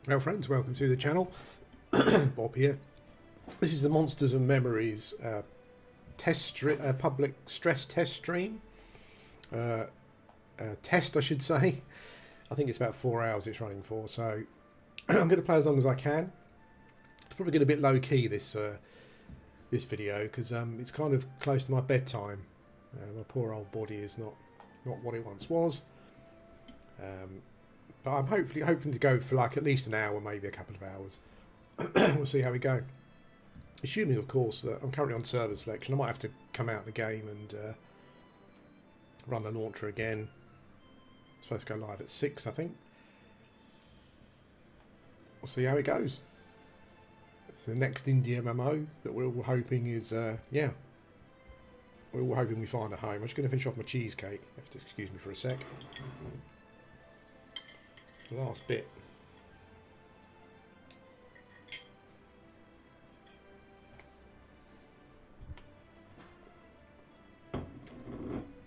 Hello friends, welcome to the channel. Bob here. This is the Monsters and Memories public stress test stream. Test, I should say. I think it's about 4 hours it's running for, so I'm going to play as long as I can. It's probably getting a bit low key this video because it's kind of close to my bedtime. My poor old body is not what it once was. But I'm hoping to go for like at least an hour, maybe a couple of hours. We'll see how we go. Assuming, of course, that I'm currently on server selection. I might have to come out of the game and run the launcher again. It's supposed to go live at 6, I think. We'll see how it goes. It's the next indie MMO that we're all hoping is, yeah. We're all hoping we find a home. I'm just going to finish off my cheesecake. You have to excuse me for a sec. The last bit.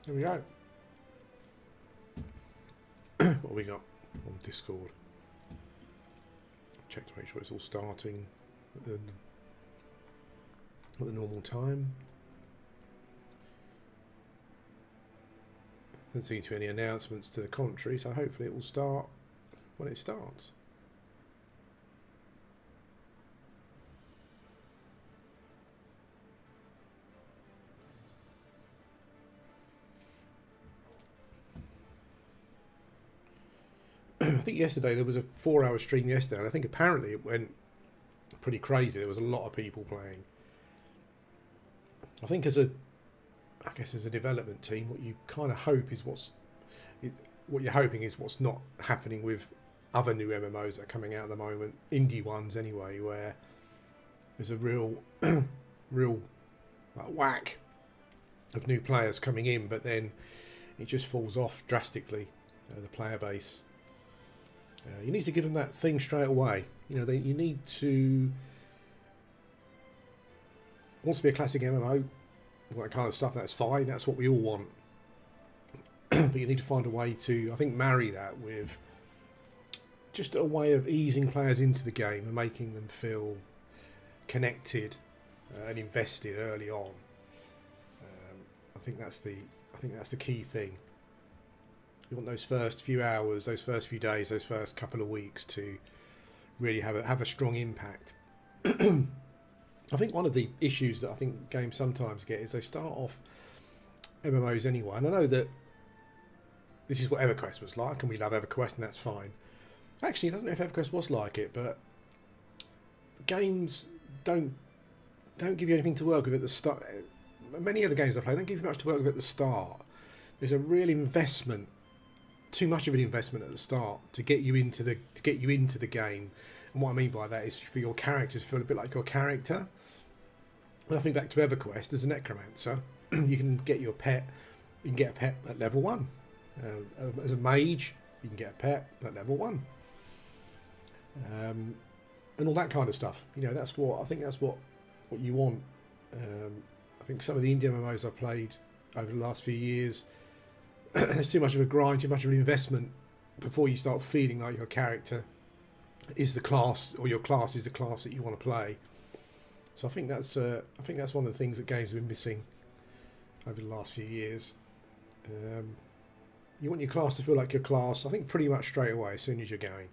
There we go. What have we got on Discord? Check to make sure it's all starting at the normal time. Don't see any announcements to the contrary, so hopefully it will start when it starts. I think yesterday there was a 4-hour stream yesterday, and I think apparently it went pretty crazy. There was a lot of people playing. I think as a development team, what you kind of hope is what you're hoping is what's not happening with other new MMOs that are coming out at the moment, indie ones anyway, where there's a real like whack of new players coming in, but then it just falls off drastically, the player base. You need to give them that thing straight away. You know, you need to. It wants to be a classic MMO, all that kind of stuff. That's fine. That's what we all want. But you need to find a way to, I think, marry that with just a way of easing players into the game and making them feel connected and invested early on. I think that's the key thing. You want those first few hours, those first few days, those first couple of weeks to really have a strong impact. I think one of the issues that I think games sometimes get is they start off MMOs anyway, and I know that this is what EverQuest was like, and we love EverQuest, and that's fine. Actually, I don't know if EverQuest was like it, but games don't give you anything to work with at the start. Many of the games I play don't give you much to work with at the start. There's a real investment, too much of an investment at the start to get you into the game. And what I mean by that is for your character to feel a bit like your character. When I think back to EverQuest, as a necromancer, you can get your pet. You can get a pet at level 1. As a mage, you can get a pet at level 1, and all that kind of stuff. You know, that's what I think. That's what you want. I think some of the indie MMOs I've played over the last few years, there's too much of a grind, too much of an investment before you start feeling like your character is the class, or your class is the class that you want to play. So I think that's one of the things that games have been missing over the last few years. You want your class to feel like your class, I think, pretty much straight away as soon as you're going.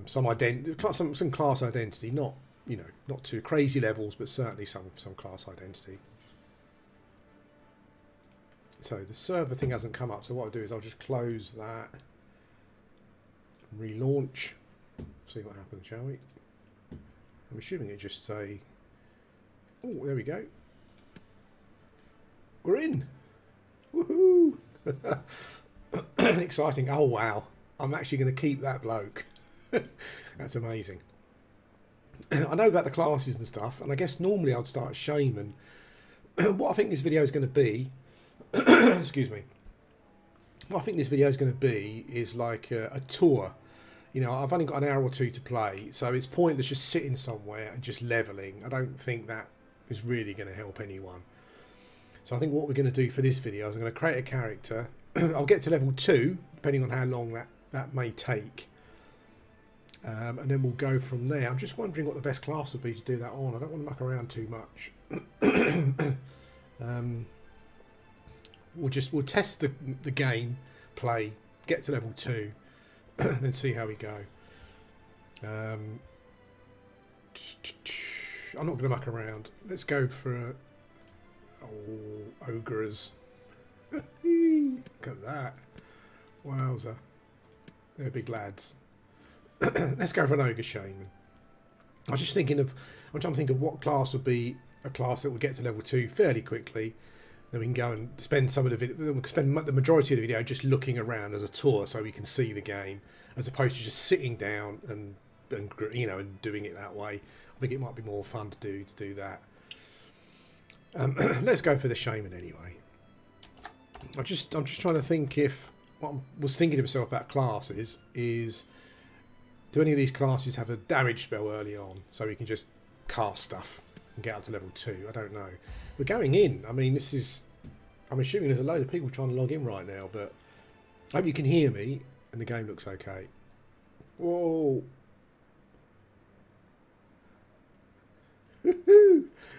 Some class identity, not to crazy levels, but certainly some class identity. So the server thing hasn't come up, so what I'll do is I'll just close that, relaunch, see what happens, shall we? I'm assuming it just say, oh, there we go. We're in. Woohoo! Exciting. Oh wow, I'm actually going to keep that bloke. That's amazing. I know about the classes and stuff, and I guess normally I'd start Shaman. What I think this video is going to be, excuse me, what I think this video is going to be is like a tour. You know, I've only got an hour or two to play, so it's pointless just sitting somewhere and just leveling. I don't think that is really going to help anyone. So I think what we're going to do for this video is I'm going to create a character. I'll get to level 2, depending on how long that may take. and then we'll go from there. I'm just wondering what the best class would be to do that on. I don't want to muck around too much. We'll test the game, play, get to level 2, then see how we go. I'm not going to muck around. Let's go for ogres. Look at that! Wowza, they're big lads. Let's go for an ogre shaman. I'm trying to think of what class would be a class that would get to level 2 fairly quickly. Then we can go and spend some of the video. We can spend the majority of the video just looking around as a tour, so we can see the game, as opposed to just sitting down and doing it that way. I think it might be more fun to do that. Let's go for the shaman anyway. I'm just trying to think if what I was thinking to myself about classes is, do any of these classes have a damage spell early on so we can just cast stuff and get up to level 2? I don't know. We're going in. I mean, I'm assuming there's a load of people trying to log in right now, but I hope you can hear me and the game looks okay. Whoa.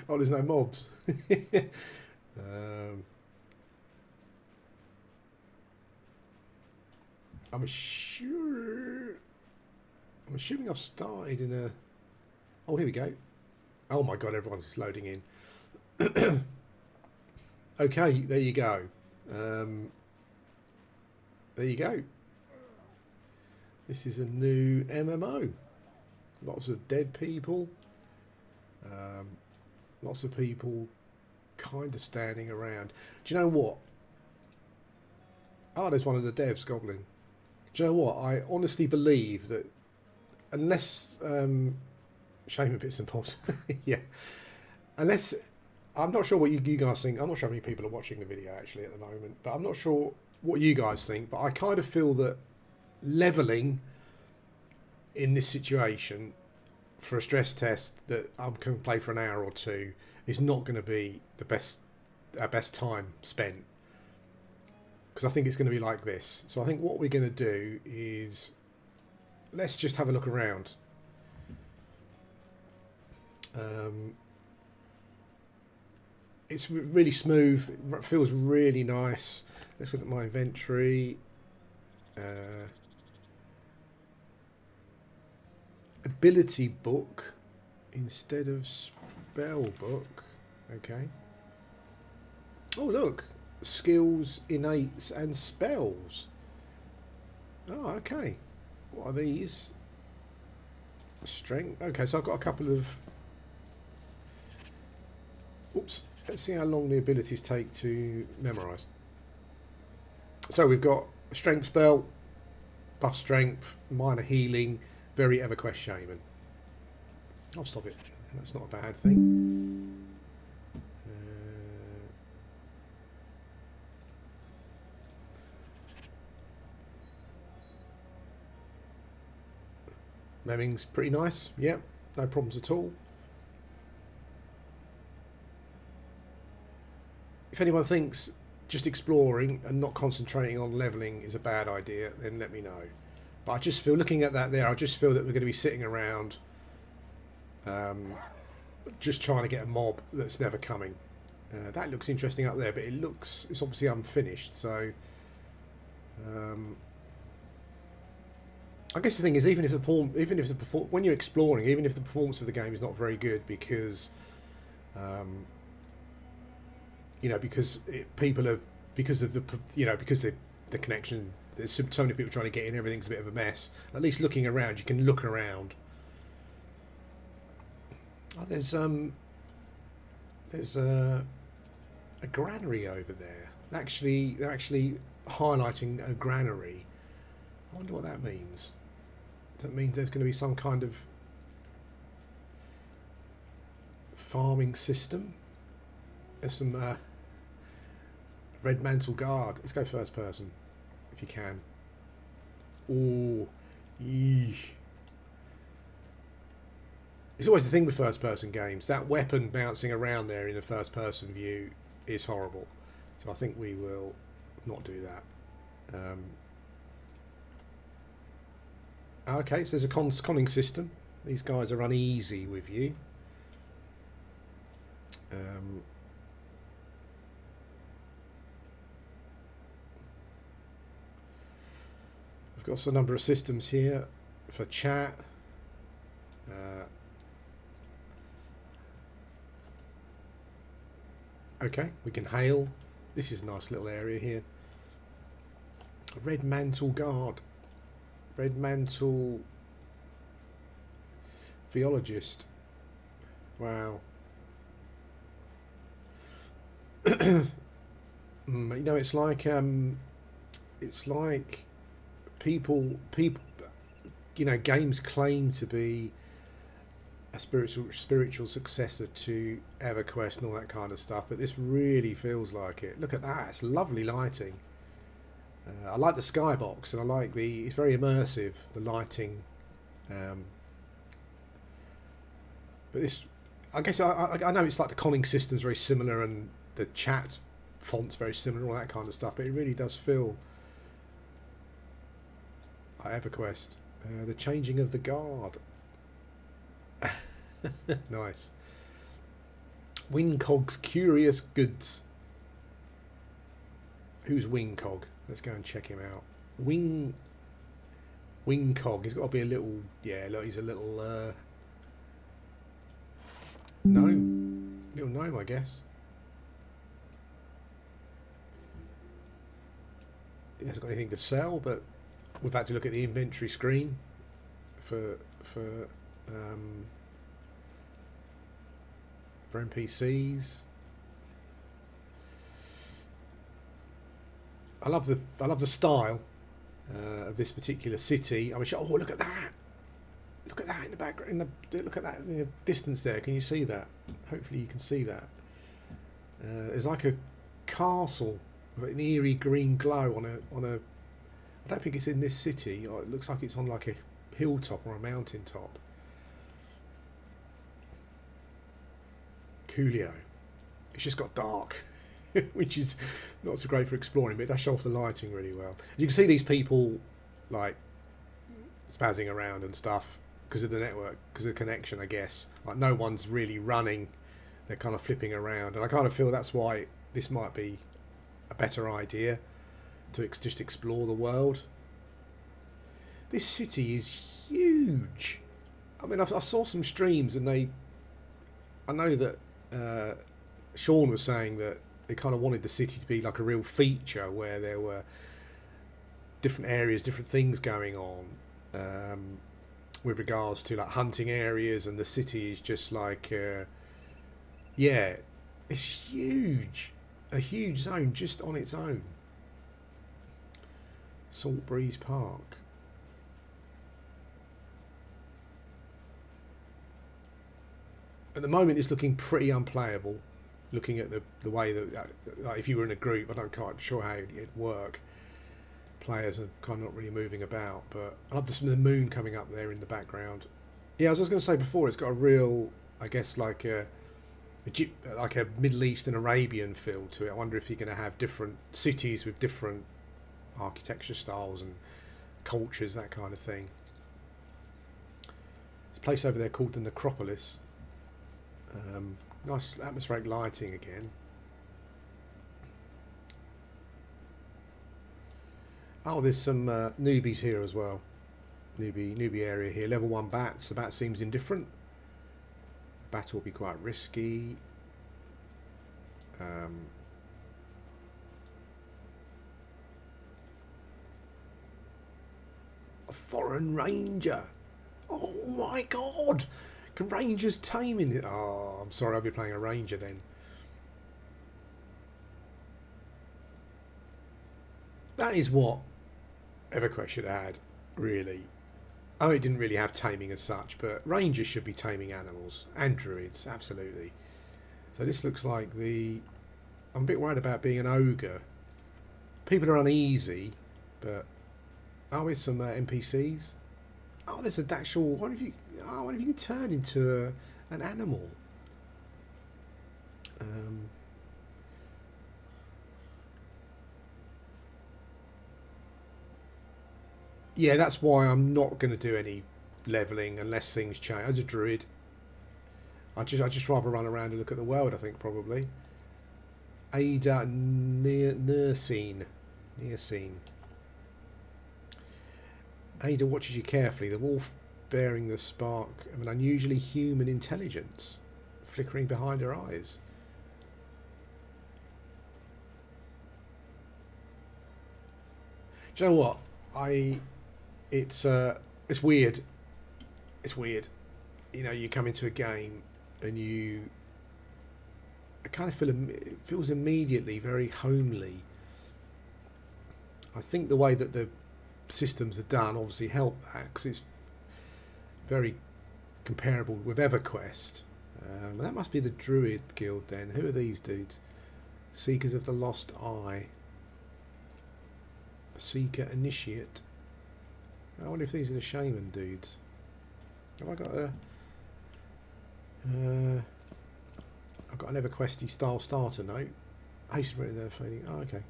Oh, there's no mobs. I'm assuming I've started in a... Oh, here we go. Oh my god, everyone's just loading in. Okay, there you go. There you go. This is a new MMO. Lots of dead people. Lots of people kind of standing around. Do you know what? Oh, there's one of the devs, Goblin. Do you know what? I honestly believe that unless Shaman bits and bobs, yeah. Unless I'm not sure what you guys think. I'm not sure how many people are watching the video actually at the moment, but I'm not sure what you guys think. But I kind of feel that leveling in this situation for a stress test that I can play for an hour or two is not going to be our best time spent, because I think it's going to be like this. So I think what we're going to do is let's just have a look around. It's really smooth. It feels really nice. Let's look at my inventory. Ability book instead of spell book. Okay. Oh look, skills, innates and spells. Oh, okay. What are these? Strength. Okay, so I've got a couple of... Oops. Let's see how long the abilities take to memorise. So we've got a strength spell, buff strength, minor healing, very EverQuest Shaman. I'll stop it. That's not a bad thing. Memming's pretty nice. Yep, no problems at all. If anyone thinks just exploring and not concentrating on leveling is a bad idea, then let me know. But I just feel, looking at that there, I just feel that we're going to be sitting around just trying to get a mob that's never coming. That looks interesting up there, but it's obviously unfinished. So I guess the thing is, when you're exploring, even if the performance of the game is not very good, because because the connection, there's so many people trying to get in, everything's a bit of a mess. At least looking around, you can look around. Oh, there's a granary over there. They're actually highlighting a granary. I wonder what that means. Does that mean there's going to be some kind of farming system? There's some Red Mantle Guard. Let's go first person, if you can. Oh, yeesh. It's always the thing with first person games. That weapon bouncing around there in a first person view is horrible. So I think we will not do that. Okay, so there's a conning system. These guys are uneasy with you. We've got a number of systems here for chat. Okay, we can hail. This is a nice little area here. Red Mantle Guard. Red Mantle Theologist. Wow. You know, it's like people, you know, games claim to be a spiritual successor to EverQuest and all that kind of stuff, but this really feels like it. Look at that, it's lovely lighting. I like the skybox, and I like it's very immersive, the lighting. But this, I guess I know it's like the conning system's very similar and the chat font's very similar, all that kind of stuff, but it really does feel like EverQuest. The changing of the guard. Nice. Wingcog's Curious Goods. Who's Wingcog? Let's go and check him out. Wingcog. He's got to be a little. Yeah, look, he's a little. Gnome. Little gnome, I guess. He hasn't got anything to sell, but we've had to look at the inventory screen for NPCs. I love the style of this particular city. I mean, oh, look at that! Look at that in the background. Look at that in the distance there. Can you see that? Hopefully, you can see that. There's like a castle with an eerie green glow on a. I don't think it's in this city. It looks like it's on like a hilltop or a mountain top. Coolio. It's just got dark, which is not so great for exploring, but it does show off the lighting really well. You can see these people like spazzing around and stuff because of the network, because of the connection, I guess. Like no one's really running, they're kind of flipping around, and I kind of feel that's why this might be a better idea to just explore the world. This city is huge. I mean, I saw some streams and I know that Sean was saying that they kind of wanted the city to be like a real feature where there were different areas, different things going on with regards to like hunting areas, and the city is just like yeah, it's huge, a huge zone just on its own. Salt Breeze Park. At the moment it's looking pretty unplayable, looking at the way that like if you were in a group, I'm not quite sure how it'd work. Players are kind of not really moving about, but I love the moon coming up there in the background. Yeah, as I was going to say before, it's got a real, I guess, like a Middle Eastern Arabian feel to it. I wonder if you're going to have different cities with different architecture styles and cultures, that kind of thing. There's a place over there called the Necropolis. Nice atmospheric lighting again. Oh, there's some newbies here as well. Newbie area here. Level 1 bats. The bat seems indifferent. Bat will be quite risky. A foreign ranger. Oh my god! Can rangers tame in it? Oh, I'm sorry, I'll be playing a ranger then. That is what EverQuest should have had, really. I know it didn't really have taming as such, but rangers should be taming animals. And druids, absolutely. So this looks like I'm a bit worried about being an ogre. People are uneasy, but... Oh, with some NPCs. Oh, there's an actual... What if you can turn into an animal? Yeah, that's why I'm not going to do any leveling unless things change. As a druid, I just rather run around and look at the world. I think probably. Ada Nersine. Ada watches you carefully. The wolf bearing the spark of an unusually human intelligence flickering behind her eyes. Do you know what? It's weird. It's weird. You know, you come into a game and I kind of feel it feels immediately very homely. I think the way that the systems are done obviously help that because it's very comparable with EverQuest. That must be the Druid Guild then. Who are these dudes? Seekers of the Lost Eye. Seeker Initiate. I wonder if these are the Shaman dudes. Have I got a... I've got an EverQuesty style starter note. Hastily written down fading... Oh, okay.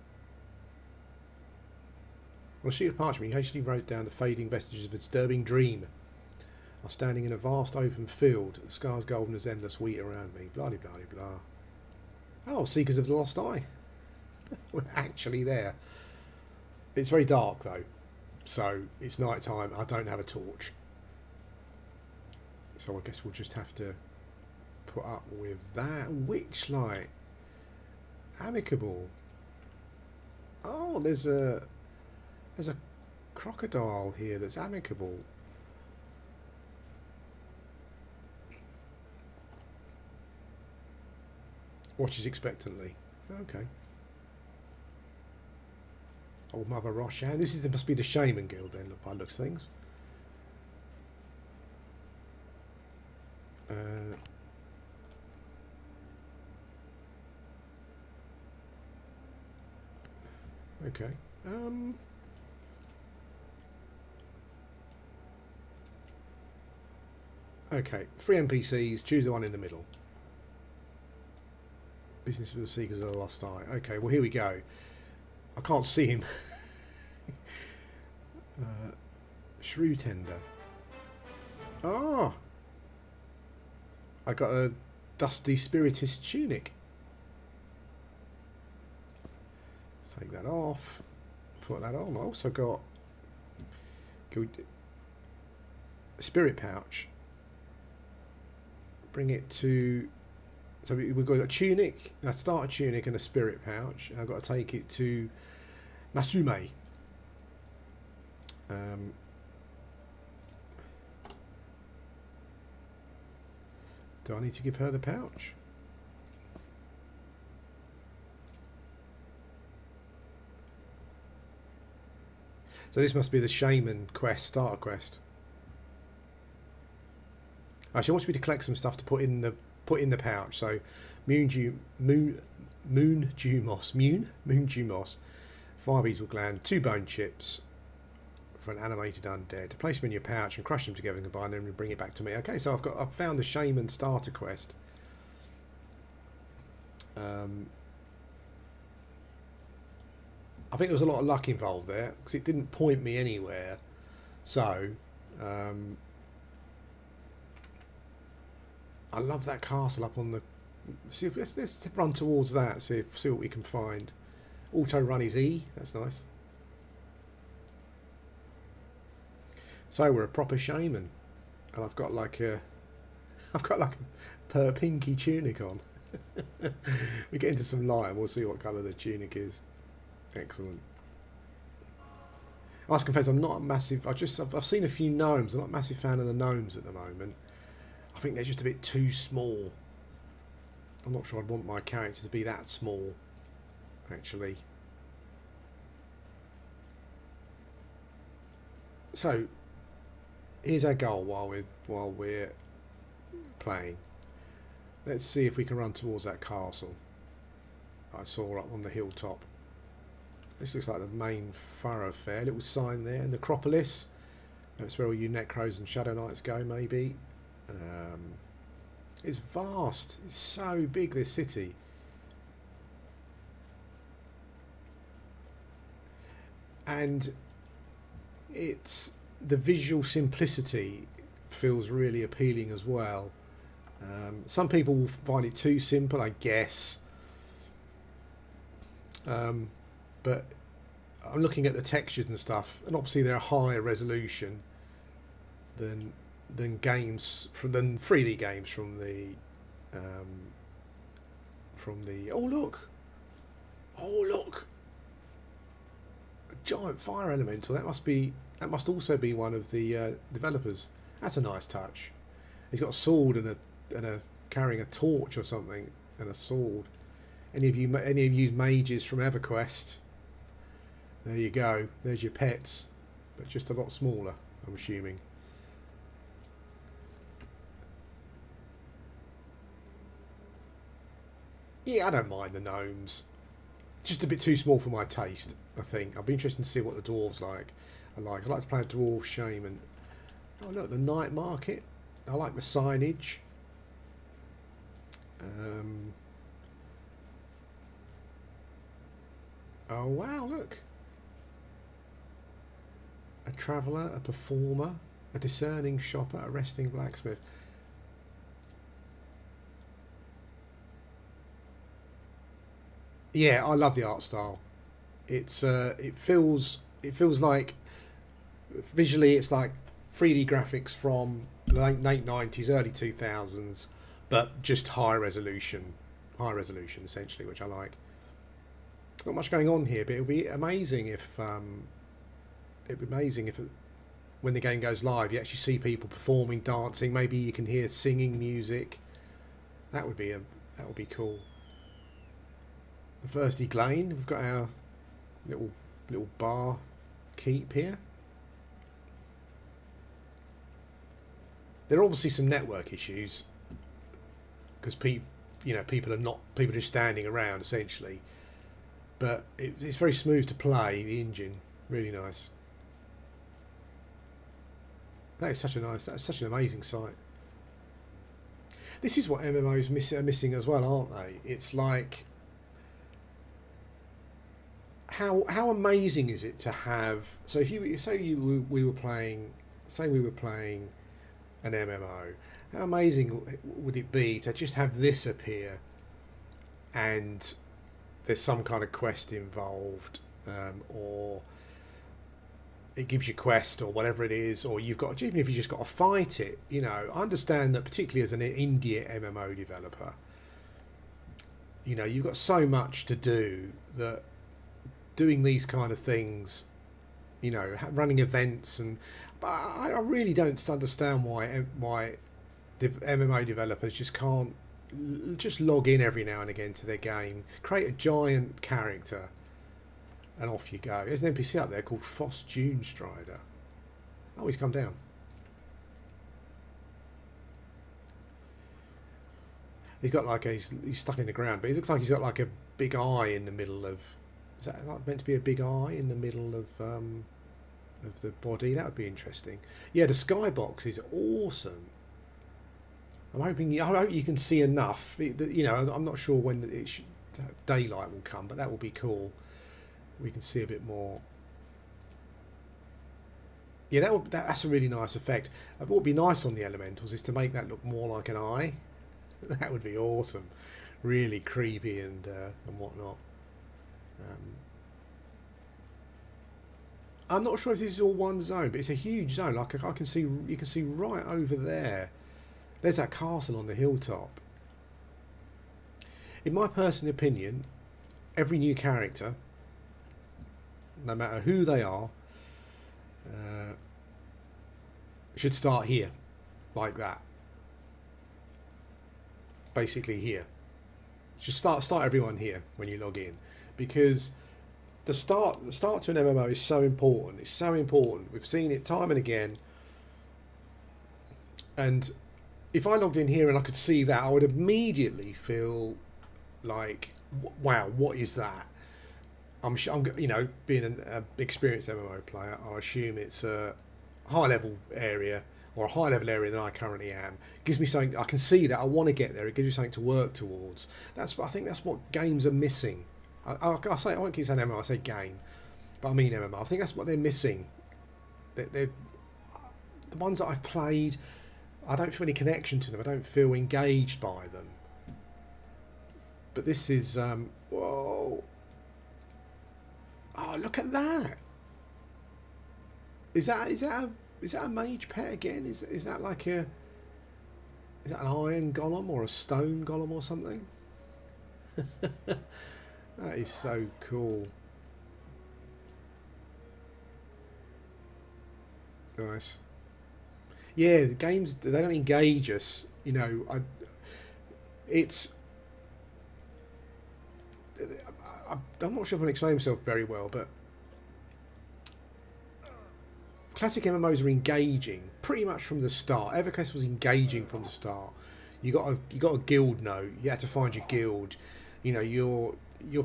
On a sheet of parchment, he hastily wrote down the fading vestiges of a disturbing dream. I was standing in a vast open field. The sky's golden as endless wheat around me. Blah, blah, blah, blah. Oh, Seekers of the Lost Eye. We're actually there. It's very dark, though. So, it's night time. I don't have a torch. So, I guess we'll just have to put up with that. Witchlight. Amicable. Oh, there's a crocodile here that's amicable. Watches expectantly. Okay. Old Mother Roshan. This must be the Shaman Guild then, by the looks of things. Okay. Okay. 3 NPCs. Choose the one in the middle. Business with the Seekers of the Lost Eye. Okay, well here we go. I can't see him. Shrew Tender. Ah! I got a Dusty Spiritist tunic. Let's take that off. Put that on. I also got a Spirit Pouch. Bring it to... So we've got a tunic, a starter tunic and a spirit pouch, and I've got to take it to Masume. Do I need to give her the pouch? So this must be the Shaman quest, starter quest. Actually, wants me to collect some stuff to put in the pouch. So moon dew moss, fire beetle gland, 2 bone chips for an animated undead. Place them in your pouch and crush them together and combine them and bring it back to me. Okay, so I've found the Shaman starter quest. I think there was a lot of luck involved there because it didn't point me anywhere. So I love that castle up on the... See if let's run towards that. See what we can find. Auto run is E. That's nice. So we're a proper shaman, and I've got like a pinky tunic on. We get into some light, and we'll see what colour the tunic is. Excellent. I must confess, I'm not a massive... I've seen a few gnomes. I'm not a massive fan of the gnomes at the moment. I think they're just a bit too small. I'm not sure I'd want my character to be that small, actually. So, here's our goal while we're playing. Let's see if we can run towards that castle I saw up on the hilltop. This looks like the main thoroughfare. Little sign there. Necropolis. That's where all you Necros and Shadow Knights go, maybe. It's vast. It's so big, this city. And it's the visual simplicity feels really appealing as well. Some people will find it too simple, I guess. But I'm looking at the textures and stuff, and obviously they're a higher resolution than games than 3D games from the oh look, a giant fire elemental. That must also be one of the developers. That's a nice touch. He's got a sword and a carrying a torch or something, and a sword. Any of you mages from EverQuest? There you go. There's your pets, but just a lot smaller, I'm assuming. Yeah, I don't mind the gnomes. Just a bit too small for my taste, I think. I'll be interested to see what the dwarves like. I'd like to play a dwarf shaman. Oh look, the night market. I like the signage. Oh wow, look. A traveller, a performer, a discerning shopper, a resting blacksmith. Yeah, I love the art style. It feels like visually it's like 3D graphics from the late 90s, early 2000s, but just high resolution essentially, which I like. Not much going on here, but it would be amazing if when the game goes live, you actually see people performing, dancing. Maybe you can hear singing music. That would be cool. The Thirsty Glane. We've got our little bar keep here. There are obviously some network issues because people are just standing around essentially. But it's very smooth to play. The engine, really nice. That's such an amazing site. This is what MMOs are missing as well, aren't they? It's like how amazing is it to have? So if we were playing an MMO, how amazing would it be to just have this appear and there's some kind of quest involved, or it gives you quest or whatever it is, or you've got, even if you just got to fight it, I understand that particularly as an indie MMO developer, you've got so much to do that doing these kind of things, running events, but I really don't understand why MMO developers just can't just log in every now and again to their game, create a giant character, and off you go. There's an NPC up there called Foss Dune Strider. Oh, he's come down. He's got like he's stuck in the ground, but he looks like he's got like a big eye in the middle of. Is that like meant to be a big eye in the middle of the body? That would be interesting. Yeah, the skybox is awesome. I hope you can see enough. I'm not sure when daylight will come, but that will be cool. We can see a bit more. Yeah, that's a really nice effect. What would be nice on the elementals is to make that look more like an eye. That would be awesome. Really creepy and whatnot. I'm not sure if this is all one zone, but it's a huge zone. Like you can see right over there. There's that castle on the hilltop. In my personal opinion, every new character, no matter who they are, should start here, like that. Basically here. Just start everyone here when you log in, because the start to an MMO is so important. It's so important. We've seen it time and again. And if I logged in here and I could see that, I would immediately feel like, wow, what is that? I'm being an experienced MMO player, I assume it's a high level area, or a high level area than I currently am. It gives me something, I can see that, I want to get there, it gives you something to work towards. I think that's what games are missing. I won't keep saying MMO, I say game, but I mean MMO. I think that's what they're missing. they're the ones that I've played. I don't feel any connection to them. I don't feel engaged by them. But this is whoa! Oh, look at that! Is that a mage pet again? Is that like a is that an iron golem or a stone golem or something? That is so cool. Nice. Yeah, the games, they don't engage us. You know, it's I'm not sure if I can explain myself very well, but classic MMOs are engaging pretty much from the start. EverQuest was engaging from the start. You got a guild note. You had to find your guild. You know, you're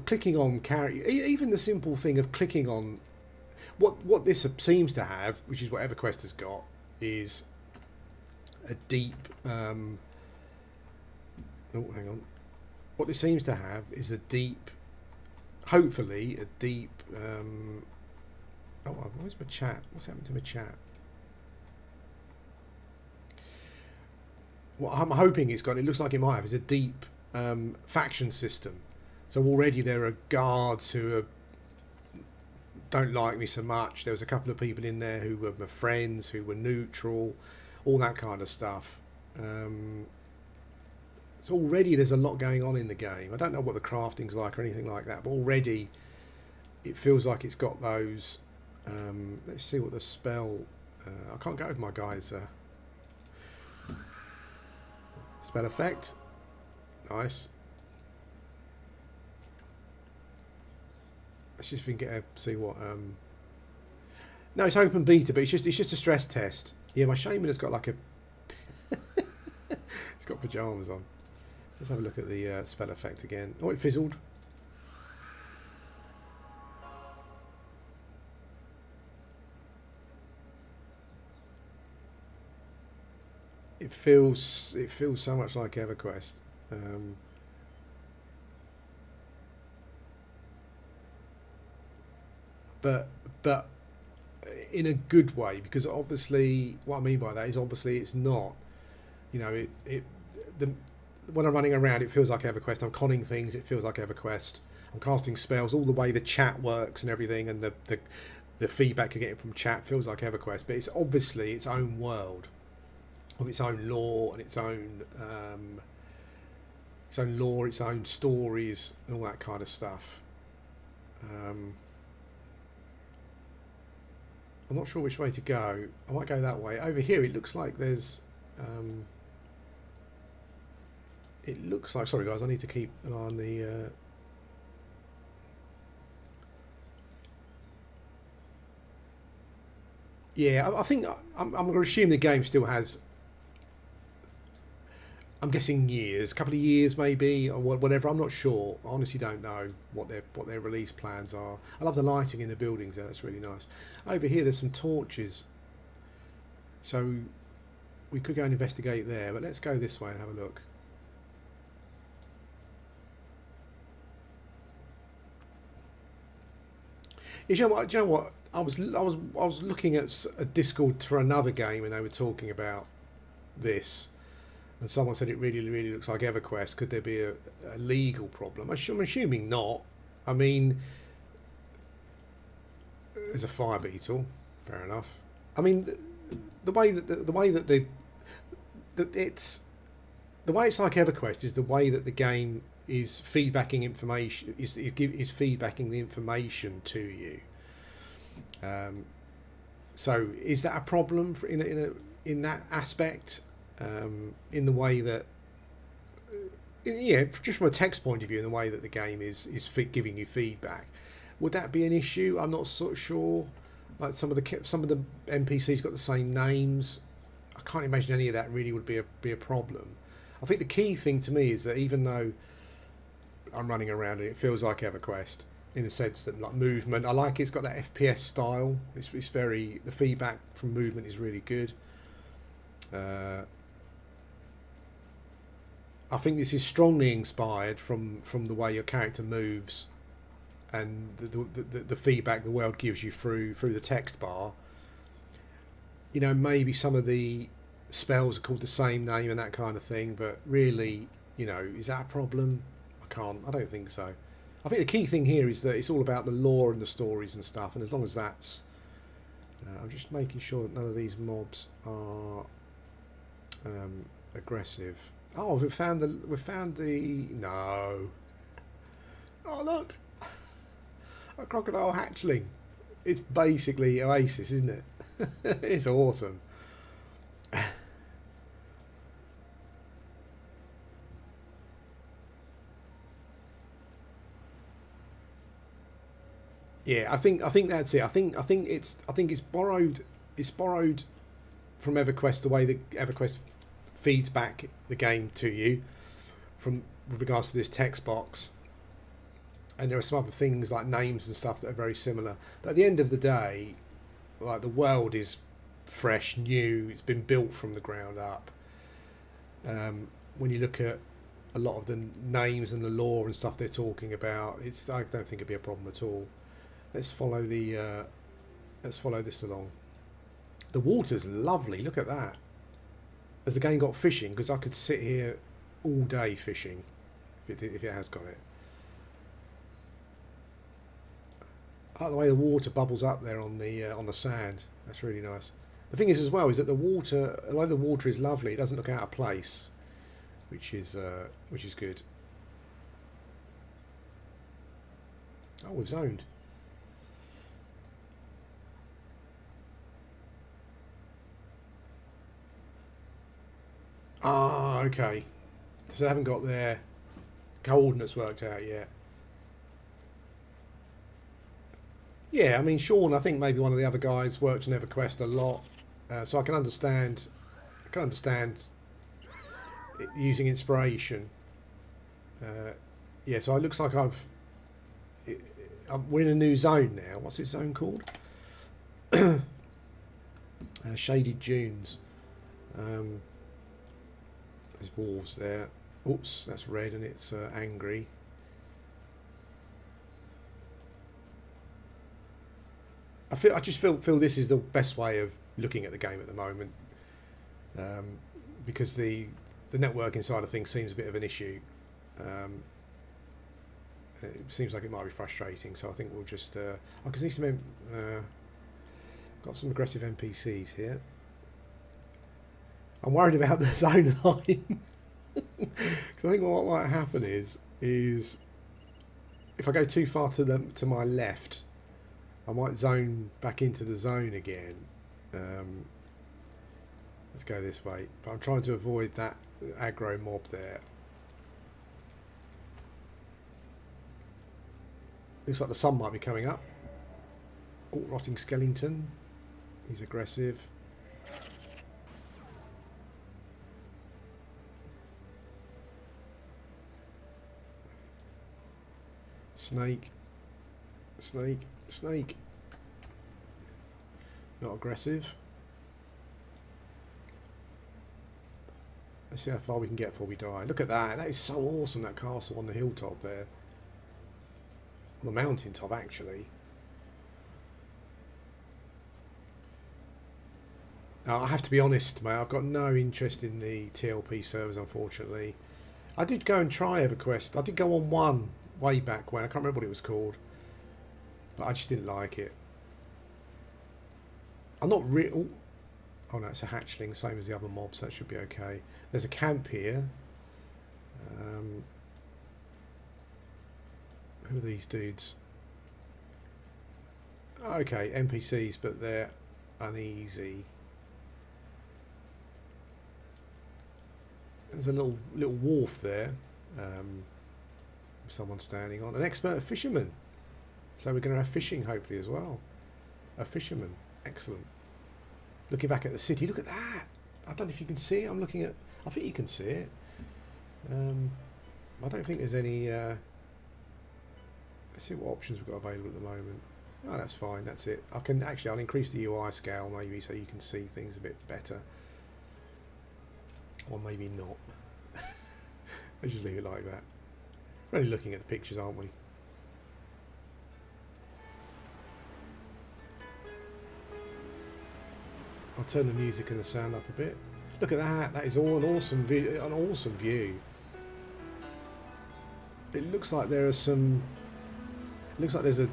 clicking on character. Even the simple thing of clicking on what this seems to have, which is what EverQuest has got, is a deep. Oh, hang on. What this seems to have is a deep. Hopefully, a deep. Oh, where's my chat? What's happened to my chat? What I'm hoping it's got, it looks like it might have, is a deep faction system. So already there are guards who don't like me so much. There was a couple of people in there who were my friends, who were neutral, all that kind of stuff. So already there's a lot going on in the game. I don't know what the crafting's like or anything like that, but already it feels like it's got those. Let's see what the spell. I can't go with my guy's spell effect. Nice. Let's just get a see what. No, it's open beta, but it's just a stress test. Yeah, my Shaman has got like a. It's got pajamas on. Let's have a look at the spell effect again. Oh, it fizzled. It feels so much like EverQuest. But in a good way, because obviously what I mean by that is obviously it's not, you know, when I'm running around it feels like EverQuest. I'm conning things, it feels like EverQuest. I'm casting spells, all the way the chat works and everything, and the feedback you're getting from chat feels like EverQuest, but it's obviously its own world of its own lore and its own lore, its own stories and all that kind of stuff. I'm not sure which way to go. I might go that way. Over here it looks like there's it looks like, sorry guys, I need to keep an eye on the yeah, I think I'm going to assume the game still has, I'm guessing years, a couple of years maybe, or whatever. I'm not sure. I honestly don't know what their release plans are. I love the lighting in the buildings there. That's really nice. Over here, there's some torches, so we could go and investigate there. But let's go this way and have a look. Yeah, do you know what? I was looking at a Discord for another game, and they were talking about this. And someone said it really looks like EverQuest. Could there be a legal problem? I'm assuming not. I mean, there's a fire beetle. Fair enough. I mean, the way it's like EverQuest is the way that the game is feedbacking information. Is feedbacking the information to you. So is that a problem in that aspect? In the way that, yeah, just from a text point of view, in the way that the game is giving you feedback, would that be an issue? I'm not so sure. Like some of the NPCs got the same names. I can't imagine any of that really would be a problem. I think the key thing to me is that even though I'm running around and it feels like EverQuest in the sense that like movement, I like it's got that FPS style. It's very, the feedback from movement is really good. I think this is strongly inspired from the way your character moves and the feedback the world gives you through the text bar. you know, maybe some of the spells are called the same name and that kind of thing, but really, you know, is that a problem? I don't think so. I think the key thing here is that it's all about the lore and the stories and stuff, and as long as that's... I'm just making sure that none of these mobs are aggressive. Oh, we've found the... No. Oh, look! A crocodile hatchling. It's basically Oasis, isn't it? It's awesome. Yeah, I think that's it. I think it's borrowed from EverQuest, the way that EverQuest feeds back the game to you from with regards to this text box. And there are some other things like names and stuff that are very similar. But at the end of the day, like, the world is fresh, new. It's been built from the ground up. When you look at a lot of the names and the lore and stuff they're talking about, I don't think it'd be a problem at all. Let's follow this along. The water's lovely. Look at that. Has the game got fishing? Because I could sit here all day fishing if it has got it. I like the way the water bubbles up there on the sand. That's really nice. The thing is as well is that the water, although the water is lovely, it doesn't look out of place, which is good. Oh, we've zoned. Ah, okay. So they haven't got their coordinates worked out yet. Yeah, I mean, Sean, I think maybe one of the other guys worked on EverQuest a lot, so I can understand. Using inspiration. Yeah, so it looks like we're in a new zone now. What's this zone called? Shaded Dunes. There's wolves there. Oops, that's red and it's angry. I just feel this is the best way of looking at the game at the moment, because the networking side of things seems a bit of an issue. It seems like it might be frustrating, so I think we'll just... I can see some... got some aggressive NPCs here. I'm worried about the zone line. Because I think what might happen is if I go too far to my left, I might zone back into the zone again. Let's go this way. But I'm trying to avoid that aggro mob there. Looks like the sun might be coming up. Oh, rotting skeleton. He's aggressive. Snake. Snake. Snake. Not aggressive. Let's see how far we can get before we die. Look at that. That is so awesome, that castle on the hilltop there. On the mountain top, actually. Now, I have to be honest, mate. I've got no interest in the TLP servers, unfortunately. I did go and try EverQuest. I did go on one way back when. I can't remember what it was called. But I just didn't like it. I'm not real. Oh no, it's a hatchling, same as the other mobs, so that should be okay. There's a camp here. Who are these dudes? Okay, NPCs, but they're uneasy. There's a little wharf there. Someone standing on. An expert fisherman. So we're going to have fishing hopefully as well. A fisherman. Excellent. Looking back at the city. Look at that. I don't know if you can see it. I'm looking at... I think you can see it. I don't think there's any... let's see what options we've got available at the moment. Oh, that's fine. That's it. I'll increase the UI scale maybe so you can see things a bit better. Or maybe not. Let's just leave it like that. We're only looking at the pictures, aren't we? I'll turn the music and the sound up a bit. Look at that. That is all an awesome view. An awesome view. It looks like there are some. Looks like there's a.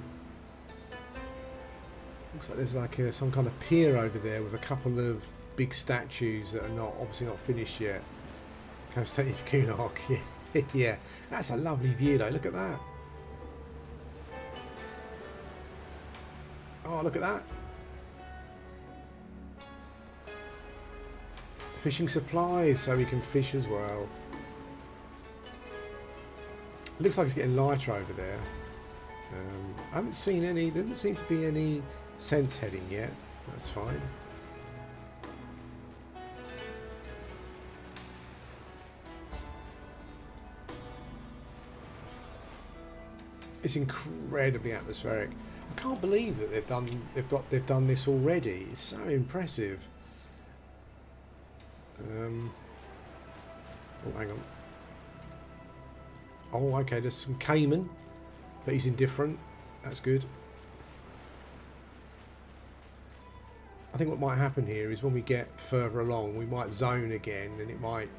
Looks like there's like some kind of pier over there with a couple of big statues that are not obviously not finished yet. Comes take you to Cunark. Yeah, yeah. That's a lovely view though. Look at that. Oh, look at that. Fishing supplies, so we can fish as well. It looks like it's getting lighter over there. I haven't seen any. There doesn't seem to be any sense heading yet. That's fine. It's incredibly atmospheric. I can't believe that they've done this already. It's so impressive. Oh, hang on. Oh, okay. There's some caiman, but he's indifferent. That's good. I think what might happen here is when we get further along, we might zone again, and it might.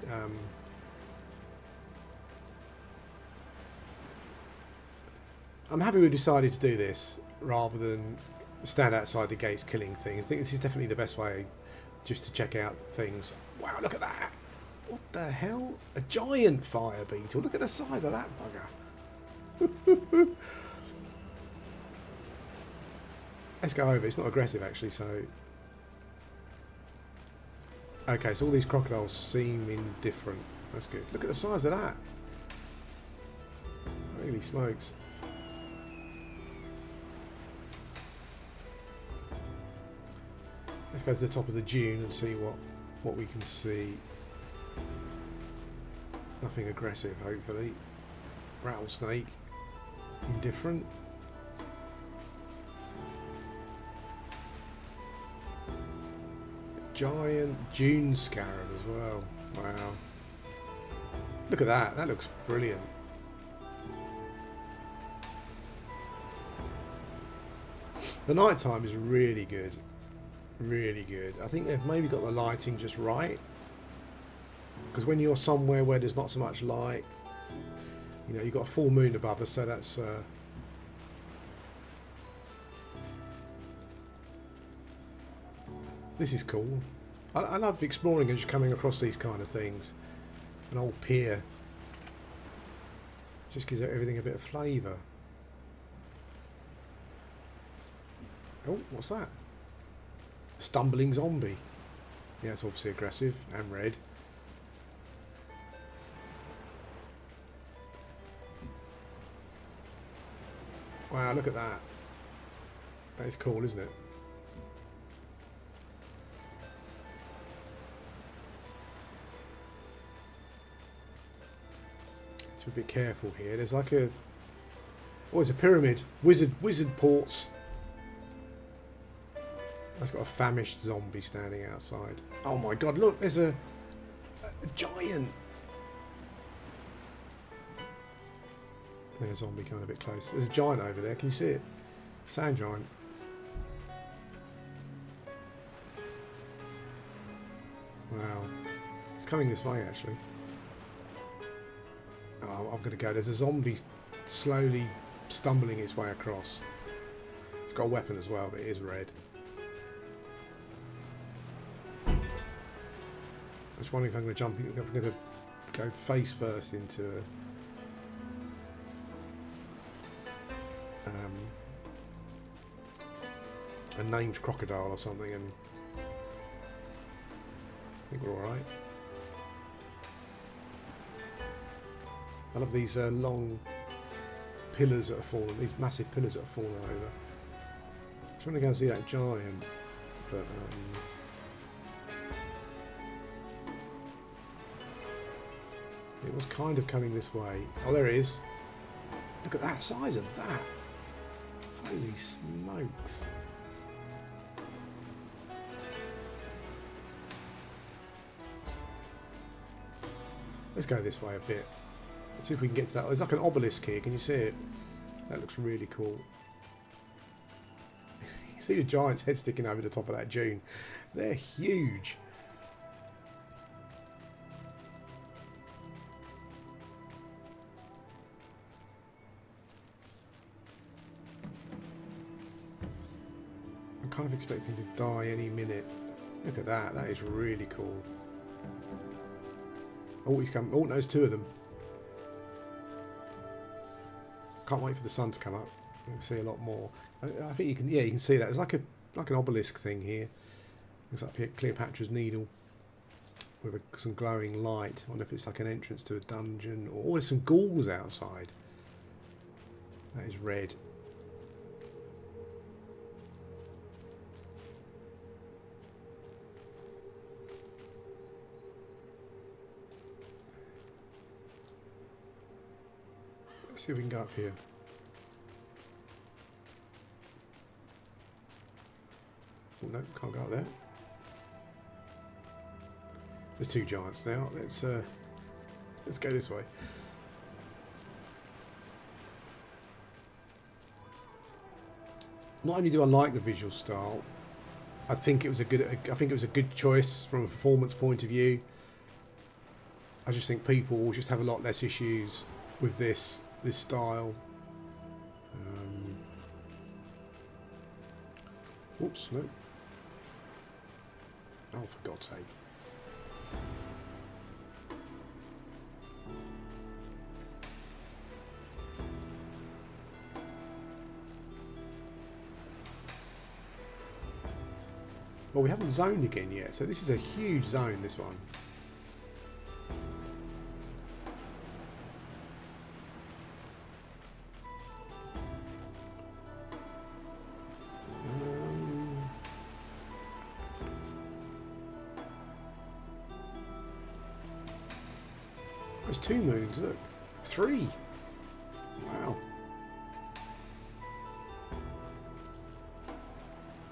I'm happy we decided to do this rather than stand outside the gates killing things. I think this is definitely the best way, just to check out things. Wow, look at that! What the hell? A giant fire beetle. Look at the size of that bugger. Let's go over. It's not aggressive actually, so. Okay, so all these crocodiles seem indifferent. That's good. Look at the size of that. Holy smokes. Let's go to the top of the dune and see what we can see. Nothing aggressive, hopefully. Rattlesnake. Indifferent. Giant dune scarab as well. Wow. Look at that. That looks brilliant. The night time is really good. Really good. I think they've maybe got the lighting just right. Because when you're somewhere where there's not so much light, you know, you've got a full moon above us, so that's... This is cool. I love exploring and just coming across these kind of things. An old pier. Just gives everything a bit of flavour. Oh, what's that? Stumbling zombie. Yeah, it's obviously aggressive and red. Wow, look at that. That is cool, isn't it? Let's be a bit careful here. There's like a... Oh, it's a pyramid. Wizard ports. That's got a famished zombie standing outside. Oh my god, look, there's a giant. There's a zombie coming a bit close. There's a giant over there, can you see it? Sand giant. Wow. It's coming this way actually. Oh, I'm gonna go. There's a zombie slowly stumbling its way across. It's got a weapon as well, but it is red. I was wondering if I'm going to jump. If I'm going to go face first into a named crocodile or something, and I think we're all right. I love these long pillars that have fallen. These massive pillars that have fallen over. I just want to go and see that giant, but. It was kind of coming this way. Oh, there it is. Look at that size of that. Holy smokes. Let's go this way a bit. Let's see if we can get to that. There's like an obelisk here. Can you see it? That looks really cool. See the giant's head sticking over the top of that dune. They're huge. I'm kind of expecting to die any minute. Look at that. That is really cool. Oh, he's come. Oh, no, there's two of them. Can't wait for the sun to come up. You can see a lot more. I think you can. Yeah, you can see that. There's like an obelisk thing here. Looks like Cleopatra's Needle with some glowing light. I wonder if it's like an entrance to a dungeon, or there's some ghouls outside. That is red. Let's see if we can go up here. Oh no, can't go up there. There's two giants now. Let's go this way. Not only do I like the visual style, I think it was a good choice from a performance point of view. I just think people will just have a lot less issues with this style. Oops, no. Oh, for God's sake. Well, we haven't zoned again yet, so this is a huge zone, this one. There's two moons, look. Three. Wow.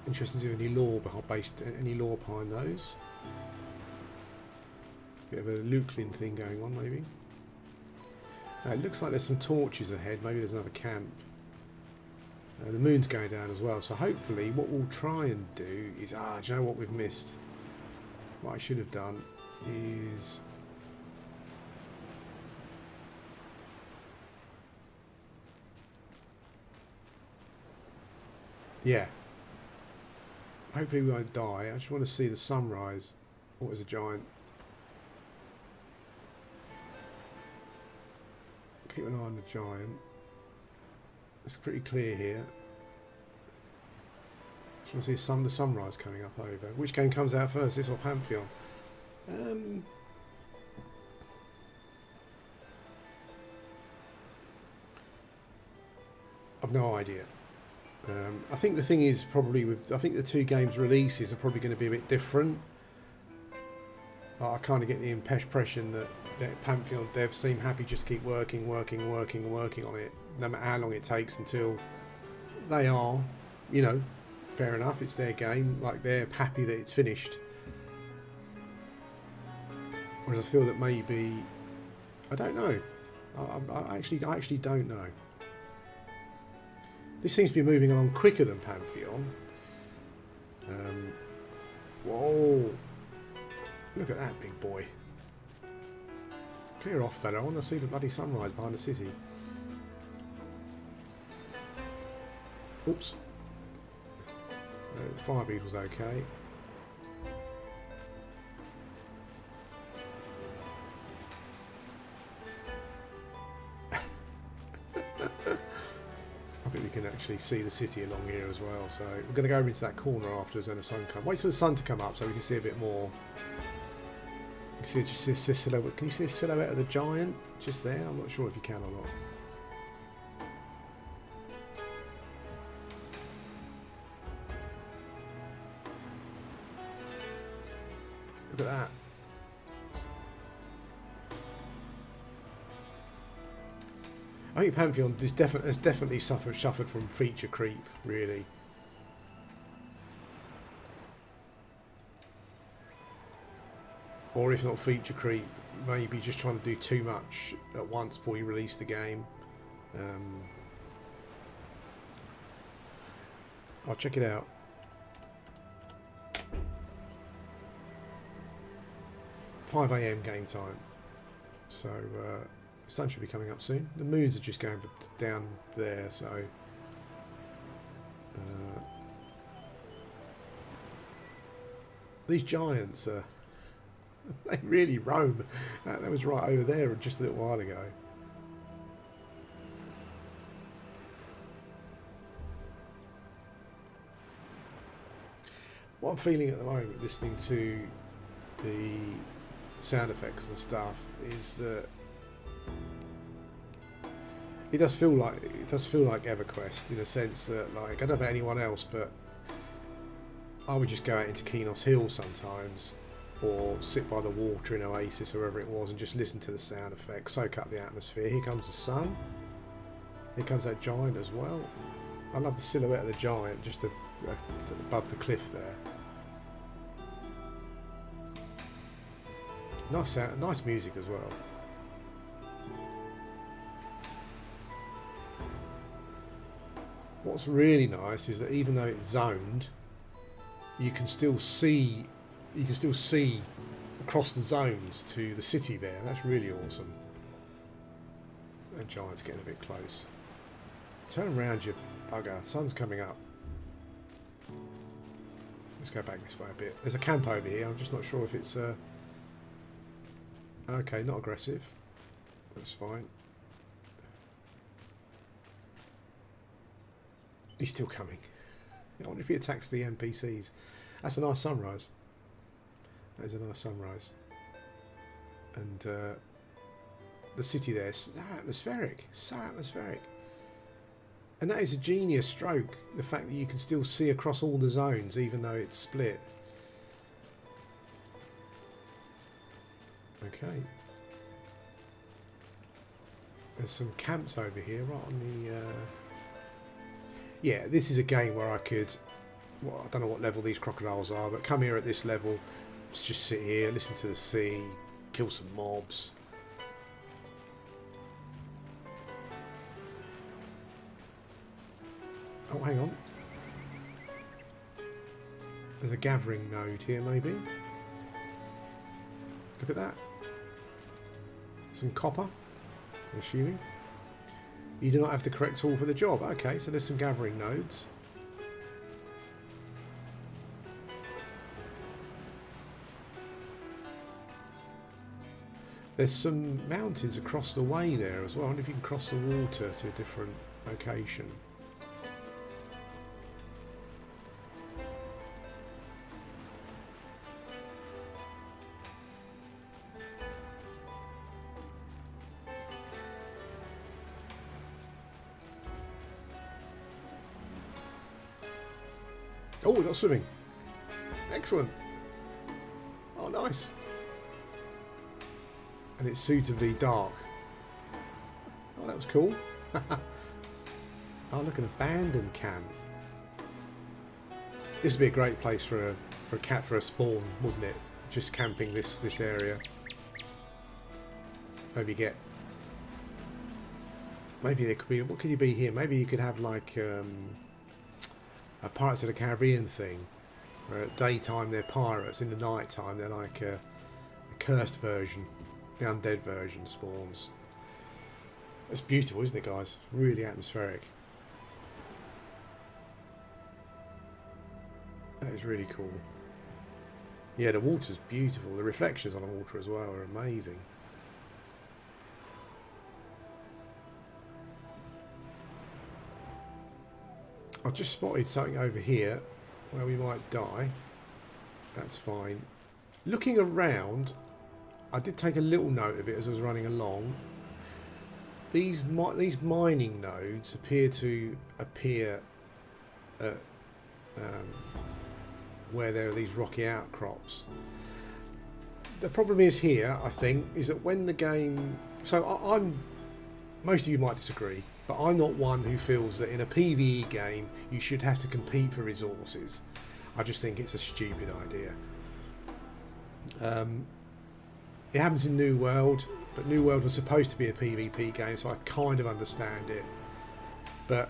Interesting to see any lore behind those. Bit of a Luklin thing going on, maybe. It looks like there's some torches ahead. Maybe there's another camp. The moon's going down as well, so hopefully what we'll try and do is... do you know what we've missed? What I should have done is... yeah. Hopefully we won't die. I just want to see the sunrise. Oh, there's a giant. Keep an eye on the giant. It's pretty clear here. Just want to see the sunrise coming up over. Which game comes out first, this or Pantheon? I've no idea. I think the thing is probably I think the two games releases are probably going to be a bit different. I kind of get the impression that Pantheon devs seem happy just to keep working on it, no matter how long it takes until they are, you know, fair enough, it's their game, like they're happy that it's finished. Whereas I feel that maybe, I don't know, I actually don't know. This seems to be moving along quicker than Pantheon. Whoa. Look at that big boy. Clear off, fella. I want to see the bloody sunrise behind the city. Oops. Fire beetle's okay. I think we can actually see the city along here as well, so we're going to go over into that corner afterwards when the sun comes. Wait for the sun to come up so we can see a bit more. You can see just a silhouette. Can you see the silhouette of the giant just there? I'm not sure if you can or not. Look at that. I think Pantheon has definitely suffered from feature creep, really. Or if not feature creep, maybe just trying to do too much at once before you release the game. I'll check it out. 5 a.m. game time. So the sun should be coming up soon. The moons are just going down there, so these giants they really roam. That was right over there just a little while ago. What I'm feeling at the moment, listening to the sound effects and stuff, is that it does feel like EverQuest in a sense that, like, I don't know about anyone else, but I would just go out into Kenos Hill sometimes, or sit by the water in Oasis or wherever it was, and just listen to the sound effects, soak up the atmosphere. Here comes the sun. Here comes that giant as well. I love the silhouette of the giant just above the cliff there. Nice sound, nice music as well. What's really nice is that even though it's zoned, you can still see across the zones to the city there. That's really awesome. That giant's getting a bit close. Turn around, you bugger. The sun's coming up. Let's go back this way a bit. There's a camp over here. I'm just not sure if it's okay, not aggressive. That's fine. He's still coming. I wonder if he attacks the NPCs. That's a nice sunrise. That is a nice sunrise. And the city there is so atmospheric. So atmospheric. And that is a genius stroke. The fact that you can still see across all the zones, even though it's split. Okay. There's some camps over here, right on the... Yeah, this is a game where I could... Well, I don't know what level these crocodiles are, but come here at this level, just sit here, listen to the sea, kill some mobs. Oh, hang on. There's a gathering node here, maybe. Look at that. Some copper, I'm assuming. You do not have the correct tool for the job. Okay, so there's some gathering nodes. There's some mountains across the way there as well. I wonder if you can cross the water to a different location. Oh, we got swimming. Excellent. Oh, nice. And it's suitably dark. Oh, that was cool. Oh, look, an abandoned camp. This would be a great place for a spawn, wouldn't it? Just camping this area. Maybe get. Maybe there could be. What could you be here? Maybe you could have like a Pirates of the Caribbean thing, where at daytime they're pirates, in the night time they're like a cursed version. The undead version spawns. It's beautiful, isn't it, guys? It's really atmospheric. That is really cool. Yeah, the water's beautiful. The reflections on the water as well are amazing. I've just spotted something over here where we might die. That's fine. Looking around, I did take a little note of it as I was running along. These mining nodes appear at where there are these rocky outcrops. The problem is here, I think, is that when the game... So I'm... Most of you might disagree, but I'm not one who feels that in a PvE game you should have to compete for resources. I just think it's a stupid idea. It happens in New World, but New World was supposed to be a PvP game, so I kind of understand it. But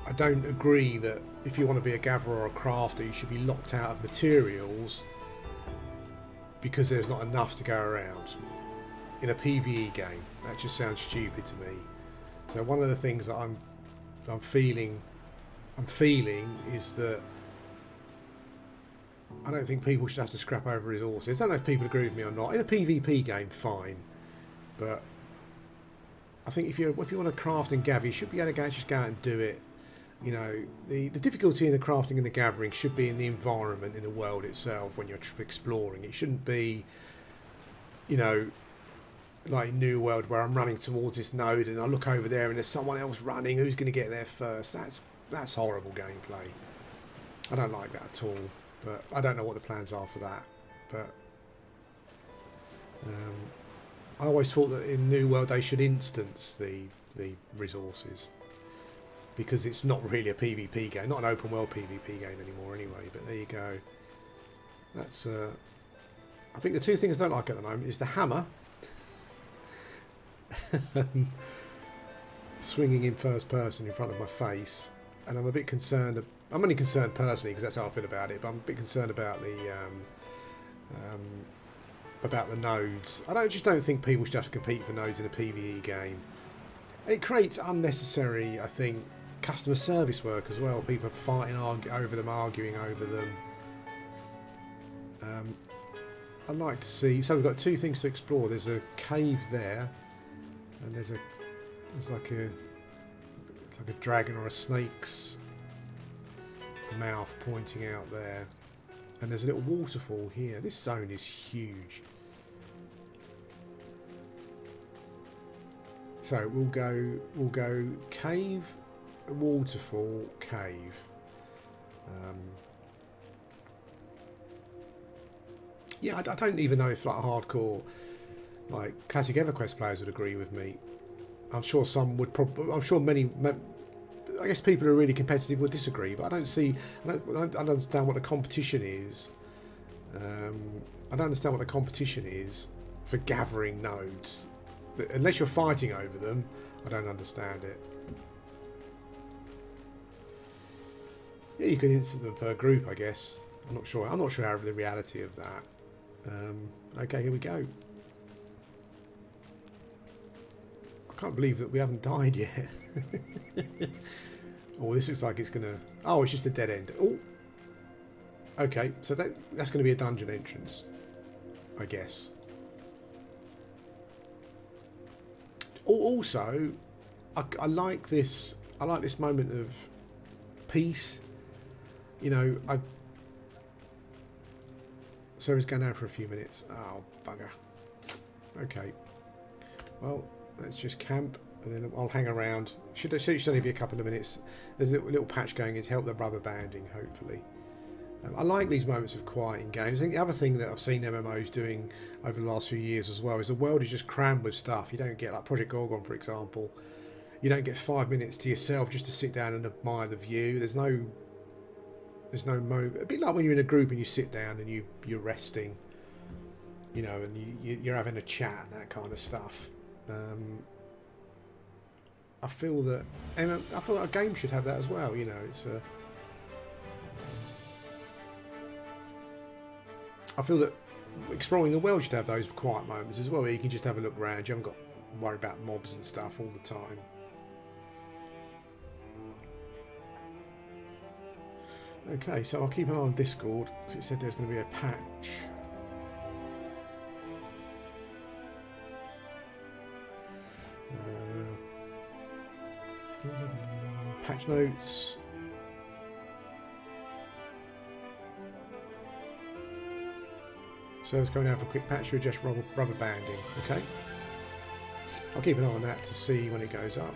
I don't agree that if you want to be a gatherer or a crafter, you should be locked out of materials because there's not enough to go around. In a PvE game, that just sounds stupid to me. So one of the things that I'm feeling is that I don't think people should have to scrap over resources. I don't know if people agree with me or not. In a PvP game, fine, but I think if you want to craft and gather, you should be able to just go out and do it. You know, the difficulty in the crafting and the gathering should be in the environment, in the world itself, when you're exploring. It shouldn't be, you know, like New World, where I'm running towards this node and I look over there and there's someone else running. Who's going to get there first? That's horrible gameplay. I don't like that at all. But I don't know what the plans are for that. But I always thought that in New World they should instance the resources, because it's not really a PvP game, not an open world PvP game anymore anyway. But there you go. That's I think the two things I don't like at the moment is the hammer swinging in first person in front of my face, and I'm a bit concerned. I'm only concerned personally because that's how I feel about it, but I'm a bit concerned about the nodes. I just don't think people should have to compete for nodes in a PvE game. It creates unnecessary, I think, customer service work as well. People fighting over them, arguing over them. I'd like to see. So we've got two things to explore. There's a cave there, and there's like a dragon or a snake's mouth pointing out there, and there's a little waterfall here. This zone is huge. So we'll go cave, waterfall, cave. Yeah, I don't even know if like hardcore, like classic EverQuest players would agree with me. I'm sure some would probably. I'm sure many. I guess people who are really competitive would disagree, but I don't understand what the competition is. I don't understand what the competition is for gathering nodes. Unless you're fighting over them, I don't understand it. Yeah, you can instant them per group, I guess. I'm not sure how the reality of that. Okay, here we go. I can't believe that we haven't died yet. Oh, this looks like it's gonna. Oh, it's just a dead end. Oh, okay. So that's going to be a dungeon entrance, I guess. Also, I like this. I like this moment of peace. You know, server's going down for a few minutes. Oh, bugger. Okay. Well, let's just camp. And then I'll hang around. Should only be a couple of minutes. There's a little patch going in to help the rubber banding, hopefully. I like these moments of quiet in games. I think the other thing that I've seen MMOs doing over the last few years as well is the world is just crammed with stuff. You don't get, like Project Gorgon, for example, you don't get 5 minutes to yourself just to sit down and admire the view. There's no moment. A bit like when you're in a group and you sit down and you're resting, you know, and you're having a chat and that kind of stuff. I feel that a game should have that as well. You know, it's I feel that exploring the world should have those quiet moments as well, where you can just have a look around. You haven't got to worry about mobs and stuff all the time. Okay, so I'll keep an eye on Discord because it said there's going to be a patch. Patch notes. So it's going down for a quick patch to adjust rubber banding. Okay. I'll keep an eye on that to see when it goes up.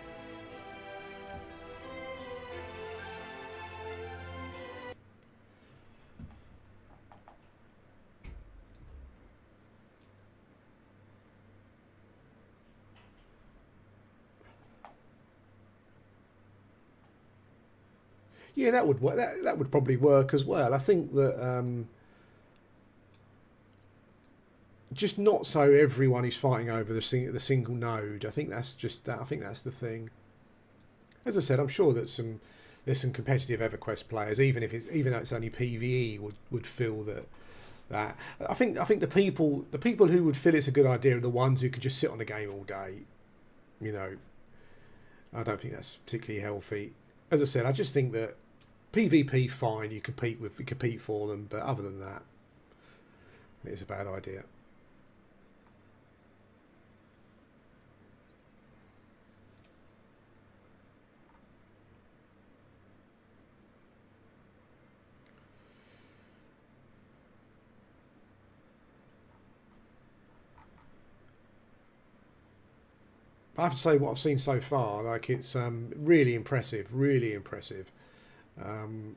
Yeah, that would work. That would probably work as well. I think that just not so everyone is fighting over the single node. I think that's just that. I think that's the thing. As I said, I'm sure that there's some competitive EverQuest players, even though it's only PvE, would feel that that. I think the people who would feel it's a good idea are the ones who could just sit on the game all day. You know, I don't think that's particularly healthy. As I said, I just think that PvP fine, you compete for them, but other than that, it's a bad idea. I have to say, what I've seen so far, like it's really impressive, really impressive. Um,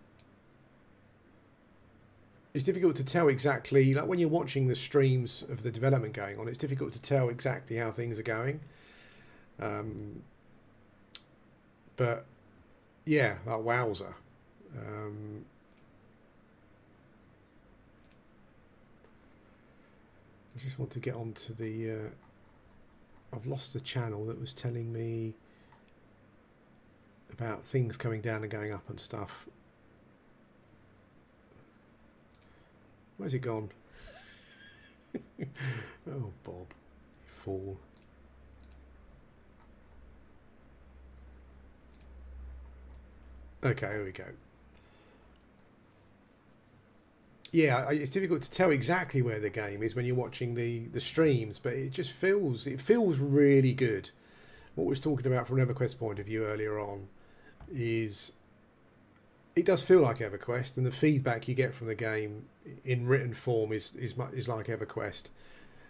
it's difficult to tell exactly, like when you're watching the streams of the development going on, it's difficult to tell exactly how things are going. Um, but yeah, like wowzer. Um, I just want to get onto the. I've lost the channel that was telling me about things coming down and going up and stuff. Where's it gone? Oh, Bob, you fool. Okay, here we go. Yeah, it's difficult to tell exactly where the game is when you're watching the streams, but it feels really good. What we was talking about from an EverQuest point of view earlier on is it does feel like EverQuest, and the feedback you get from the game in written form is like EverQuest.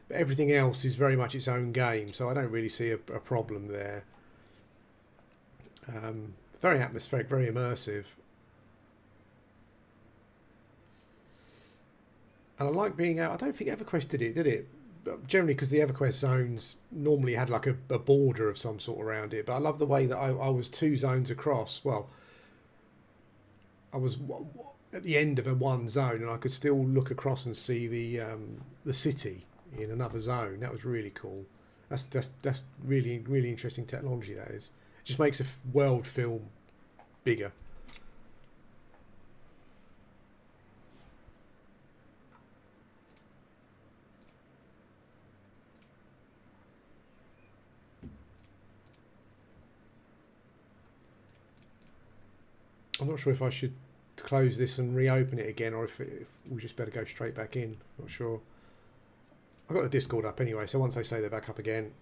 But everything else is very much its own game, so I don't really see a problem there. Very atmospheric, very immersive. And I like being out. I don't think EverQuest did it, did it? Generally, because the EverQuest zones normally had like a border of some sort around it. But I love the way that I was 2 zones across. Well, I was at the end of a one zone, and I could still look across and see the city in another zone. That was really cool. That's really really interesting technology. That is. It just makes the world feel bigger. I'm not sure if I should close this and reopen it again, or if we just better go straight back in. Not sure. I've got the Discord up anyway, so once they say they're back up again,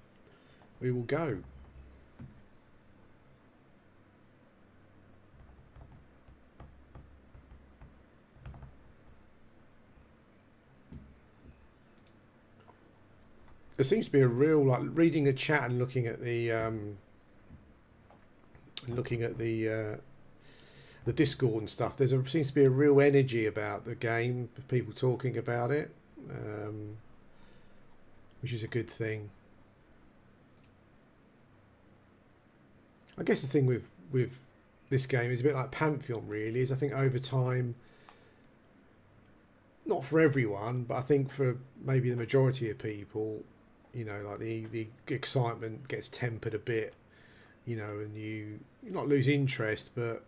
we will go. There seems to be a real, like, reading the chat and looking at the Discord and stuff. Seems to be a real energy about the game, people talking about it, which is a good thing. I guess the thing with this game is a bit like Pantheon, really. Is I think over time, not for everyone, but I think for maybe the majority of people, you know, like the excitement gets tempered a bit, you know, and you not lose interest, but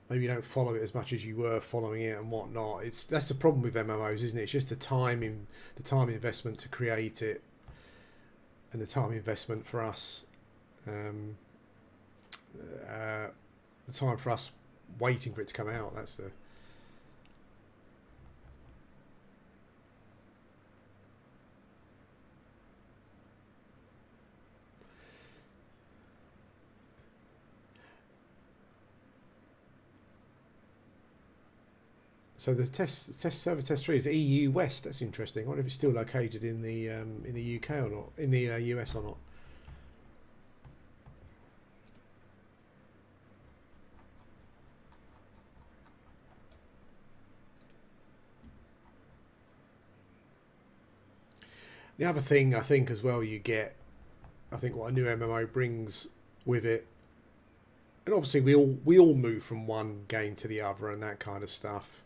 maybe you don't follow it as much as you were following it and whatnot. That's the problem with MMOs, isn't it? It's just the time investment to create it, and the time investment for us, the time for us waiting for it to come out. That's the. So the test server test 3 is EU West. That's interesting. I wonder if it's still located in the UK or not, in the US or not. The other thing I think as well you get, I think what a new MMO brings with it, and obviously we all move from one game to the other and that kind of stuff.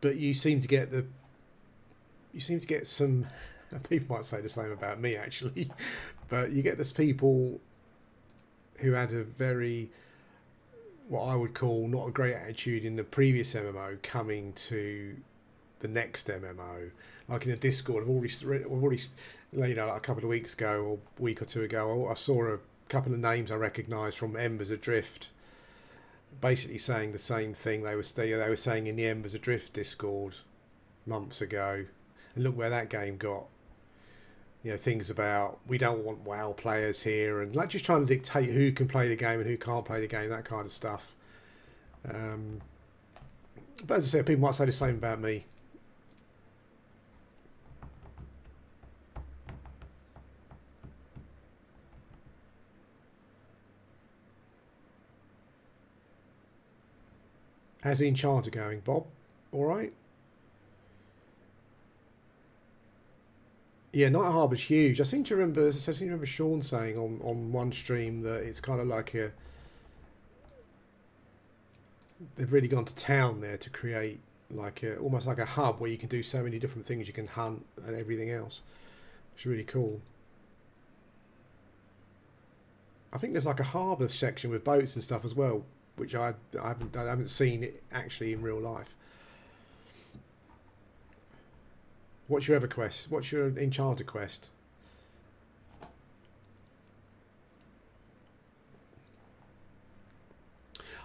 But you seem to get some. People might say the same about me actually, but you get this people who had a very what I would call not a great attitude in the previous MMO coming to the next MMO. Like in a Discord, I've already, you know, like a couple of weeks ago or a week or two ago, I saw a couple of names I recognised from Embers Adrift, basically saying the same thing they were saying in the Embers Adrift Discord months ago, and look where that game got. You know, things about we don't want WoW players here, and like just trying to dictate who can play the game and who can't play the game, that kind of stuff. But as I said, people might say the same about me. How's the Enchanter going, Bob? All right. Yeah, Night Harbour's huge. I seem to remember Sean saying on one stream that it's kind of like they've really gone to town there to create like almost like a hub where you can do so many different things. You can hunt and everything else. It's really cool. I think there's like a harbour section with boats and stuff as well, which I haven't seen it actually in real life. What's your EverQuest? What's your Enchanter quest?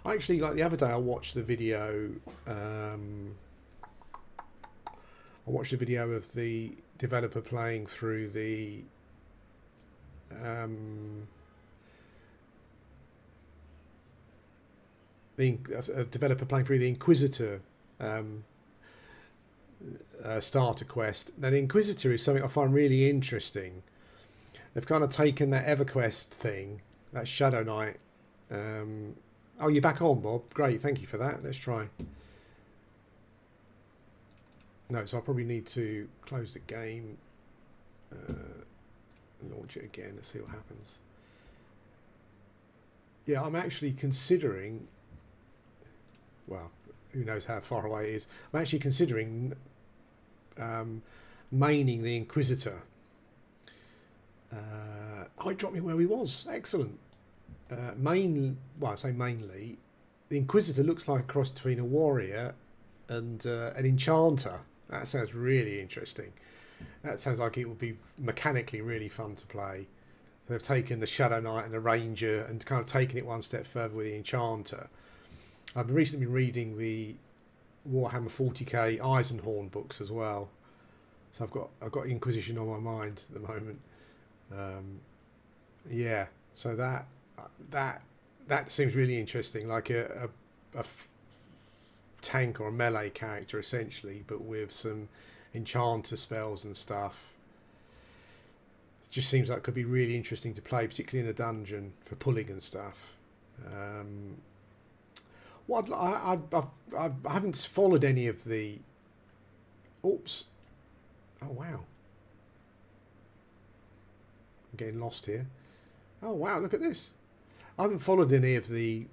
I actually, like the other day, I watched the video. I watched a video of the developer playing through the Inquisitor starter quest. Now the Inquisitor is something I find really interesting. They've kind of taken that EverQuest thing, that Shadow Knight. Oh, you're back on, Bob. Great, thank you for that. Let's try. No, so I'll probably need to close the game, launch it again. Let's see what happens. Yeah, I'm actually considering, well, who knows how far away it is. I'm actually considering maining the Inquisitor. Oh, it dropped me where he was. Excellent. Well, I say mainly, the Inquisitor looks like a cross between a warrior and an enchanter. That sounds really interesting. That sounds like it would be mechanically really fun to play. They've taken the Shadow Knight and the Ranger and kind of taken it one step further with the Enchanter. I've recently been reading the Warhammer 40k Eisenhorn books as well, so I've got Inquisition on my mind at the moment. Yeah, so that seems really interesting, like a tank or a melee character essentially, but with some enchanter spells and stuff. It just seems like it could be really interesting to play, particularly in a dungeon for pulling and stuff. What I haven't followed any of the. Oops! Oh wow! I'm getting lost here. Oh wow! Look at this. I haven't followed any of the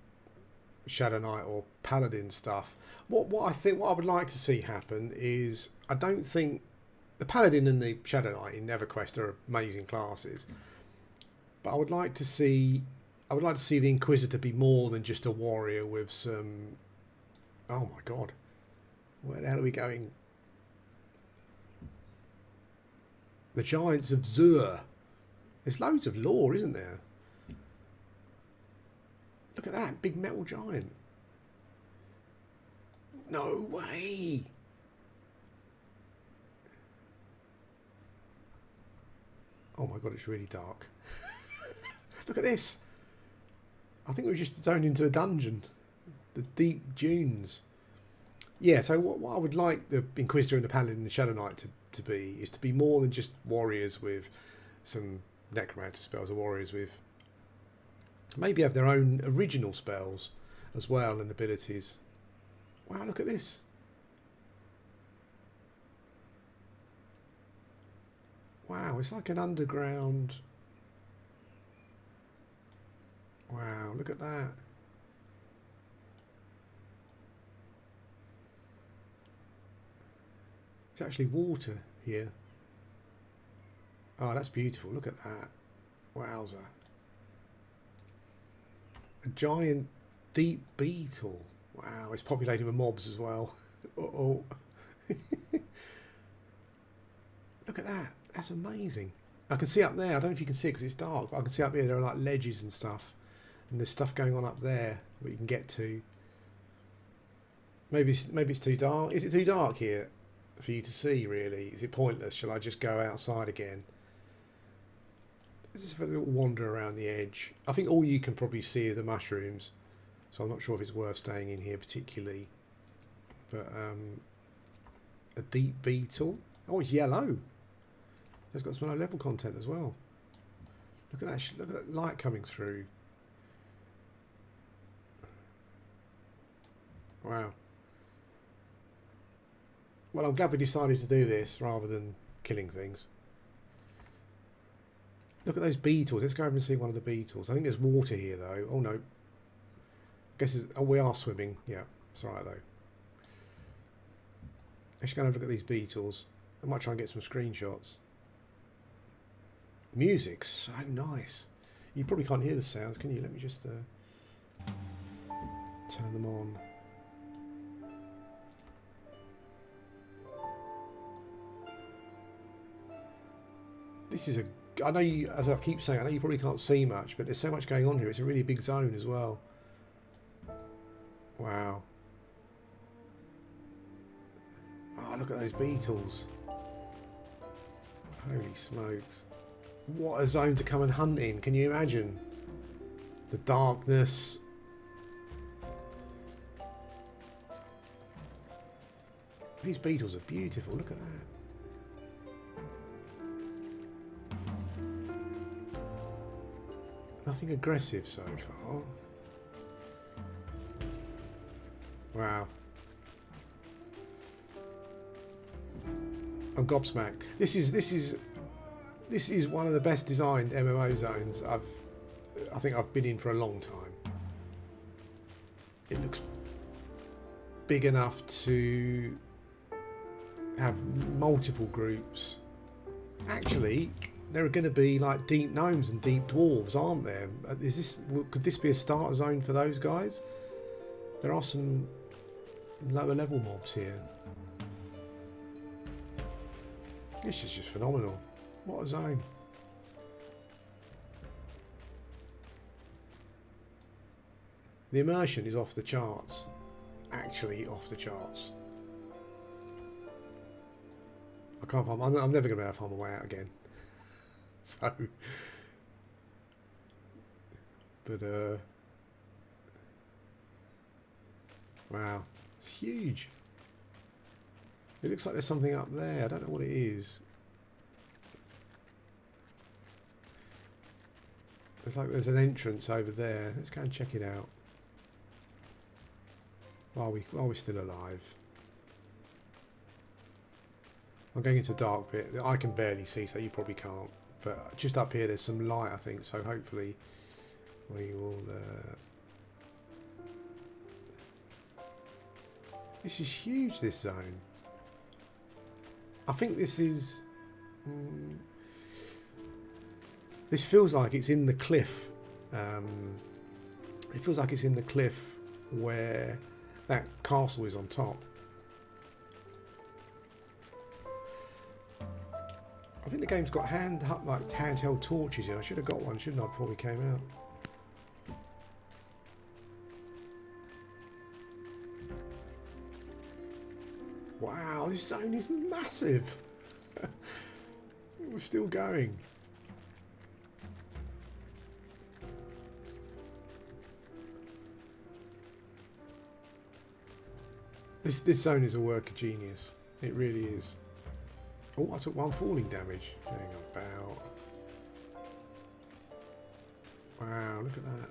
Shadow Knight or Paladin stuff. What I would like to see happen is, I don't think the Paladin and the Shadow Knight in EverQuest are amazing classes, but I would like to see the Inquisitor be more than just a warrior with some. Oh my god, where the hell are we going? The Giants of Zur. There's loads of lore, isn't there? Look at that big metal giant. No way. Oh my god, it's really dark. Look at this. I think we're just thrown into a dungeon. The deep dunes. Yeah, so what I would like the Inquisitor and the Paladin and the Shadow Knight to be is to be more than just warriors with some necromancer spells, or warriors with maybe have their own original spells as well and abilities. Wow, look at this. Wow, it's like an underground. Wow, look at that. It's actually water here. Oh, that's beautiful. Look at that. Wowza. A giant deep beetle. Wow, it's populated with mobs as well. Uh-oh. Look at that. That's amazing. I can see up there. I don't know if you can see it because it's dark, but I can see up here there are like ledges and stuff. And there's stuff going on up there that you can get to. Maybe it's too dark. Is it too dark here for you to see, really? Is it pointless? Shall I just go outside again? Let's just have a little wander around the edge. I think all you can probably see are the mushrooms. So I'm not sure if it's worth staying in here particularly. But a deep beetle. Oh, it's yellow. It's got some low level content as well. Look at that! Look at that light coming through. Wow. Well, I'm glad we decided to do this rather than killing things. Look at those beetles. Let's go over and see one of the beetles. I think there's water here, though. Oh no. I guess it's, oh, we are swimming. Yeah, it's alright though. Let's go and have a look at these beetles. I might try and get some screenshots. Music's so nice. You probably can't hear the sounds, can you? Let me just turn them on. This is a... I know you, as I keep saying, I know you probably can't see much, but there's so much going on here. It's a really big zone as well. Wow. Oh, look at those beetles. Holy smokes. What a zone to come and hunt in. Can you imagine? The darkness. These beetles are beautiful. Look at that. Nothing aggressive so far. Wow. I'm gobsmacked. This is one of the best designed MMO zones I think I've been in for a long time. It looks big enough to have multiple groups. Actually, there are going to be like deep gnomes and deep dwarves, aren't there? Could this be a starter zone for those guys? There are some lower level mobs here. This is just phenomenal. What a zone. The immersion is off the charts. Actually off the charts. I can't farm. I'm never going to be able to farm my way out again. So, but wow, it's huge. It looks like there's something up there. I don't know what it is. It's like there's an entrance over there. Let's go and check it out. While we're still alive. I'm going into a dark bit. I can barely see, so you probably can't. But just up here, there's some light, I think. So hopefully, we will. This is huge. This zone. I think this is. This feels like it's in the cliff. It feels like it's in the cliff where that castle is on top. I think the game's got handheld torches in. I should have got one, shouldn't I, before we came out? Wow, this zone is massive. We're still going. This zone is a work of genius. It really is. Oh, I took one falling damage. Hang about. Wow, look at that.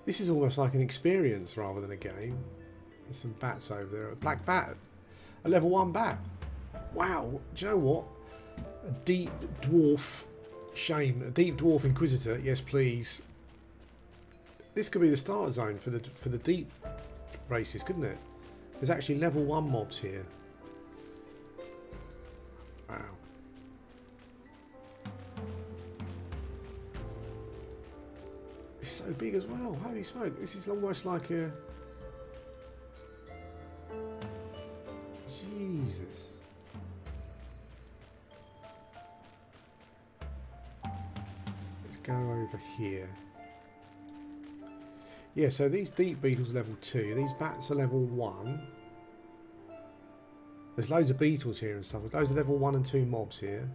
This is almost like an experience rather than a game. There's some bats over there. A black bat. A level 1 bat. Wow. Do you know what? A deep dwarf Shaman. A deep dwarf inquisitor. Yes, please. This could be the starter zone for the deep races, couldn't it? There's actually level 1 mobs here. Wow. It's so big as well. Holy smoke. This is almost like a... Jesus. Let's go over here. Yeah, so these deep beetles are level 2. These bats are level 1. There's loads of beetles here and stuff. There's loads of level 1 and 2 mobs here.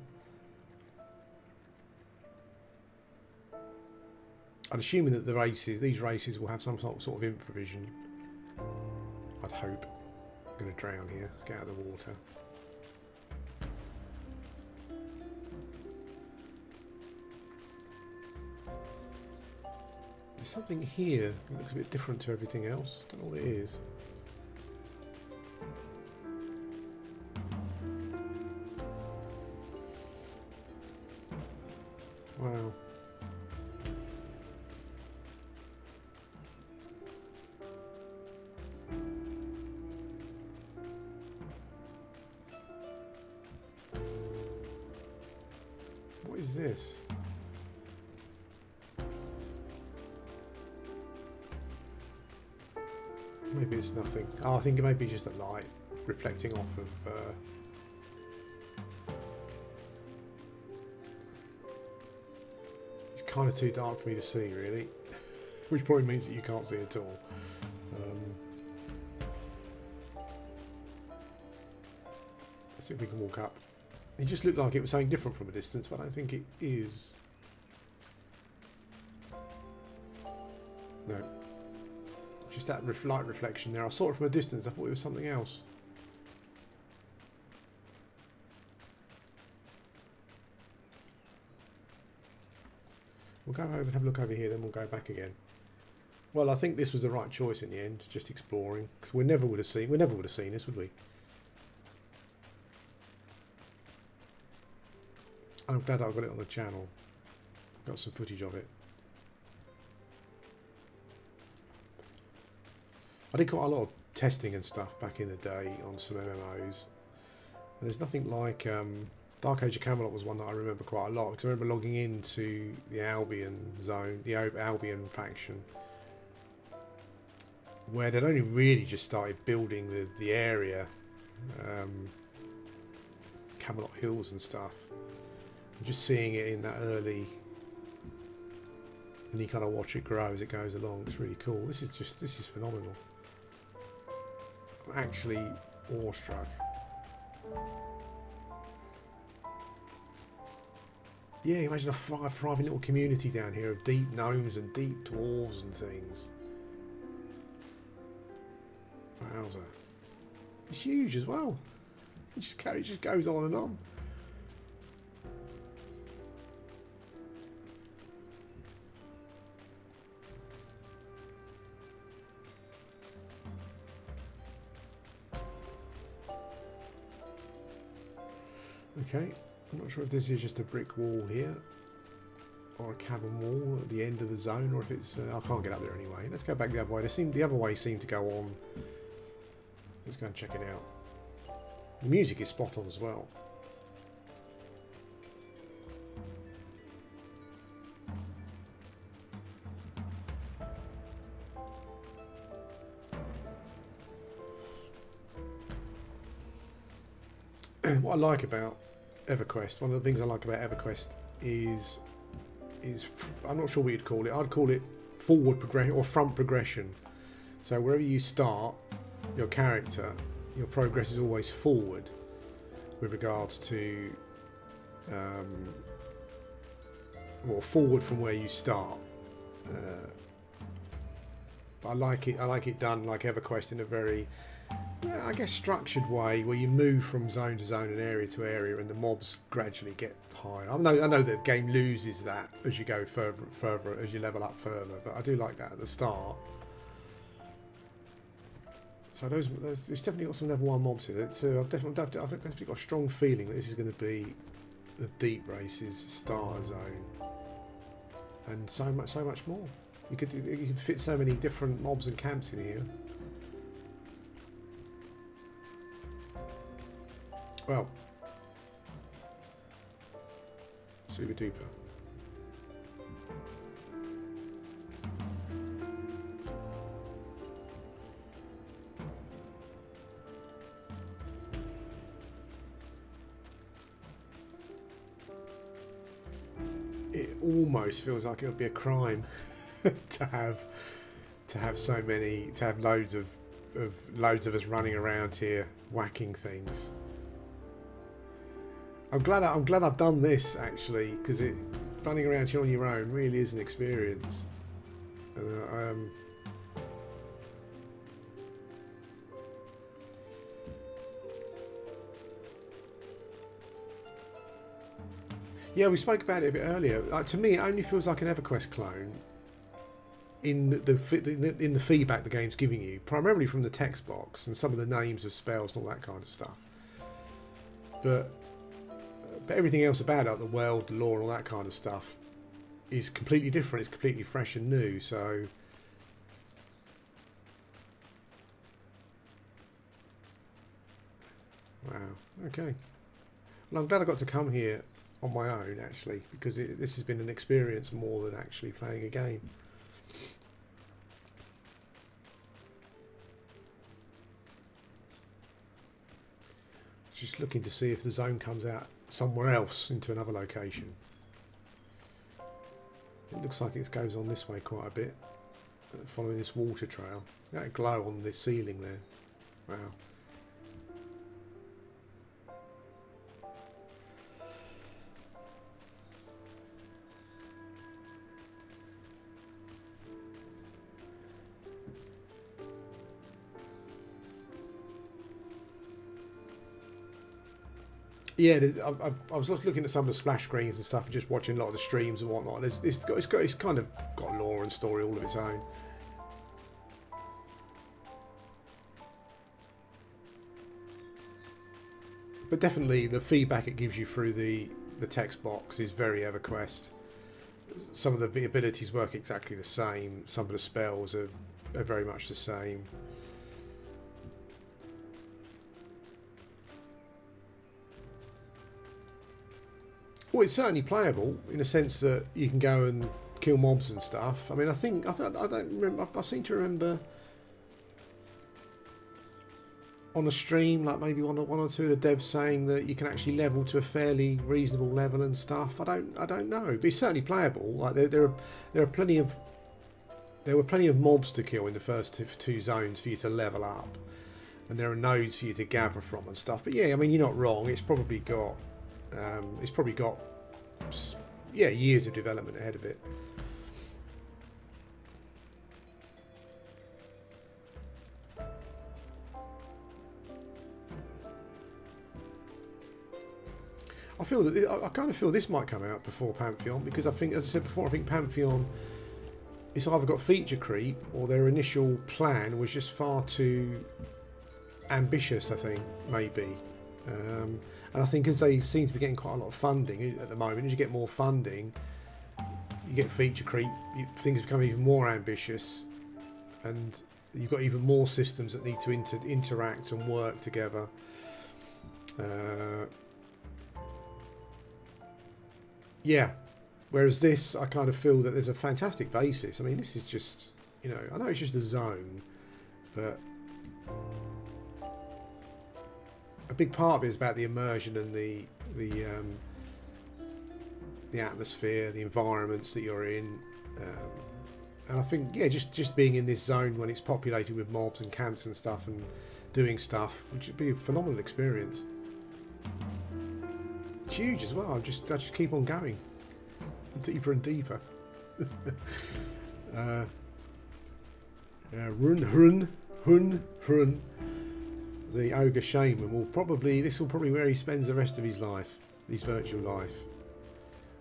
I'm assuming that these races will have some sort of infravision. I'd hope. I'm going to drown here. Let's get out of the water. There's something here that looks a bit different to everything else. Don't know what it is. Wow. What is this? Maybe it's nothing. Oh, I think it may be just a light reflecting off of... It's kind of too dark for me to see, really. Which probably means that you can't see at all. Let's see if we can walk up. It just looked like it was something different from a distance, but I don't think it is. No. Just that light reflection there. I saw it from a distance. I thought it was something else. We'll go over and have a look over here, then we'll go back again. Well, I think this was the right choice in the end, just exploring, because we never would have seen this, would we? I'm glad I got it on the channel. Got some footage of it. I did quite a lot of testing and stuff back in the day on some MMOs. And there's nothing like... Dark Age of Camelot was one that I remember quite a lot, because I remember logging into the Albion zone, the Albion faction, where they'd only really just started building the area, Camelot Hills and stuff. And just seeing it in that early, and you kind of watch it grow as it goes along. It's really cool. This is phenomenal. I'm actually awestruck. Yeah, imagine a thriving little community down here of deep gnomes and deep dwarves and things. Wowza. It's huge as well. It just goes on and on. Okay. I'm not sure if this is just a brick wall here or a cavern wall at the end of the zone, or if it's... I can't get up there anyway. Let's go back the other way. The other way seemed to go on. Let's go and check it out. The music is spot on as well. What I like about EverQuest, one of the things I like about EverQuest is I'm not sure what you'd call it. I'd call it forward progression or front progression. So wherever you start your character, your progress is always forward with regards to well, forward from where you start. But I like it done like EverQuest in a very, I guess, structured way, where you move from zone to zone and area to area, and the mobs gradually get higher. I know that the game loses that as you go further as you level up further, but I do like that at the start. So there's definitely got some level 1 mobs here. So I've definitely got a strong feeling that this is going to be the deep races starter zone, and so much more. You could fit so many different mobs and camps in here. Well, super duper. It almost feels like it would be a crime to have so many, to have loads of us running around here whacking things. I'm glad I've done this actually, because running around here on your own really is an experience. And, yeah, we spoke about it a bit earlier. Like, to me, it only feels like an EverQuest clone in the feedback the game's giving you, primarily from the text box and some of the names of spells and all that kind of stuff. But everything else about it, the world, the lore, and all that kind of stuff, is completely different. It's completely fresh and new. So, wow. Okay. Well, I'm glad I got to come here on my own, actually, because this has been an experience more than actually playing a game. Just looking to see if the zone comes out somewhere else into another location. It looks like it goes on this way quite a bit, following this water trail. That glow on the ceiling there. Wow. Yeah, I was just looking at some of the splash screens and stuff, and just watching a lot of the streams and whatnot. It's kind of got lore and story all of its own. But definitely the feedback it gives you through the text box is very EverQuest. Some of the abilities work exactly the same. Some of the spells are very much the same. Well, it's certainly playable in a sense that you can go and kill mobs and stuff. I mean, I don't remember. I seem to remember on a stream, like maybe one or two of the devs saying that you can actually level to a fairly reasonable level and stuff. I don't know, but it's certainly playable. Like there were plenty of mobs to kill in the first two zones for you to level up, and there are nodes for you to gather from and stuff. But yeah, I mean, you're not wrong. It's probably got years of development ahead of it. I kind of feel this might come out before Pantheon, because I think, as I said before, I think Pantheon, it's either got feature creep or their initial plan was just far too ambitious, I think, maybe. And I think as they seem to be getting quite a lot of funding at the moment, as you get more funding, you get feature creep, things become even more ambitious, and you've got even more systems that need to interact and work together. Yeah, whereas this, I kind of feel that there's a fantastic basis. I mean, this is just, you know, I know it's just a zone, but a big part of it is about the immersion and the atmosphere, the environments that you're in, and I think, yeah, just being in this zone when it's populated with mobs and camps and stuff and doing stuff, which would be a phenomenal experience. It's huge as well. I just keep on going deeper and deeper. Run. The ogre shaman will probably, this will probably be where he spends the rest of his life, his virtual life.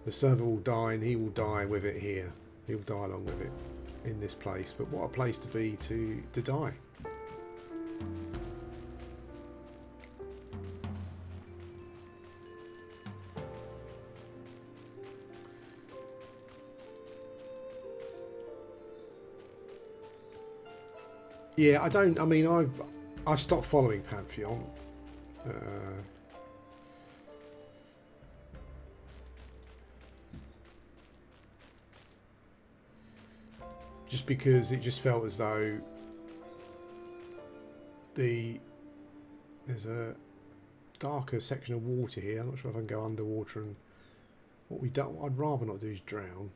The server will die and he will die with it here. He will die along with it in this place. But what a place to be to die. Yeah, I mean, I've stopped following Pantheon. just because it just felt as though there's a darker section of water here. I'm not sure if I can go underwater, and what I'd rather not do is drown.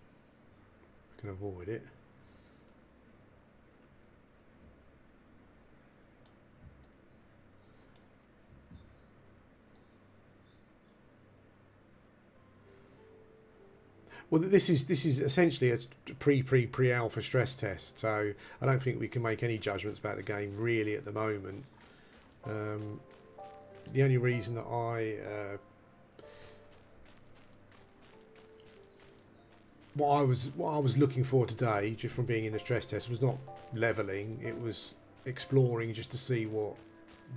I can avoid it. Well, this is essentially a pre-alpha stress test, so I don't think we can make any judgments about the game really at the moment. The only reason that what I was looking for today, just from being in the stress test, was not leveling. It was exploring just to see what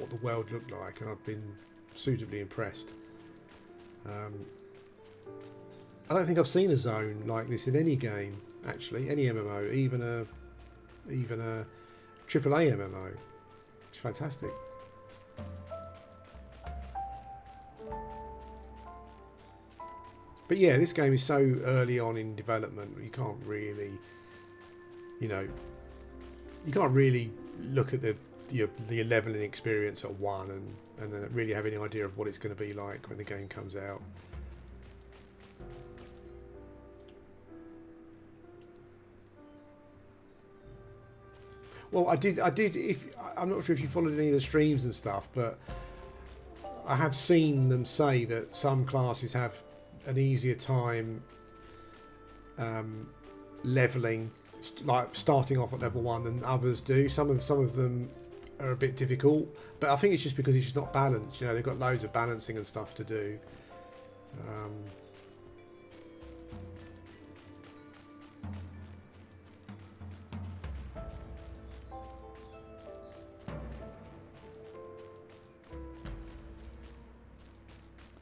the world looked like, and I've been suitably impressed. I don't think I've seen a zone like this in any game, actually, any MMO, even a AAA MMO. It's fantastic. But yeah, this game is so early on in development, you can't really, you can't really look at the leveling experience at 1 and then really have any idea of what it's going to be like when the game comes out. Well, I did. I'm not sure if you followed any of the streams and stuff, but I have seen them say that some classes have an easier time leveling, like starting off at level 1 than others do. Some of them are a bit difficult, but I think it's just because it's just not balanced. They've got loads of balancing and stuff to do.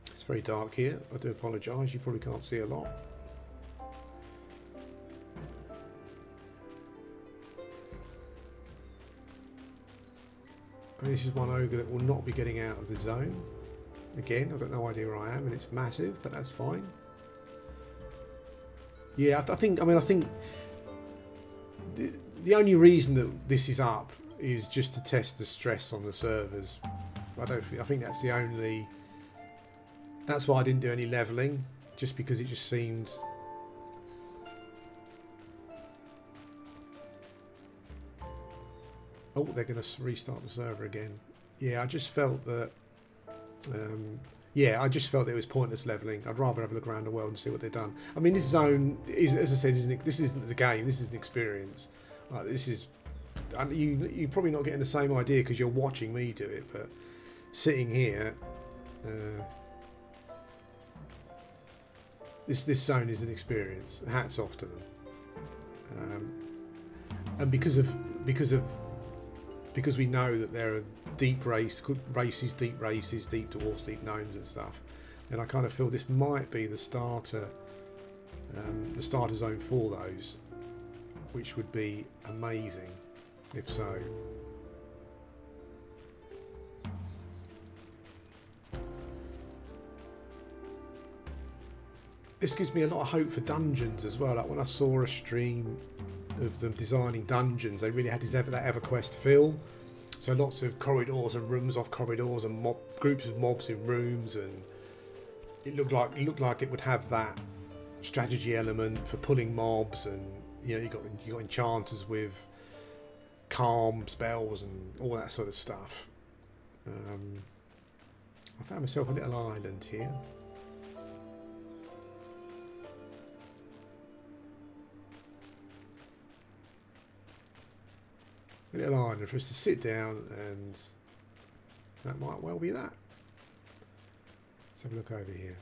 It's very dark here. I do apologise. You probably can't see a lot. And this is one ogre that will not be getting out of the zone. Again, I've got no idea where I am, and it's massive, but that's fine. Yeah, I think the only reason that this is up is just to test the stress on the servers. I think that's the only. That's why I didn't do any leveling, just because it just seemed. Oh, they're going to restart the server again. Yeah, I just felt that. Yeah, I just felt that it was pointless leveling. I'd rather have a look around the world and see what they've done. I mean, this zone is, as I said, this isn't the game. This is an experience. This is, and you're probably not getting the same idea because you're watching me do it. But sitting here, this zone is an experience. Hats off to them. And because we know that there are deep races, deep dwarves, deep gnomes and stuff, then I kind of feel this might be the starter zone for those, which would be amazing if so. This gives me a lot of hope for dungeons as well. Like when I saw a stream of them designing dungeons, they really had that EverQuest feel. So lots of corridors and rooms off corridors and groups of mobs in rooms, and it looked like it would have that strategy element for pulling mobs, and you got enchanters with calm spells and all that sort of stuff. I found myself a little island here. A little island for us to sit down, and that might well be that. Let's have a look over here.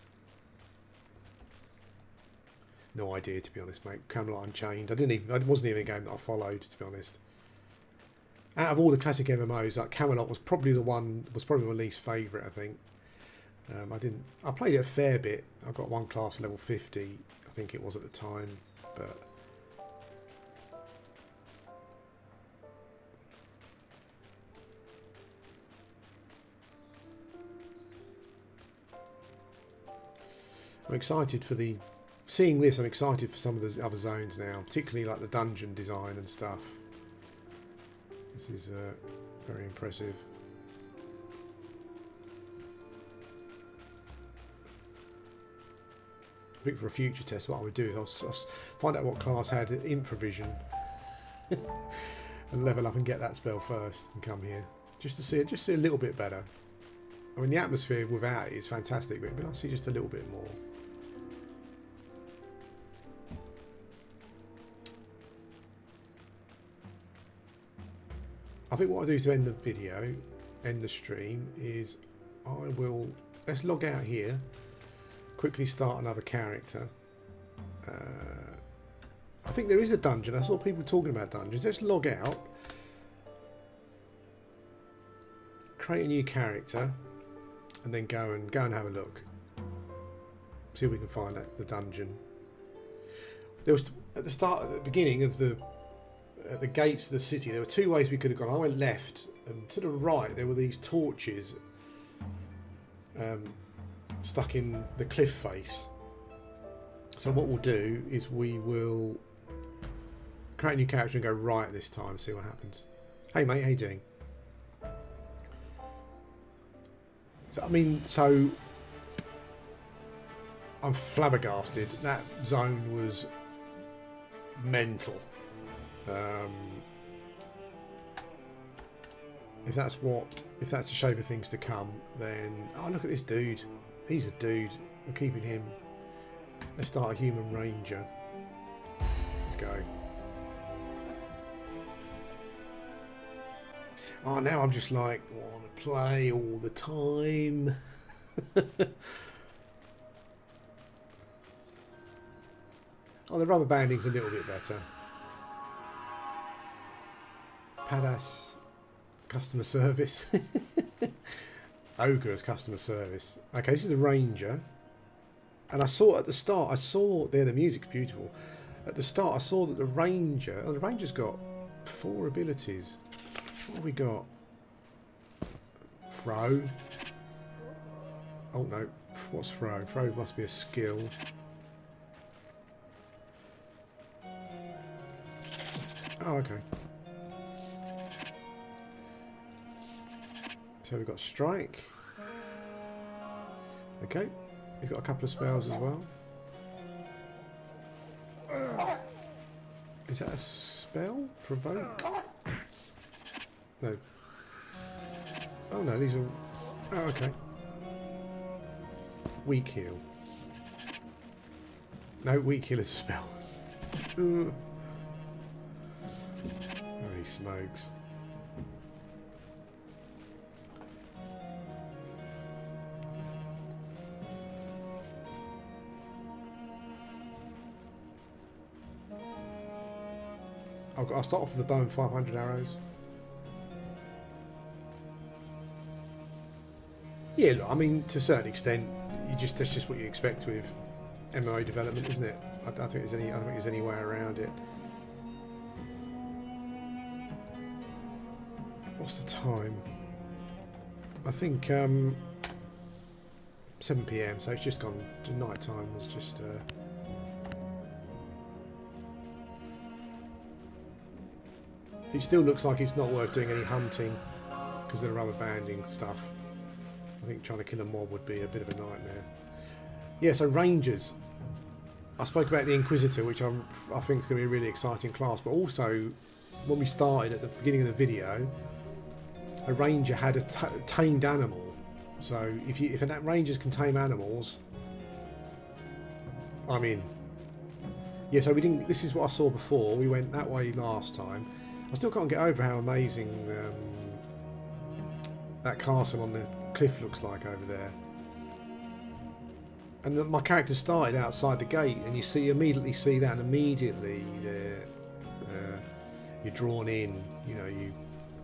No idea, to be honest, mate. Camelot Unchained. It wasn't even a game that I followed, to be honest. Out of all the classic MMOs, like Camelot was probably my least favourite, I think. I played it a fair bit. I got one class level 50, I think it was at the time, but. I'm excited for the seeing this, I'm excited for some of the other zones now, particularly like the dungeon design and stuff. This is very impressive. I think for a future test, what I would do is I'll find out what class had infravision and level up and get that spell first and come here just to see it, just see a little bit better. I mean, the atmosphere without it is fantastic, but it'd be nice to see just a little bit more. I think what I do to end the video, end the stream, is I will, let's log out here, quickly start another character. I think there is a dungeon. I saw people talking about dungeons. Let's log out, create a new character, and then go and have a look. See if we can find the dungeon. There was at the beginning of at the gates of the city, there were two ways we could have gone. I went left, and to the right there were these torches stuck in the cliff face. So what we'll do is we will create a new character and go right this time and see what happens. Hey mate, how you doing? So I mean, so I'm flabbergasted. That zone was mental. If that's the shape of things to come, then oh, look at this dude. He's a dude. We're keeping him. Let's start a human ranger. Let's go. Oh, now I'm just like want to play all the time. Oh, the rubber banding's a little bit better. Padass customer service. Ogre as customer service. Okay, this is a ranger. And I saw at the start, the music's beautiful. At the start I saw that the ranger's got 4 abilities. What have we got? Throw. Oh no, what's throw? Throw must be a skill. Oh, okay. So we've got strike. Okay, he's got a couple of spells as well. Is that a spell? Provoke? No. Oh no, these are... Oh, okay. Weak heal. No, weak heal is a spell. Holy smokes. I'll start off with a bow and 500 arrows. Yeah, look, I mean, to a certain extent, that's just what you expect with MMO development, isn't it? I don't think there's any way around it. What's the time? I think 7 PM, so it's just gone. Night time was just. It still looks like it's not worth doing any hunting because of the rubber banding stuff. I think trying to kill a mob would be a bit of a nightmare. Yeah, so rangers. I spoke about the Inquisitor, which I think is going to be a really exciting class, but also when we started at the beginning of the video, a ranger had a tamed animal. So if that rangers can tame animals, I'm in. Yeah, so we didn't. This is what I saw before. We went that way last time. I still can't get over how amazing that castle on the cliff looks like over there. And my character started outside the gate, and you immediately see that, and immediately you're drawn in. You know, you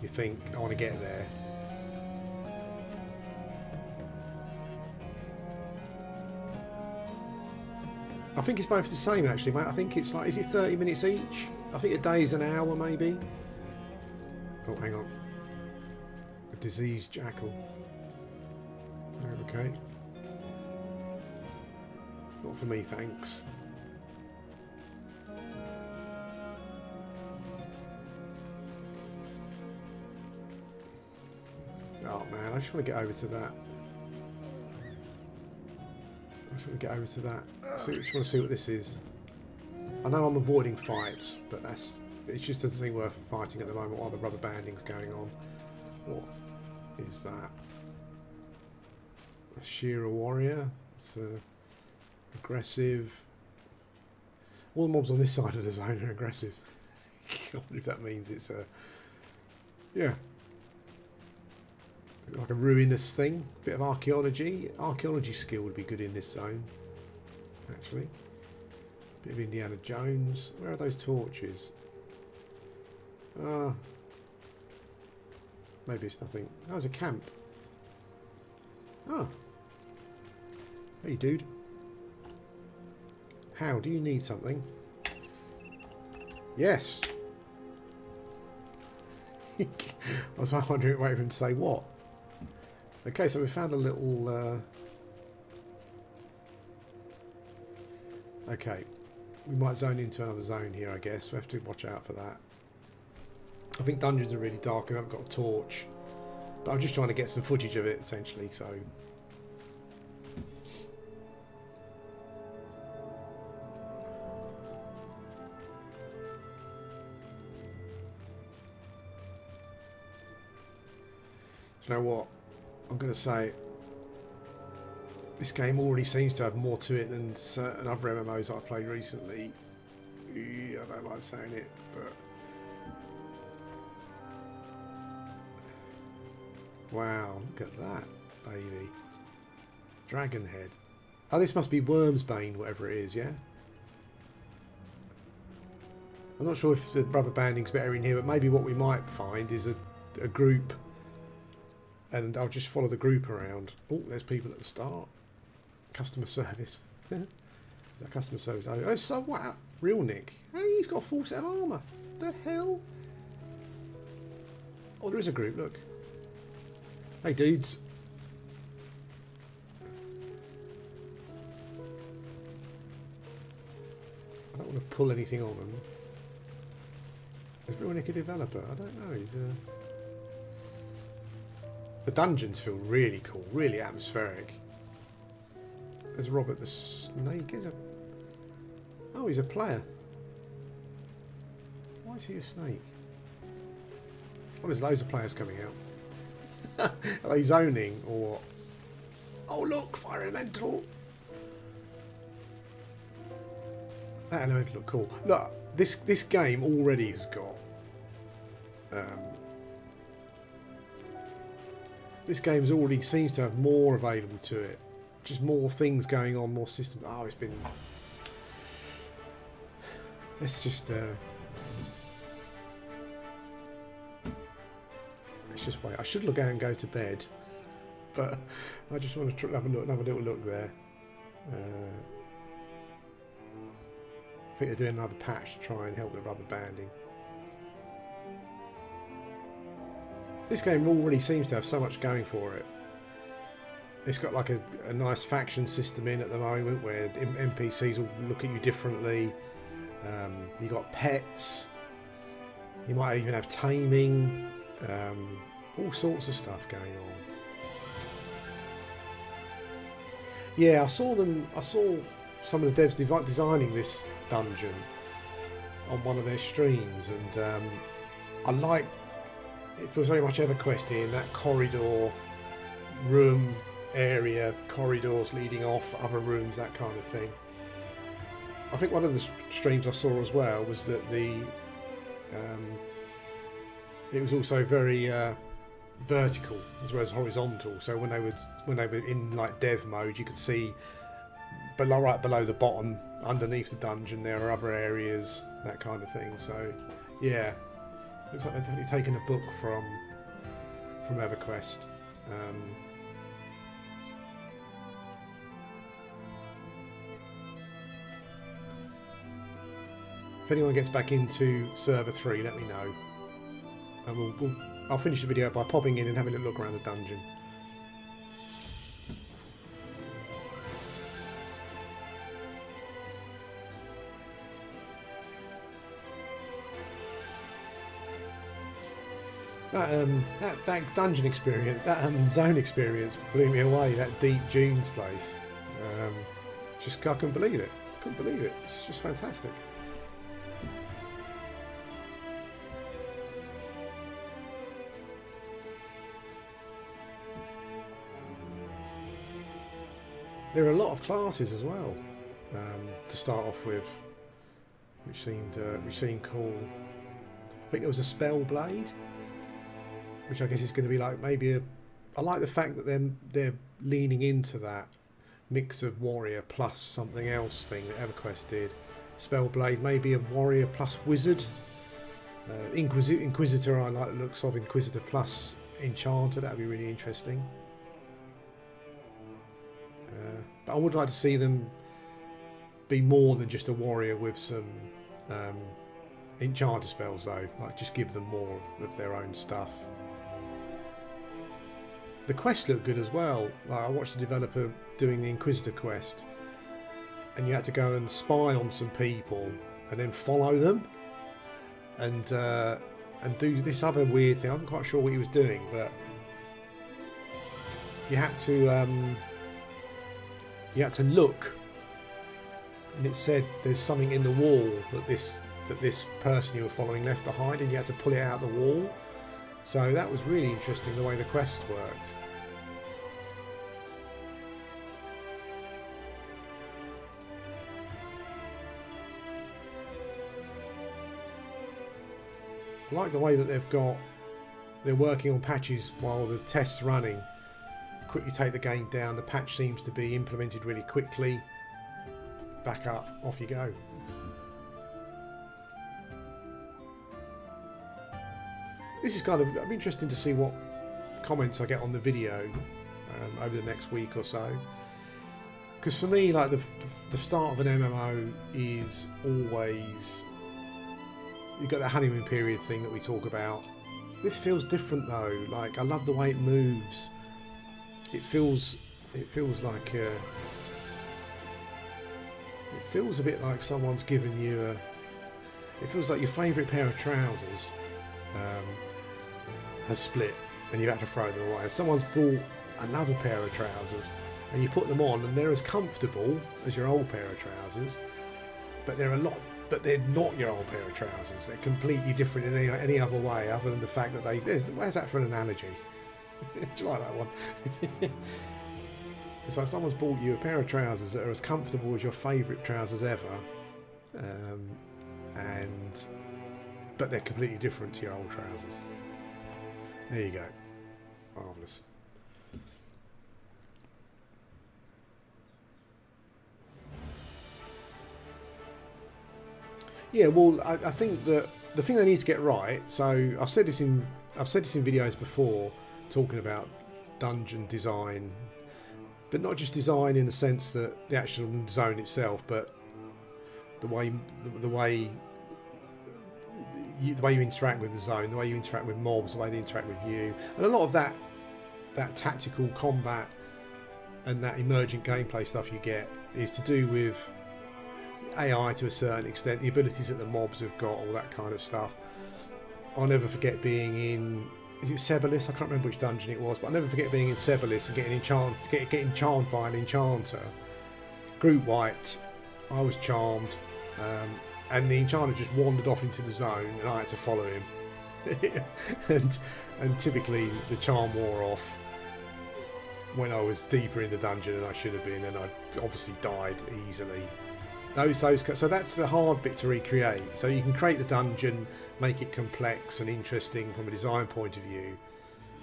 think, I want to get there. I think it's both the same actually, mate. I think it's like, is it 30 minutes each? I think a day is an hour maybe. Oh, hang on. A diseased jackal. Okay. Not for me, thanks. just want to get over to that. I just want to get over to that. So I just want to see what this is. I know I'm avoiding fights, but it just doesn't seem worth fighting at the moment while the rubber banding's going on. What is that? A Shearer warrior. It's aggressive. All the mobs on this side of the zone are aggressive. I wonder if that means it's a yeah, like a ruinous thing. Bit of archaeology. Archaeology skill would be good in this zone, actually. Bit of Indiana Jones. Where are those torches? Maybe it's nothing. Oh, it's a camp. Oh. Hey, dude. How? Do you need something? Yes. I was wondering, waiting for him to say what. Okay, so we found a little... Okay. We might zone into another zone here, I guess. We have to watch out for that. I think dungeons are really dark and I haven't got a torch. But I'm just trying to get some footage of it, essentially, so... Do you know what? I'm going to say this game already seems to have more to it than certain other MMOs I've played recently. I don't like saying it, but... Wow, look at that, baby. Dragon head. Oh, this must be Wormsbane, whatever it is, yeah? I'm not sure if the rubber banding's better in here, but maybe what we might find is a group, and I'll just follow the group around. Oh, there's people at the start. Customer service. Is that customer service? Oh, so what? Real Nick. Hey, he's got a full set of armour. The hell? Oh, there is a group, look. Hey, dudes. I don't want to pull anything on them. Is Real Nick a developer? I don't know. He's The dungeons feel really cool, really atmospheric. There's Robert the Snake. Oh, he's a player. Why is he a snake? Oh, there's loads of players coming out. Are they zoning or what? Oh, look, fire elemental. That elemental look cool. Look, this game already has got. This game's already seems to have more available to it. Just more things going on, more systems. Oh, it's been... Let's just wait. I should look out and go to bed, but I just want to have a little look there. I think they're doing another patch to try and help the rubber banding. This game already seems to have so much going for it. It's got like a nice faction system in at the moment where NPCs will look at you differently. You got pets. You might even have taming. All sorts of stuff going on. Yeah, I saw some of the devs designing this dungeon on one of their streams, and I like. It feels very much EverQuest here in that corridor, room, area, corridors leading off, other rooms, that kind of thing. I think one of the streams I saw as well was that it was also very vertical as well as horizontal. So when they were in like dev mode, you could see right below the bottom, underneath the dungeon, there are other areas, that kind of thing. So yeah. Looks like they're definitely taking a book from EverQuest. If anyone gets back into server 3, let me know. And I'll finish the video by popping in and having a look around the dungeon. That dungeon experience, that zone experience blew me away. That Deep Dunes place, just I couldn't believe it. Couldn't believe it. It's just fantastic. There are a lot of classes as well to start off with, which seemed cool. I think there was a spell blade, which I guess is going to be like maybe a. I like the fact that they're leaning into that mix of warrior plus something else thing that EverQuest did. Spellblade, maybe a warrior plus wizard. Inquisitor, I like the looks of Inquisitor plus enchanter. That would be really interesting. But I would like to see them be more than just a warrior with some enchanter spells, though. Like, just give them more of their own stuff. The quests look good as well. Like, I watched the developer doing the Inquisitor quest, and you had to go and spy on some people and then follow them and do this other weird thing. I'm not quite sure what he was doing, but you had to look, and it said there's something in the wall that this person you were following left behind, and you had to pull it out the wall. So that was really interesting, the way the quest worked. I like the way that they're working on patches while the test's running. Quickly take the game down. The patch seems to be implemented really quickly. Back up, off you go. This is kind of, I'm interested to see what comments I get on the video over the next week or so. Because for me, like the start of an MMO is always, you've got that honeymoon period thing that we talk about. This feels different though. Like, I love the way it moves. It feels like it feels a bit like someone's given you a. It feels like your favourite pair of trousers has split and you've had to throw them away. And someone's bought another pair of trousers and you put them on and they're as comfortable as your old pair of trousers, but they're not your old pair of trousers. They're completely different in any other way, other than the fact that where's that for an analogy? Do you like that one? It's like someone's bought you a pair of trousers that are as comfortable as your favourite trousers ever, but they're completely different to your old trousers. There you go. Marvellous. Yeah, well, I think that the thing they need to get right. So I've said this in videos before, talking about dungeon design, but not just design in the sense that the actual zone itself, but the way you interact with the zone, the way you interact with mobs, the way they interact with you, and a lot of that tactical combat and that emergent gameplay stuff you get is to do with AI to a certain extent, the abilities that the mobs have got, all that kind of stuff. I'll never forget being in, is it Sebelis? I can't remember which dungeon it was, but I'll never forget being in Sebelis and getting charmed by an enchanter. Group wiped, I was charmed, and the enchanter just wandered off into the zone and I had to follow him. and typically the charm wore off when I was deeper in the dungeon than I should have been, and I obviously died easily. So that's the hard bit to recreate. So you can create the dungeon, make it complex and interesting from a design point of view,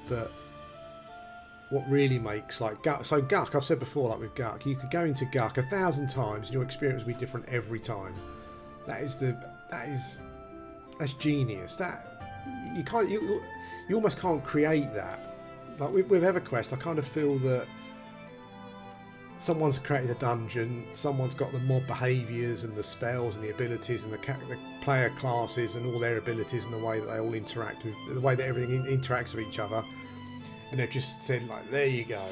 but what really makes, like Guck, I've said before, like with Guck, you could go into Guck 1,000 times and your experience will be different every time. That's genius. That you almost can't create that. Like with EverQuest, I kind of feel that someone's created a dungeon, someone's got the mob behaviours and the spells and the abilities and the player classes and all their abilities and the way that they all interact with, the way that everything interacts with each other, and they've just said, like, there you go,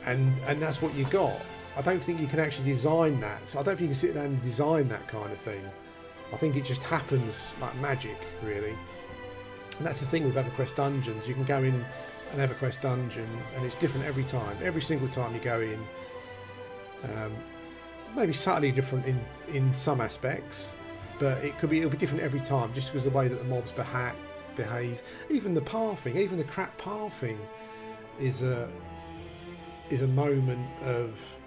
and that's what you got. I don't think you can actually design that. So I don't think you can sit down and design that kind of thing. I think it just happens like magic, really. And that's the thing with EverQuest dungeons. You can go in an EverQuest dungeon and it's different every time. Every single time you go in, maybe subtly different in some aspects, but it'll be different every time, just because of the way that the mobs behave. Even the pathing, even the crap pathing, is a moment of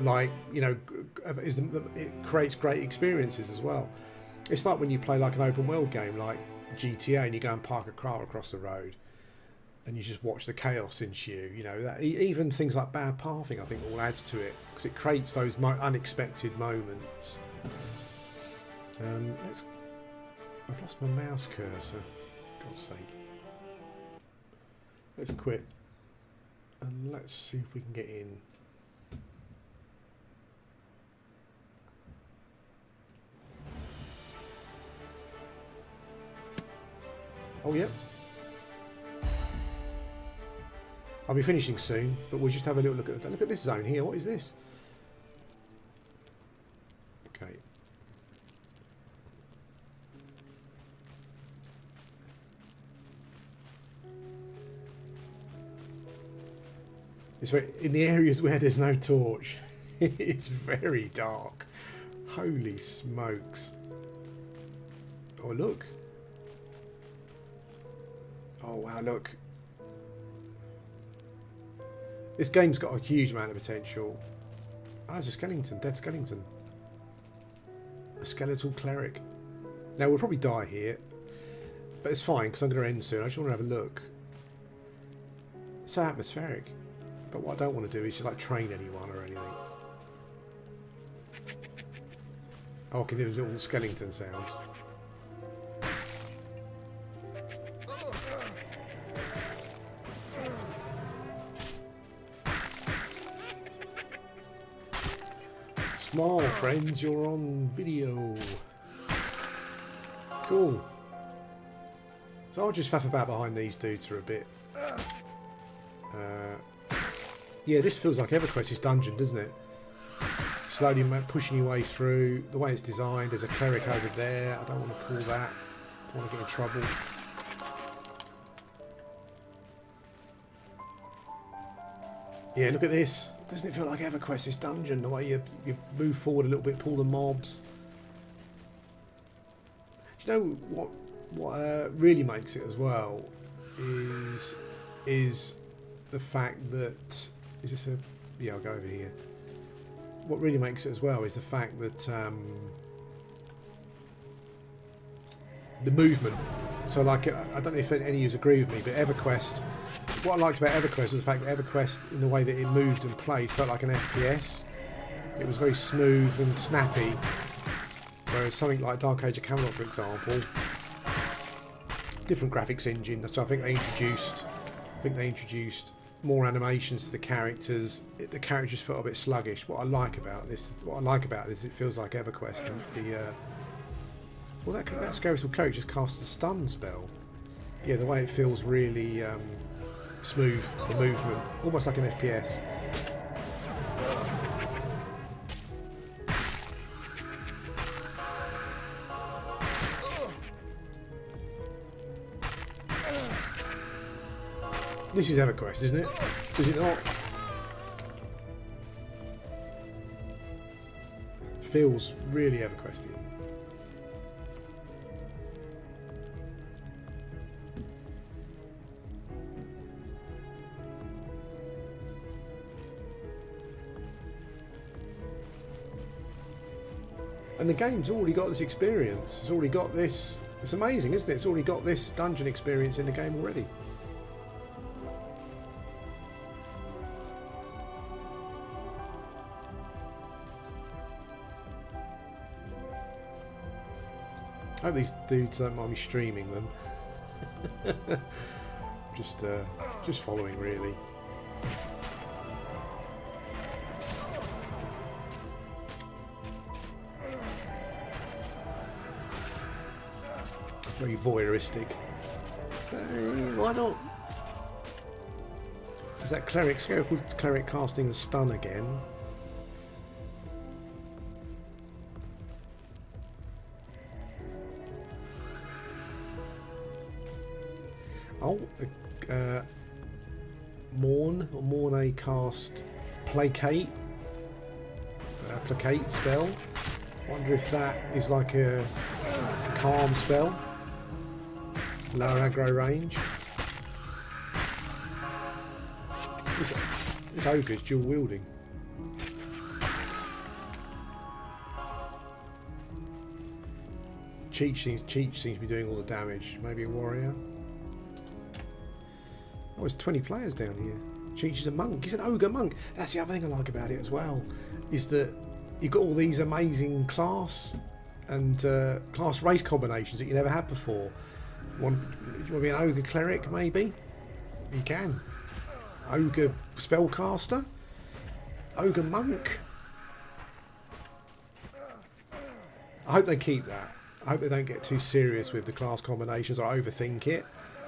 like, you know, it creates great experiences as well. It's like when you play like an open world game like GTA and you go and park a car across the road and you just watch the chaos ensue. You know, that even things like bad pathing, I think, all adds to it, because it creates those unexpected moments. I've lost my mouse cursor, God's sake. Let's quit and let's see if we can get in. Oh, yeah. I'll be finishing soon, but we'll just have a little look at this zone here. What is this? Okay. It's very, in the areas where there's no torch, it's very dark. Holy smokes. Oh, look. Oh, wow, look. This game's got a huge amount of potential. Ah, there's a skeleton, dead skeleton. A skeletal cleric. Now, we'll probably die here, but it's fine, because I'm going to end soon. I just want to have a look. So atmospheric. But what I don't want to do is just, like, train anyone or anything. Oh, I can hear little skeleton sounds. Smile, friends, you're on video. Cool. So I'll just faff about behind these dudes for a bit. Yeah, this feels like EverQuest's dungeon, doesn't it? Slowly pushing your way through. The way it's designed, there's a cleric over there. I don't want to pull that. I don't want to get in trouble. Yeah, look at this. Doesn't it feel like EverQuest's dungeon? The way you move forward a little bit, pull the mobs. Do you know what really makes it as well is the fact that, is this a, yeah, I'll go over here. What really makes it as well is the fact that the movement. So, like, I don't know if any of you agree with me, but EverQuest, what I liked about EverQuest was the fact that EverQuest, in the way that it moved and played, felt like an FPS. It was very smooth and snappy, whereas something like Dark Age of Camelot, for example, different graphics engine. So I think they introduced more animations to the characters. The characters felt a bit sluggish. What I like about this, it feels like EverQuest. And well, that scary little cleric just casts the stun spell. Yeah, the way it feels really smooth, the movement, almost like an FPS. This is EverQuest, isn't it? Is it not? Feels really EverQuesty. And the game's already got this experience. It's already got this. It's amazing, isn't it? It's already got this dungeon experience in the game already. I hope these dudes don't mind me streaming them. Just following, really. Very voyeuristic. Why not? Is that cleric? Spherical cleric casting the stun again. Oh, Morn cast Placate. Placate spell. Wonder if that is like a calm spell. Lower aggro range. This ogre's dual wielding. Cheech seems to be doing all the damage. Maybe a warrior. Oh, there's 20 players down here. Cheech is a monk. He's an ogre monk. That's the other thing I like about it as well, is that you've got all these amazing class and class race combinations that you never had before. You want to be an ogre cleric, maybe? You can. Ogre spellcaster. Ogre monk. I hope they keep that. I hope they don't get too serious with the class combinations or overthink it.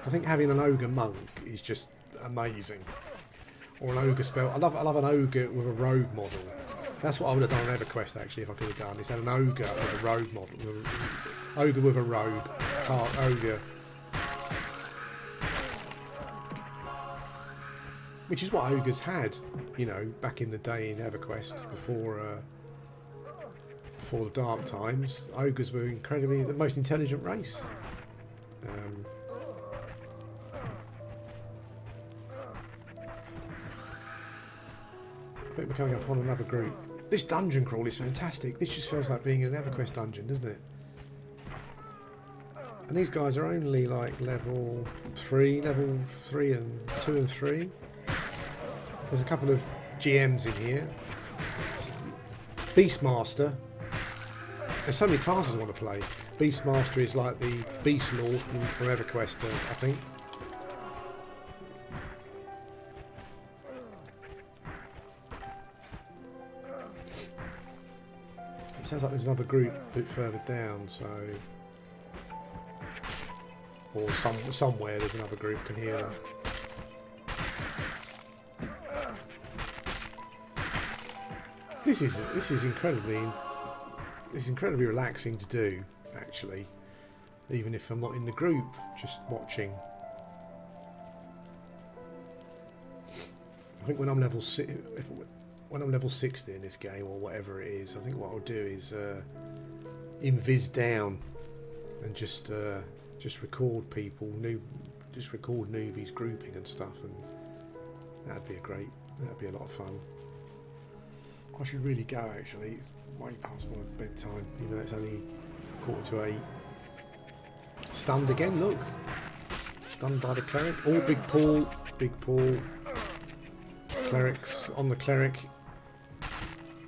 I think having an ogre monk is just amazing. Or an ogre spell. I love an ogre with a rogue model. That's what I would have done on EverQuest actually if I could have done. Is had an ogre with a rogue model. Ogre with a robe. Ogre. Which is what ogres had, you know, back in the day in EverQuest before the dark times. Ogres were incredibly the most intelligent race. I think we're coming up on another group. This dungeon crawl is fantastic. This just feels like being in an EverQuest dungeon, doesn't it? And these guys are only like level 3 and 2 and 3. There's a couple of GMs in here. Beastmaster. There's so many classes I want to play. Beastmaster is like the Beast Lord from EverQuest, I think. It sounds like there's another group a bit further down, so... Or somewhere there's another group, can hear that. This is incredibly relaxing to do, actually. Even if I'm not in the group, just watching. I think when I'm level 60 in this game or whatever it is, I think what I'll do is invis down and just record people, just record newbies grouping and stuff, and that'd be a lot of fun. I should really go actually. It's way past my bedtime, even though it's only 7:45. Stunned again, look. Stunned by the cleric. Oh, big Paul. Clerics on the cleric.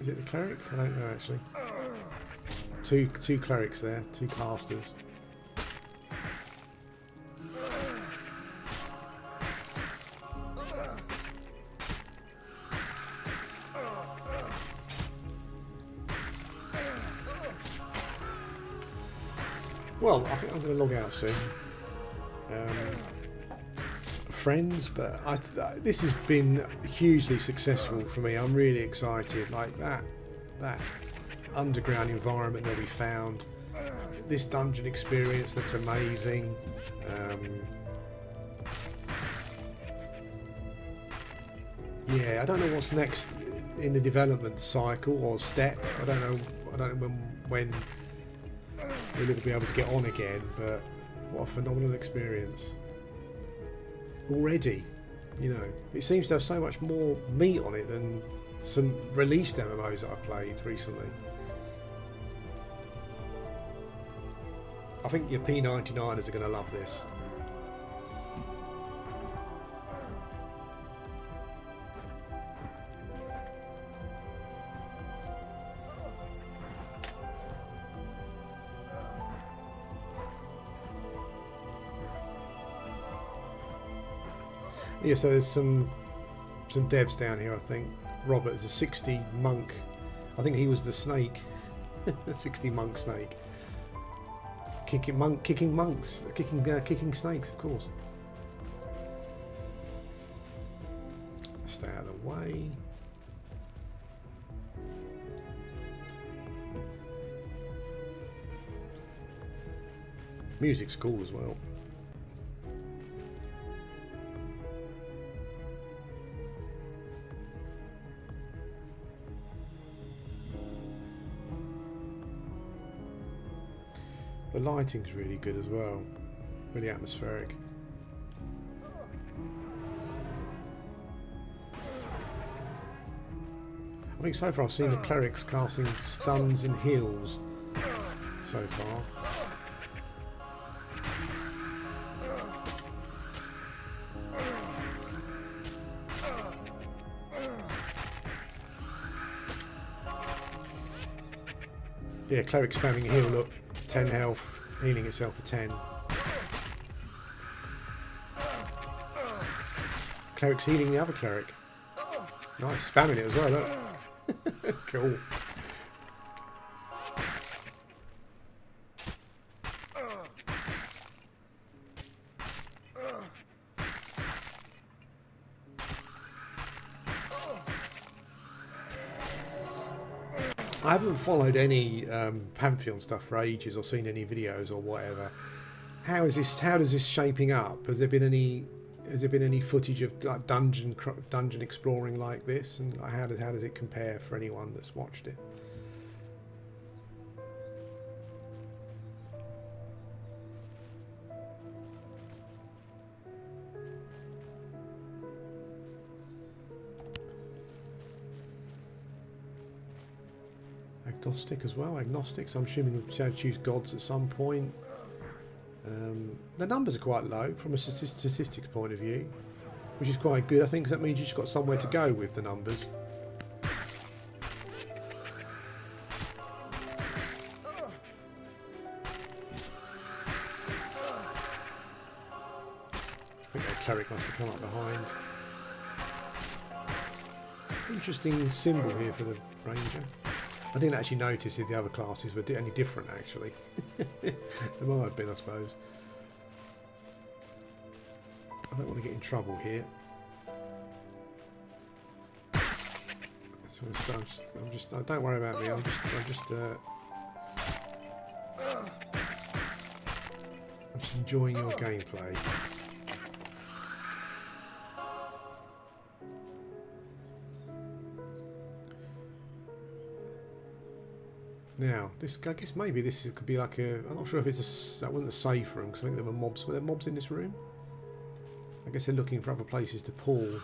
Is it the cleric? I don't know actually. Two clerics there, 2 casters. Well, I think I'm going to log out soon. Friends, but this has been hugely successful for me. I'm really excited. Like that underground environment that we found. This dungeon experience looks amazing. Yeah, I don't know what's next in the development cycle or step. I don't know when we'll all be able to get on again, but what a phenomenal experience. Already, you know, it seems to have so much more meat on it than some released MMOs that I've played recently. I think your P99ers are going to love this. Yeah, so there's some devs down here, I think. Robert is a 60 monk. I think he was the snake. The 60 monk snake. Kicking snakes, of course. Stay out of the way. Music's cool as well. The lighting's really good as well. Really atmospheric. I think so far I've seen the clerics casting stuns and heals so far. Yeah, cleric spamming heal, look, 10 health, healing itself for 10. Cleric's healing the other cleric. Nice, spamming it as well, look. Cool. I haven't followed any Pantheon stuff for ages or seen any videos or whatever. How is this? How does this shaping up? Has there been any footage of like dungeon exploring like this, and like, how does it compare for anyone that's watched it? Agnostic as well. Agnostic. So I'm assuming we'll be able to choose gods at some point. The numbers are quite low from a statistics point of view, which is quite good, I think, because that means you've just got somewhere to go with the numbers. I think that cleric must have come up behind. Interesting symbol here for the ranger. I didn't actually notice if the other classes were any different, actually. They might have been, I suppose. I don't want to get in trouble here. I'm just don't worry about me. I'm just enjoying your gameplay. Now, this, I guess maybe this could be like a, I'm not sure if it's that wasn't a safe room, because I think there were mobs. Were there mobs in this room? I guess they're looking for other places to pull.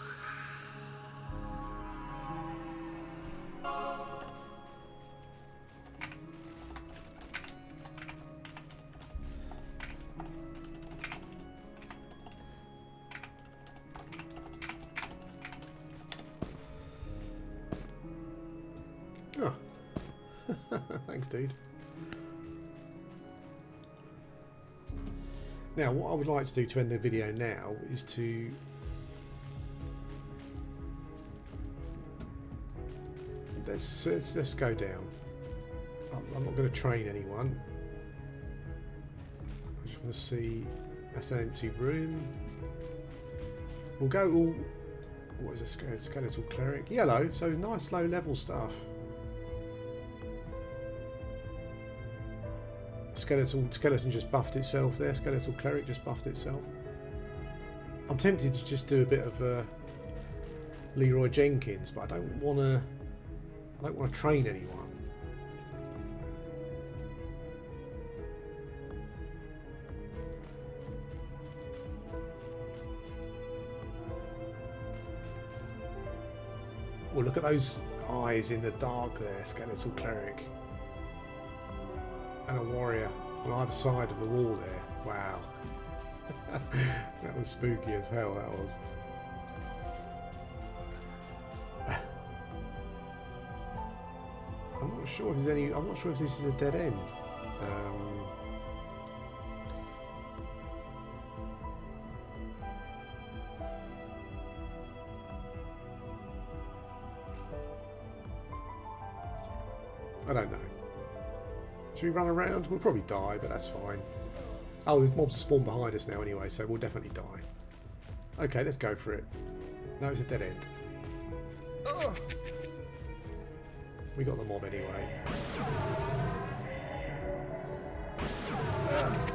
Oh. Thanks, dude. Now, what I would like to do to end the video now is to let's go down. I'm not going to train anyone. I just want to see. That's an empty room. We'll go all. What is a skeletal cleric? Yellow. So nice low level stuff. Skeleton just buffed itself there. Skeletal cleric just buffed itself. I'm tempted to just do a bit of Leroy Jenkins, but I don't want to train anyone. Oh, look at those eyes in the dark there. Skeletal cleric. And a warrior on either side of the wall there. Wow. That was spooky as hell, that was. I'm not sure if there's any, I'm not sure if this is a dead end. I don't know. Should we run around? We'll probably die, but that's fine. Oh, the mobs spawn behind us now anyway, so we'll definitely die. Okay, let's go for it. No, it's a dead end. We got the mob anyway.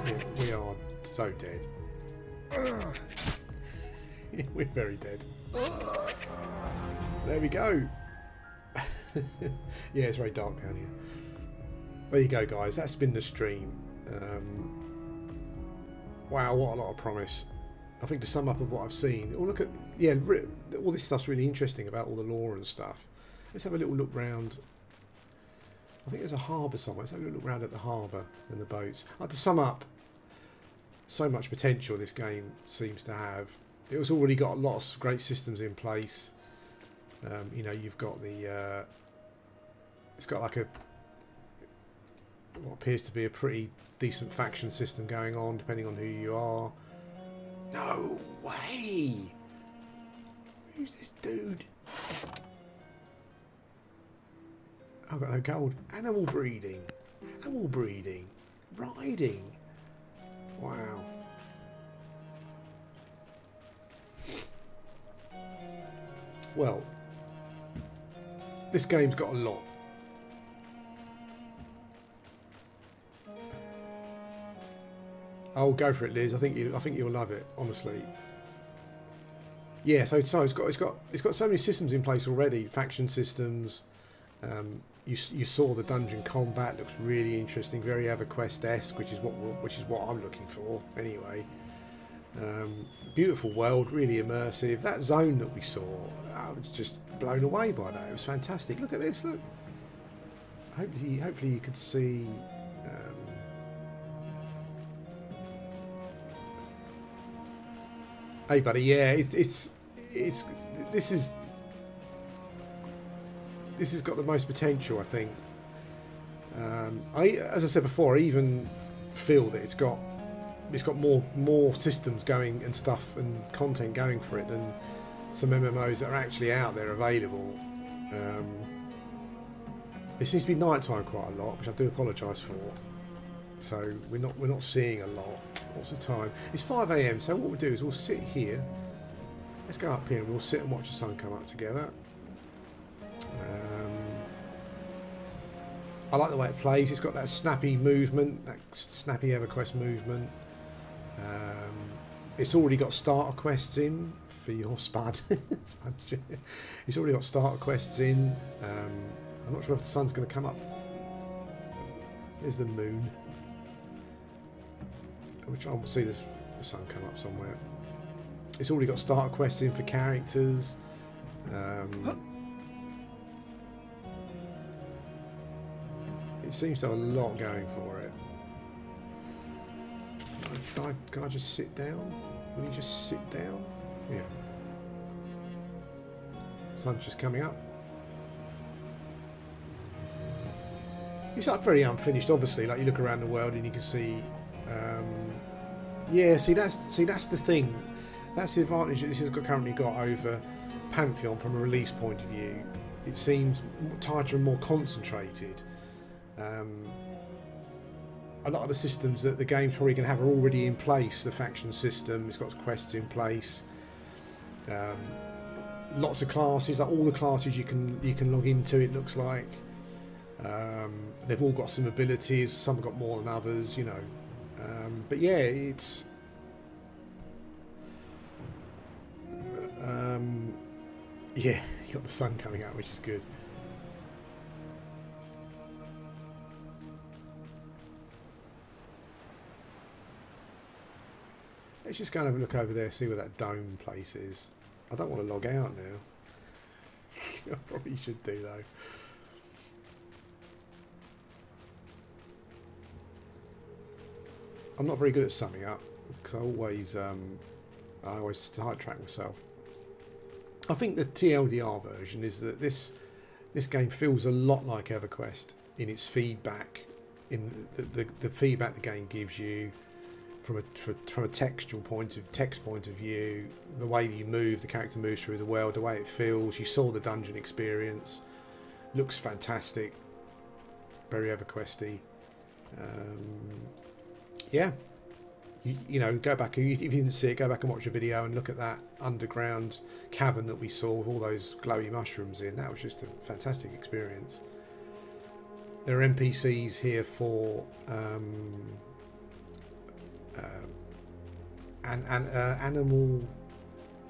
Yeah, we are so dead. We're very dead. There we go. Yeah, it's very dark down here. There you go, guys. That's been the stream. Wow, what a lot of promise. I think to sum up of what I've seen, oh look at, yeah, all this stuff's really interesting about all the lore and stuff. Let's have a little look round. I think there's a harbour somewhere. Let's have a little look round at the harbour and the boats. To sum up, so much potential this game seems to have. It's already got a lot of great systems in place. You know, you've got the, it's got like what appears to be a pretty decent faction system going on, depending on who you are. No way! Who's this dude? I've got no gold. Animal breeding. Animal breeding. Riding. Wow. Well, this game's got a lot. Oh, go for it, Liz. I think you'll love it, honestly. Yeah, so it's got so many systems in place already. Faction systems. You saw the dungeon combat, looks really interesting, very EverQuest-esque, which is what I'm looking for anyway. Beautiful world, really immersive. That zone that we saw, I was just blown away by that. It was fantastic. Look at this. Look. Hopefully you could see. Hey, buddy. Yeah, this has got the most potential, I think. As I said before, I even feel that it's got more systems going and stuff and content going for it than some MMOs that are actually out there available. It seems to be nighttime quite a lot, which I do apologise for. So we're not seeing a lot. What's the time? It's 5 AM. So what we'll do is we'll sit here. Let's go up here and we'll sit and watch the sun come up together. I like the way it plays. It's got that snappy movement, that snappy EverQuest movement. It's already got starter quests in for your Spud. It's already got starter quests in. I'm not sure if the sun's going to come up. There's the moon. Which I'll see the sun come up somewhere. It's already got starter quests in for characters. It seems to have a lot going for it. Can I just sit down? Will you just sit down? Yeah. Sun's just coming up. It's like very unfinished, obviously. Like you look around the world and you can see. Yeah, see that's the thing. That's the advantage that this has currently got over Pantheon from a release point of view. It seems tighter and more concentrated. A lot of the systems that the game's probably going to have are already in place. The faction system, it's got quests in place. Lots of classes, like all the classes you can log into. It looks like they've all got some abilities. Some have got more than others, you know. But yeah, it's yeah, you got the sun coming out, which is good. Let's just go and have a look over there, see where that dome place is. I don't want to log out now. I probably should do though. I'm not very good at summing up because I always sidetrack myself. I think the TLDR version is that this game feels a lot like EverQuest in its feedback, in the feedback the game gives you from a textual text point of view, the way that you move, the character moves through the world, the way it feels. You saw the dungeon experience, looks fantastic, very EverQuesty. Yeah. You know, go back, if you didn't see it, go back and watch a video and look at that underground cavern that we saw with all those glowy mushrooms in. That was just a fantastic experience. There are NPCs here for animal,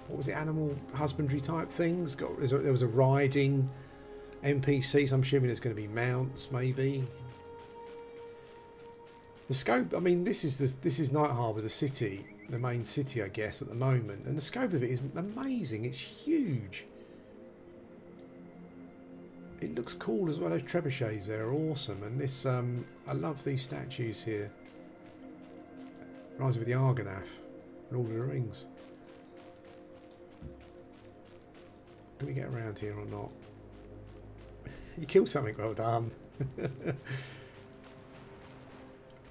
what was it, animal husbandry type things. There was a riding NPC, so I'm assuming there's going to be mounts maybe. The scope, I mean, this is Night Harbour, the city, the main city, I guess, at the moment, and the scope of it is amazing. It's huge. It looks cool as well. Those trebuchets there are awesome, and this, I love these statues here. Reminds me of the Argonath and Lord of the Rings. Can we get around here or not? You killed something, well done.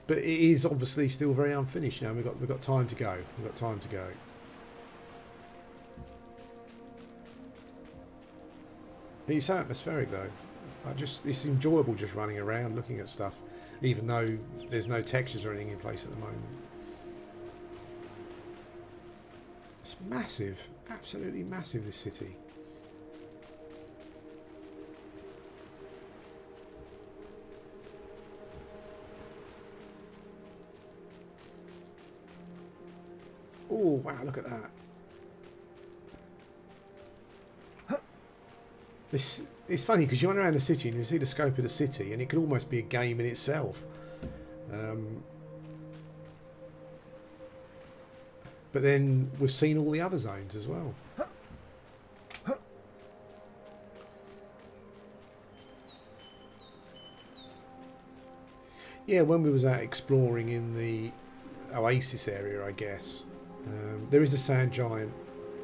But it is obviously still very unfinished now. We've got time to go. We've got time to go. It's so atmospheric though. It's enjoyable just running around looking at stuff, even though there's no textures or anything in place at the moment. It's massive, absolutely massive, this city. Oh wow, look at that. It's funny because you run around the city and you see the scope of the city, and it could almost be a game in itself. But then we've seen all the other zones as well. Yeah, when we was out exploring in the Oasis area, I guess, there is a sand giant.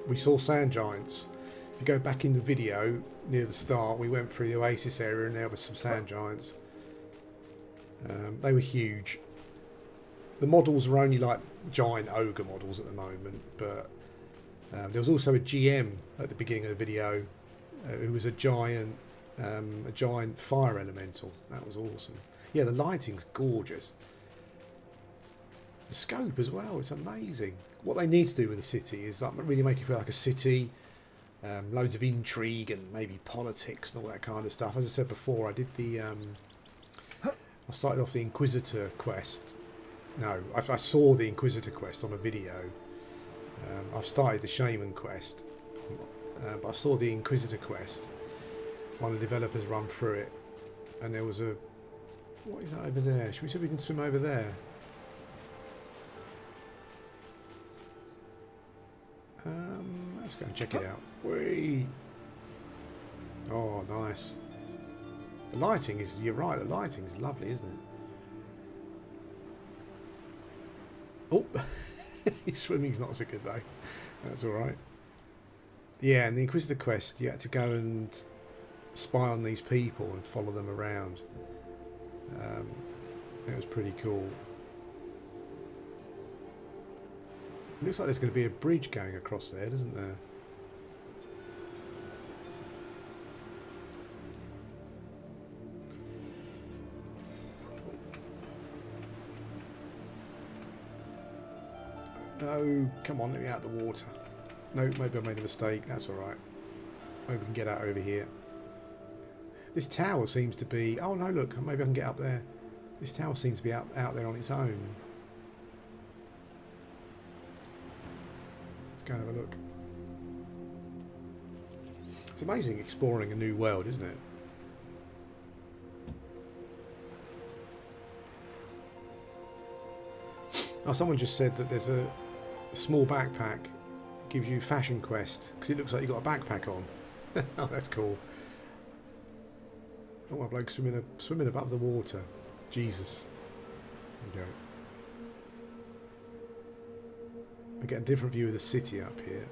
We saw sand giants. If you go back in the video near the start, we went through the Oasis area and there were some sand giants. They were huge. The models are only like giant ogre models at the moment, but there was also a GM at the beginning of the video who was a giant fire elemental. That was awesome. Yeah, the lighting's gorgeous. The scope as well, it's amazing. What they need to do with the city is like really make it feel like a city. Loads of intrigue and maybe politics and all that kind of stuff. As I said before, I did the I started off the Inquisitor quest. No, I saw the Inquisitor quest on a video. I've started the Shaman quest, but I saw the Inquisitor quest. One of the developers run through it, and there was a, what is that over there? Should we see if we can swim over there? Let's go and check it out. Whee! Oh, nice. The lighting is, you're right, the lighting is lovely, isn't it? Oh, swimming's not so good though. That's alright. Yeah, and the Inquisitor quest, you had to go and spy on these people and follow them around. It was pretty cool. It looks like there's going to be a bridge going across there, doesn't there? No, come on, let me out of the water. No, maybe I made a mistake. That's alright. Maybe we can get out over here. This tower seems to be... Oh no, look, maybe I can get up there. This tower seems to be out there on its own. Let's go and have a look. It's amazing exploring a new world, isn't it? Oh, someone just said that there's a small backpack that gives you fashion quest because it looks like you've got a backpack on. Oh, that's cool. Oh, my bloke swimming above the water. Jesus. There you go. We get a different view of the city up here.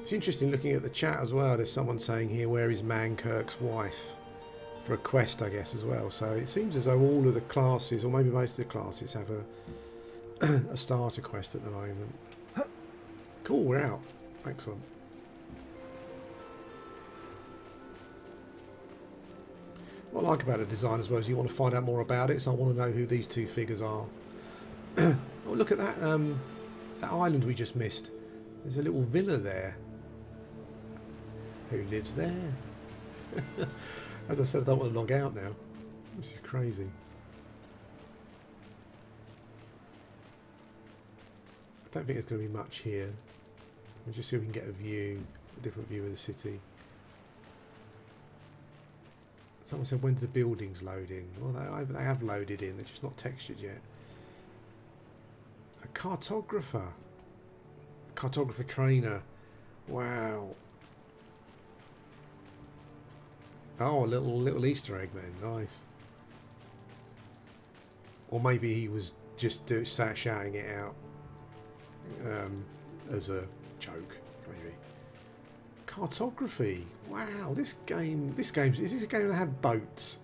It's interesting looking at the chat as well. There's someone saying here, where is Mankirk's wife? For a quest, I guess, as well. So it seems as though all of the classes, or maybe most of the classes, have a starter quest at the moment. Cool, we're out. Excellent. What I like about the design as well is you want to find out more about it, so I want to know who these two figures are. Oh, look at that, that island we just missed. There's a little villa there. Who lives there? As I said, I don't want to log out now. This is crazy. I don't think there's going to be much here. We'll just see if we can get a view, a different view of the city. Someone said, when do the buildings load in? Well, they have loaded in. They're just not textured yet. A cartographer. Cartographer trainer. Wow. Oh, a little Easter egg then. Nice. Or maybe he was just sat shouting it out as a joke, maybe. Cartography. Wow, is this a game that had boats?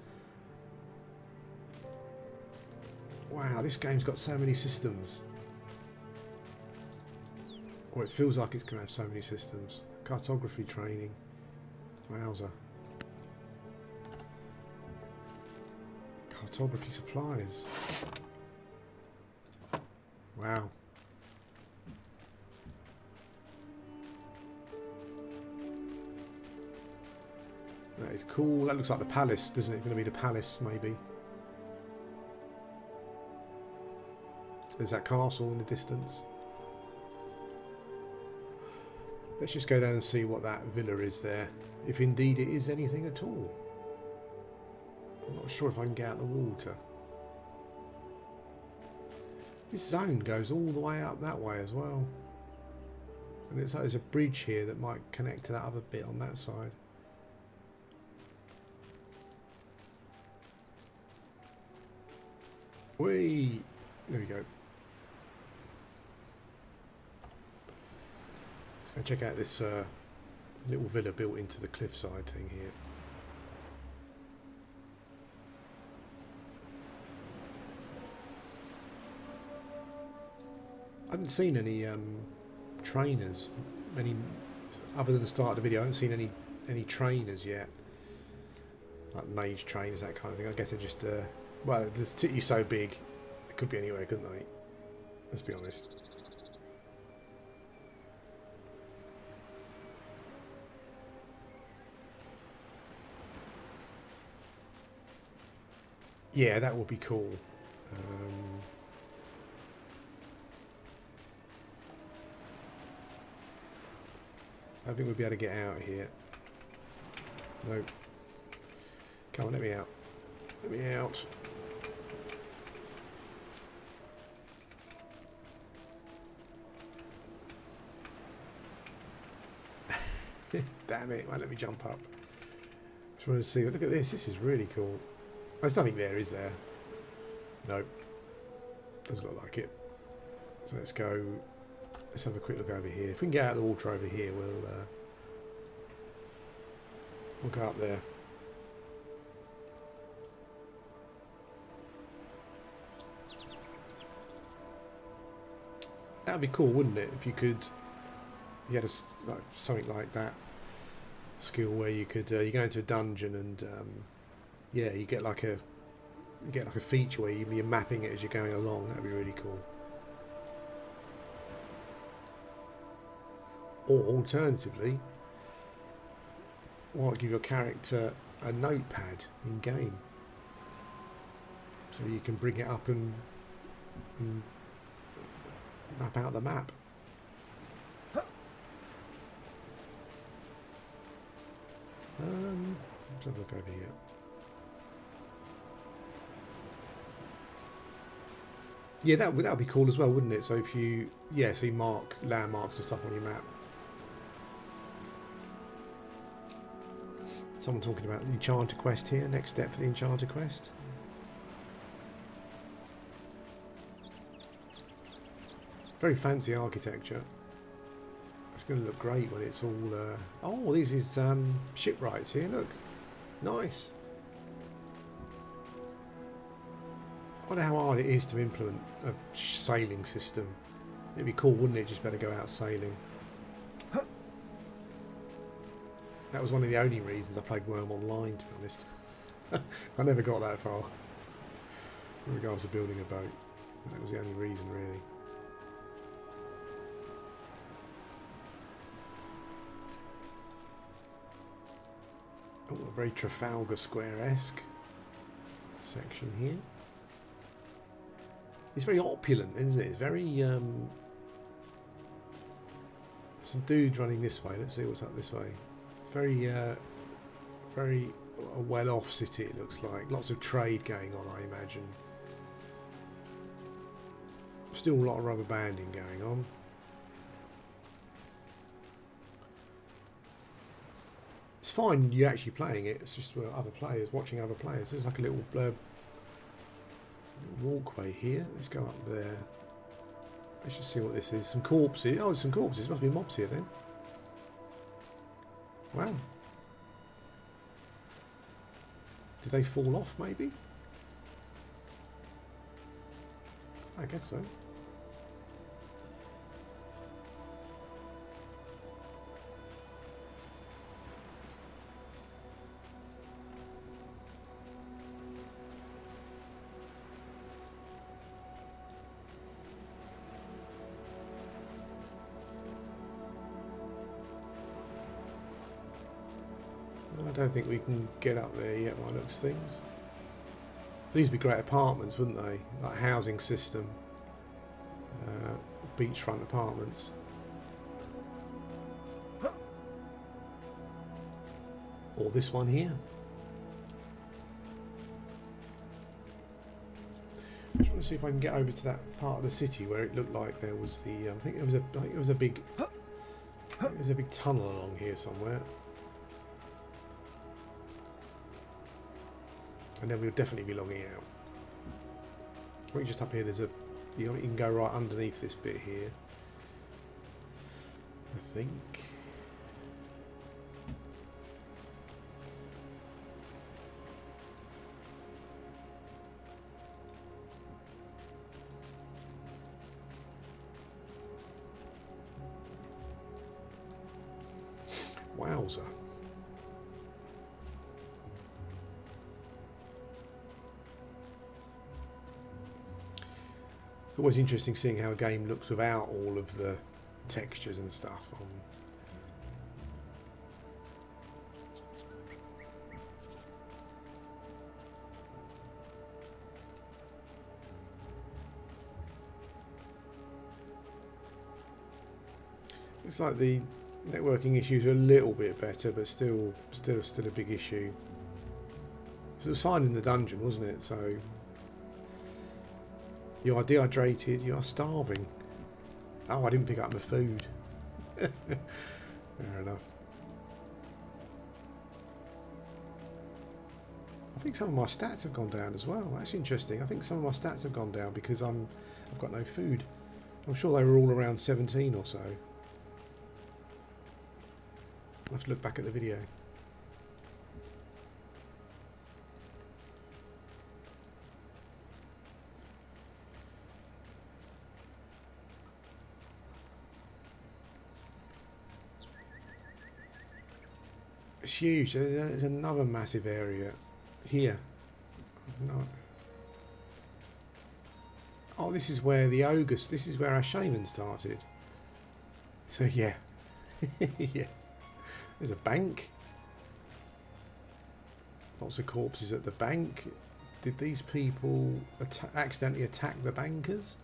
Wow, this game's got so many systems. Or it feels like it's going to have so many systems. Cartography training. Wowza. Cartography supplies. Wow. That is cool. That looks like the palace, doesn't it? Going to be the palace, maybe. There's that castle in the distance. Let's just go down and see what that villa is there. If indeed it is anything at all. I'm not sure if I can get out the water. This zone goes all the way up that way as well. And it's like there's a bridge here that might connect to that other bit on that side. Whee! There we go. Let's go check out this little villa built into the cliffside thing here. I haven't seen any trainers, other than the start of the video. I haven't seen any trainers yet, like mage trainers, that kind of thing. I guess they're just well, the city's so big, it could be anywhere, couldn't they? Let's be honest. Yeah, that would be cool. I think we'll be able to get out here. Nope. Come on, let me out. Let me out. Damn it, won't let me jump up. Just want to see. Look at this. This is really cool. There's nothing there, is there? Nope. Doesn't look like it. So let's go. Let's have a quick look over here. If we can get out of the water over here, we'll go up there. That would be cool, wouldn't it? If you had something like that skill where you could you go into a dungeon and yeah, you get like a feature where you're mapping it as you're going along. That'd be really cool. Or alternatively, why not give your character a notepad in game, so you can bring it up and map out the map. Let's have a look over here. Yeah, that would be cool as well, wouldn't it? So if you so you mark landmarks and stuff on your map. Someone talking about the Enchanter quest here. Next step for the Enchanter quest. Very fancy architecture. It's going to look great when it's all... oh, this is shipwrights here, look. Nice. I wonder how hard it is to implement a sailing system. It'd be cool, wouldn't it? Just better go out sailing. That was one of the only reasons I played Worm Online, to be honest. I never got that far in regards to building a boat. That was the only reason, really. Oh, a very Trafalgar Square-esque section here. It's very opulent, isn't it? It's very... some dudes running this way. Let's see what's up this way. Very a well-off city, it looks like. Lots of trade going on, I imagine. Still a lot of rubber banding going on. It's fine you actually playing it, it's just other players, watching other players. There's like a little walkway here. Let's go up there. Let's just see what this is. Some corpses. Oh, there's some corpses. Must be mobs here then. Wow. Did they fall off maybe? I guess so. I don't think we can get up there yet by the looks of things. These would be great apartments, wouldn't they? Like housing system. Beachfront apartments. Or this one here. I just want to see if I can get over to that part of the city where it looked like there was the. I think it was a big. There's a big tunnel along here somewhere. And then we'll definitely be logging out. I think just up here there's a... You can go right underneath this bit here. I think. Wowza. It's always interesting seeing how a game looks without all of the textures and stuff on. Looks like the networking issues are a little bit better, but still a big issue. It was fine in the dungeon, wasn't it? So you are dehydrated, you are starving. Oh, I didn't pick up my food. Fair enough. I think some of my stats have gone down as well. That's interesting. I think some of my stats have gone down because I've got no food. I'm sure they were all around 17 or so. I'll have to look back at the video. It's huge. There's another massive area here. No. Oh, this is where the ogres. This is where our shaman started. So yeah, yeah. There's a bank. Lots of corpses at the bank. Did these people accidentally attack the bankers?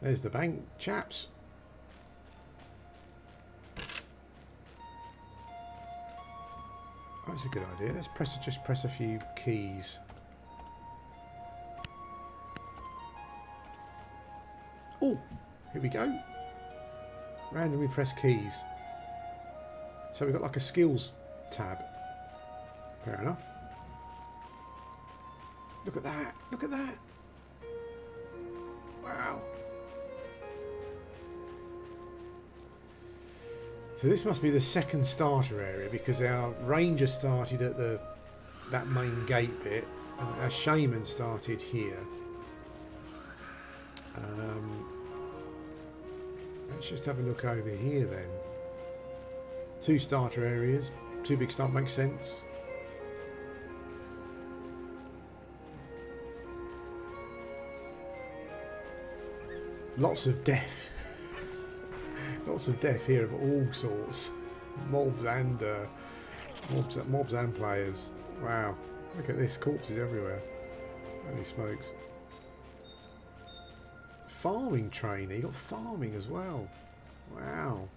There's the bank, chaps. That's a good idea. Let's just press a few keys. Oh, here we go. Randomly press keys. So we've got like a skills tab. Fair enough. Look at that. Look at that. Wow. So this must be the second starter area because our ranger started at that main gate bit and our shaman started here. Let's just have a look over here then. 2 starter areas, 2 big start makes sense. Lots of death. Lots of death here of all sorts. Mobs and players. Wow. Look at this, corpses everywhere. Holy smokes. Farming trainer, you got farming as well. Wow.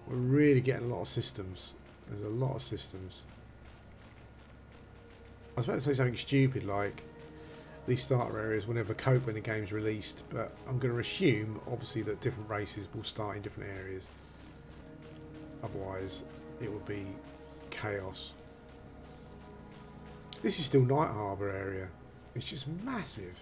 We're really getting a lot of systems. There's a lot of systems. I was about to say something stupid like these starter areas will never cope when the game's released, but I'm going to assume, obviously, that different races will start in different areas. Otherwise, it would be chaos. This is still Night Harbour area. It's just massive.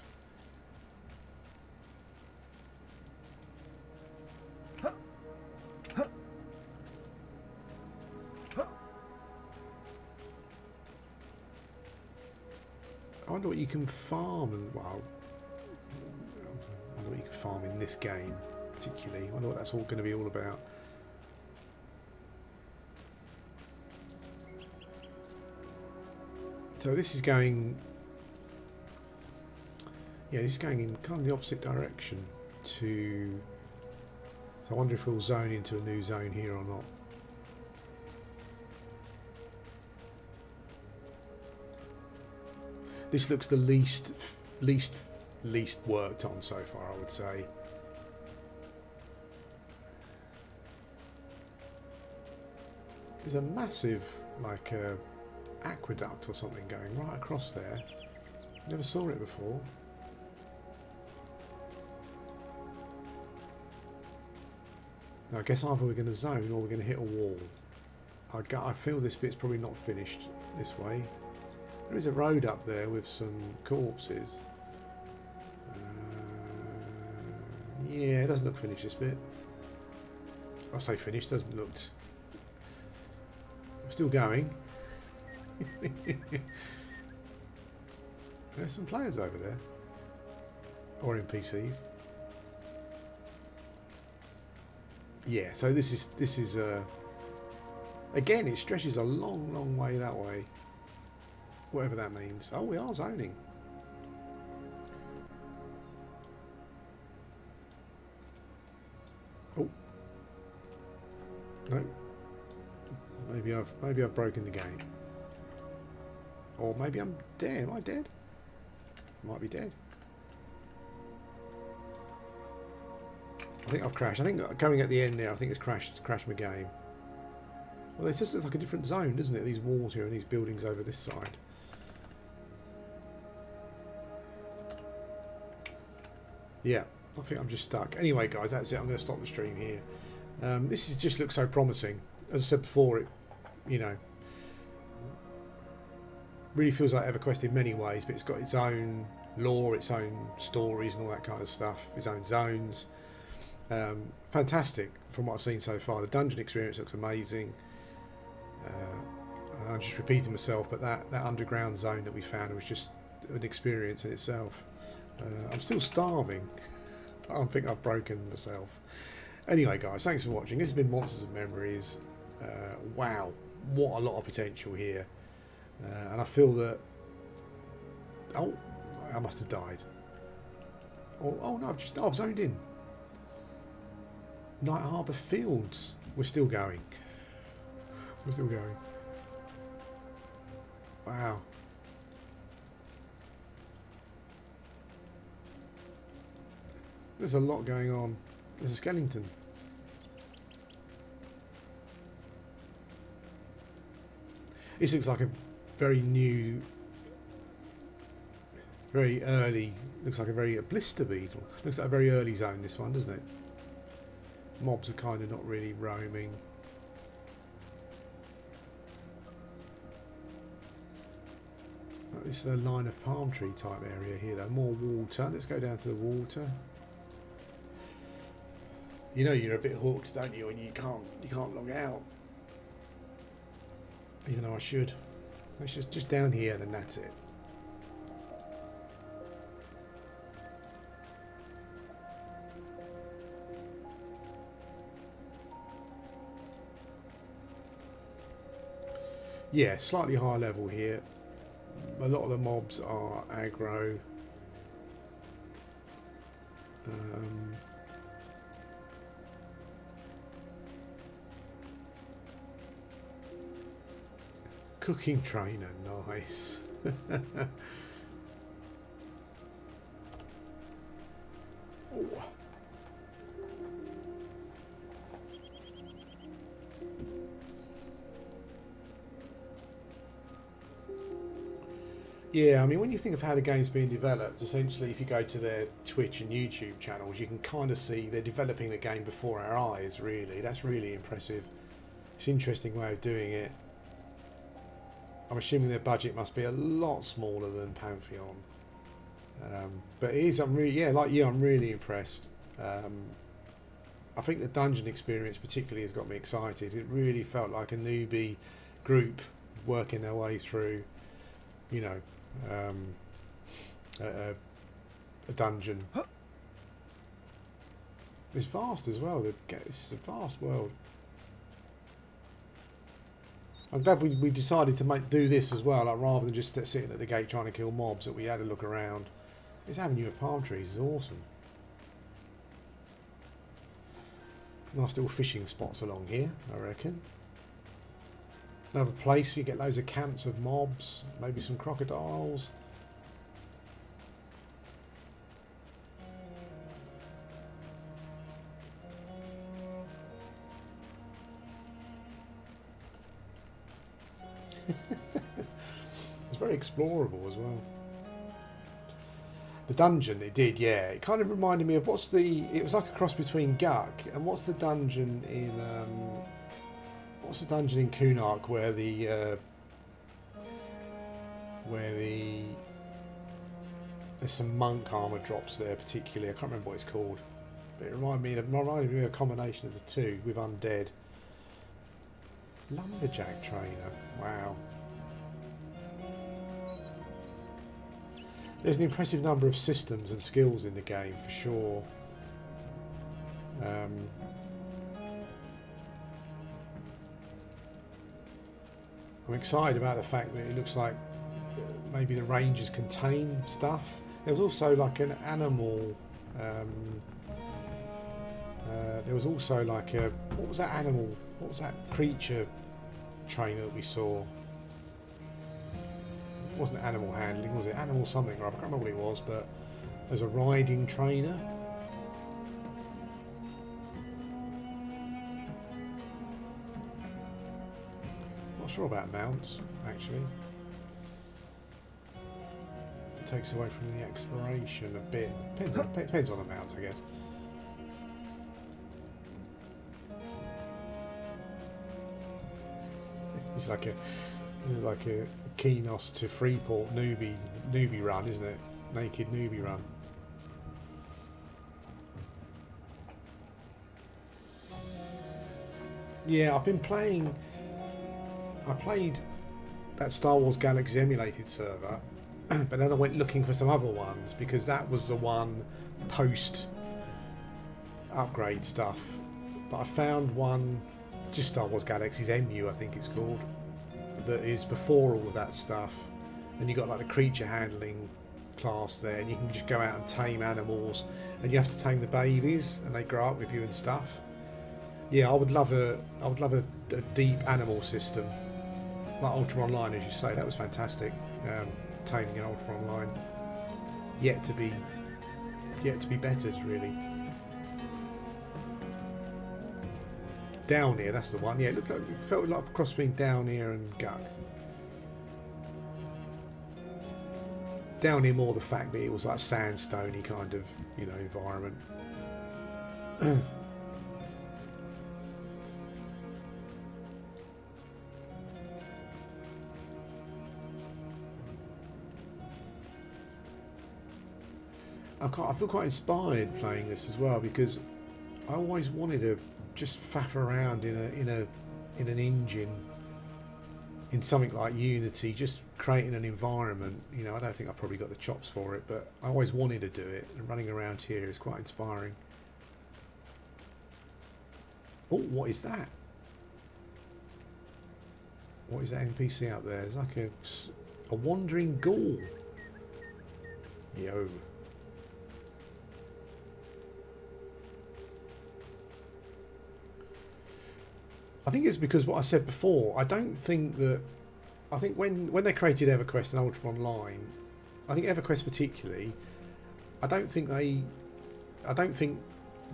I wonder what you can farm, and well, I wonder what you can farm in this game particularly. I wonder what that's all going to be all about. So this is going, yeah, this is going in kind of the opposite direction to, so I wonder if we'll zone into a new zone here or not. This looks the least worked on so far, I would say. There's a massive, like, aqueduct or something going right across there. Never saw it before. Now, I guess either we're going to zone or we're going to hit a wall. I feel this bit's probably not finished this way. There is a road up there with some corpses. Yeah, it doesn't look finished, this bit. I say finished, doesn't look. I'm still going. There's some players over there. Or NPCs. Yeah, so this is again, it stretches a long way that way. Whatever that means. Oh, we are zoning. Oh. No. Maybe I've broken the game. Or maybe I'm dead. Am I dead? I might be dead. I think I've crashed. I think going at the end there, I think it's crashed my game. Well, it just looks like a different zone, doesn't it? These walls here and these buildings over this side. Yeah, I think I'm just stuck. Anyway, guys, that's it. I'm going to stop the stream here. This just looks so promising. As I said before, it, you know, really feels like EverQuest in many ways, but it's got its own lore, its own stories and all that kind of stuff, its own zones. Fantastic from what I've seen so far. The dungeon experience looks amazing. I'm just repeating myself, but that underground zone that we found was just an experience in itself. I'm still starving. I think I've broken myself. Anyway, guys, thanks for watching. This has been Monsters of Memories. Wow, what a lot of potential here. And I feel that... Oh, I must have died. Oh no, I've zoned in. Night Harbour Fields. We're still going. We're still going. Wow. There's a lot going on. There's a skeleton. This looks like a very new, very early, looks like a blister beetle. Looks like a very early zone, this one, doesn't it? Mobs are kind of not really roaming. This is a line of palm tree type area here though. More water. Let's go down to the water. You know you're a bit hooked, don't you? And you can't log out. Even though I should. It's just down here, then that's it. Yeah, slightly higher level here. A lot of the mobs are aggro. Cooking trainer, nice. Oh. Yeah, I mean, when you think of how the game's being developed, essentially, if you go to their Twitch and YouTube channels, you can kind of see they're developing the game before our eyes, really. That's really impressive. It's an interesting way of doing it. I'm assuming their budget must be a lot smaller than Pantheon. But it is, I'm really, yeah, like you, I'm really impressed. I think the dungeon experience particularly has got me excited. It really felt like a newbie group working their way through, you know, a dungeon. It's vast as well. It's a vast world. I'm glad we decided to do this as well, like, rather than just sitting at the gate trying to kill mobs, that we had a look around. This avenue of palm trees is awesome. Nice little fishing spots along here, I reckon. Another place where you get loads of camps of mobs, maybe some crocodiles. It's very explorable as well. The dungeon, it did, yeah. It kind of reminded me of it was like a cross between Guck and what's the dungeon in Kunark where there's some monk armor drops there particularly. I can't remember what it's called, but it reminded me of a combination of the two with undead. Lumberjack trainer, wow. There's an impressive number of systems and skills in the game for sure. I'm excited about the fact that it looks like maybe the rangers contain stuff. There was also like an animal. There was also like a what was that animal? What was that creature trainer that we saw? It wasn't animal handling, was it? Animal something or other. I can't remember what it was, but there's a riding trainer. Not sure about mounts, actually. It takes away from the exploration a bit. Depends on the mounts, I guess. It's like a Kenos to Freeport newbie run, isn't it? Naked newbie run. Yeah, I've been playing. I played that Star Wars Galaxy emulated server, but then I went looking for some other ones because that was the one post upgrade stuff. But I found one, just Star Wars Galaxy's MU, I think it's called, that is before all of that stuff, and you got like the creature handling class there, and you can just go out and tame animals, and you have to tame the babies, and they grow up with you and stuff. Yeah, I would love a deep animal system like Ultra Online, as you say. That was fantastic. Taming in Ultra Online, yet to be bettered, really. Down here, that's the one. Yeah, it felt like a cross between Down here and Guck. Down here more the fact that it was like sandstony kind of, you know, environment. I feel quite inspired playing this as well because I always wanted to just faff around in an engine, in something like Unity, just creating an environment. You know, I don't think I've probably got the chops for it, but I always wanted to do it, and running around here is quite inspiring. Oh, what is that? What is that NPC out there? It's like a wandering ghoul. Yo. I think it's because what I said before. I think when they created EverQuest and Ultra Online, I think EverQuest particularly, I don't think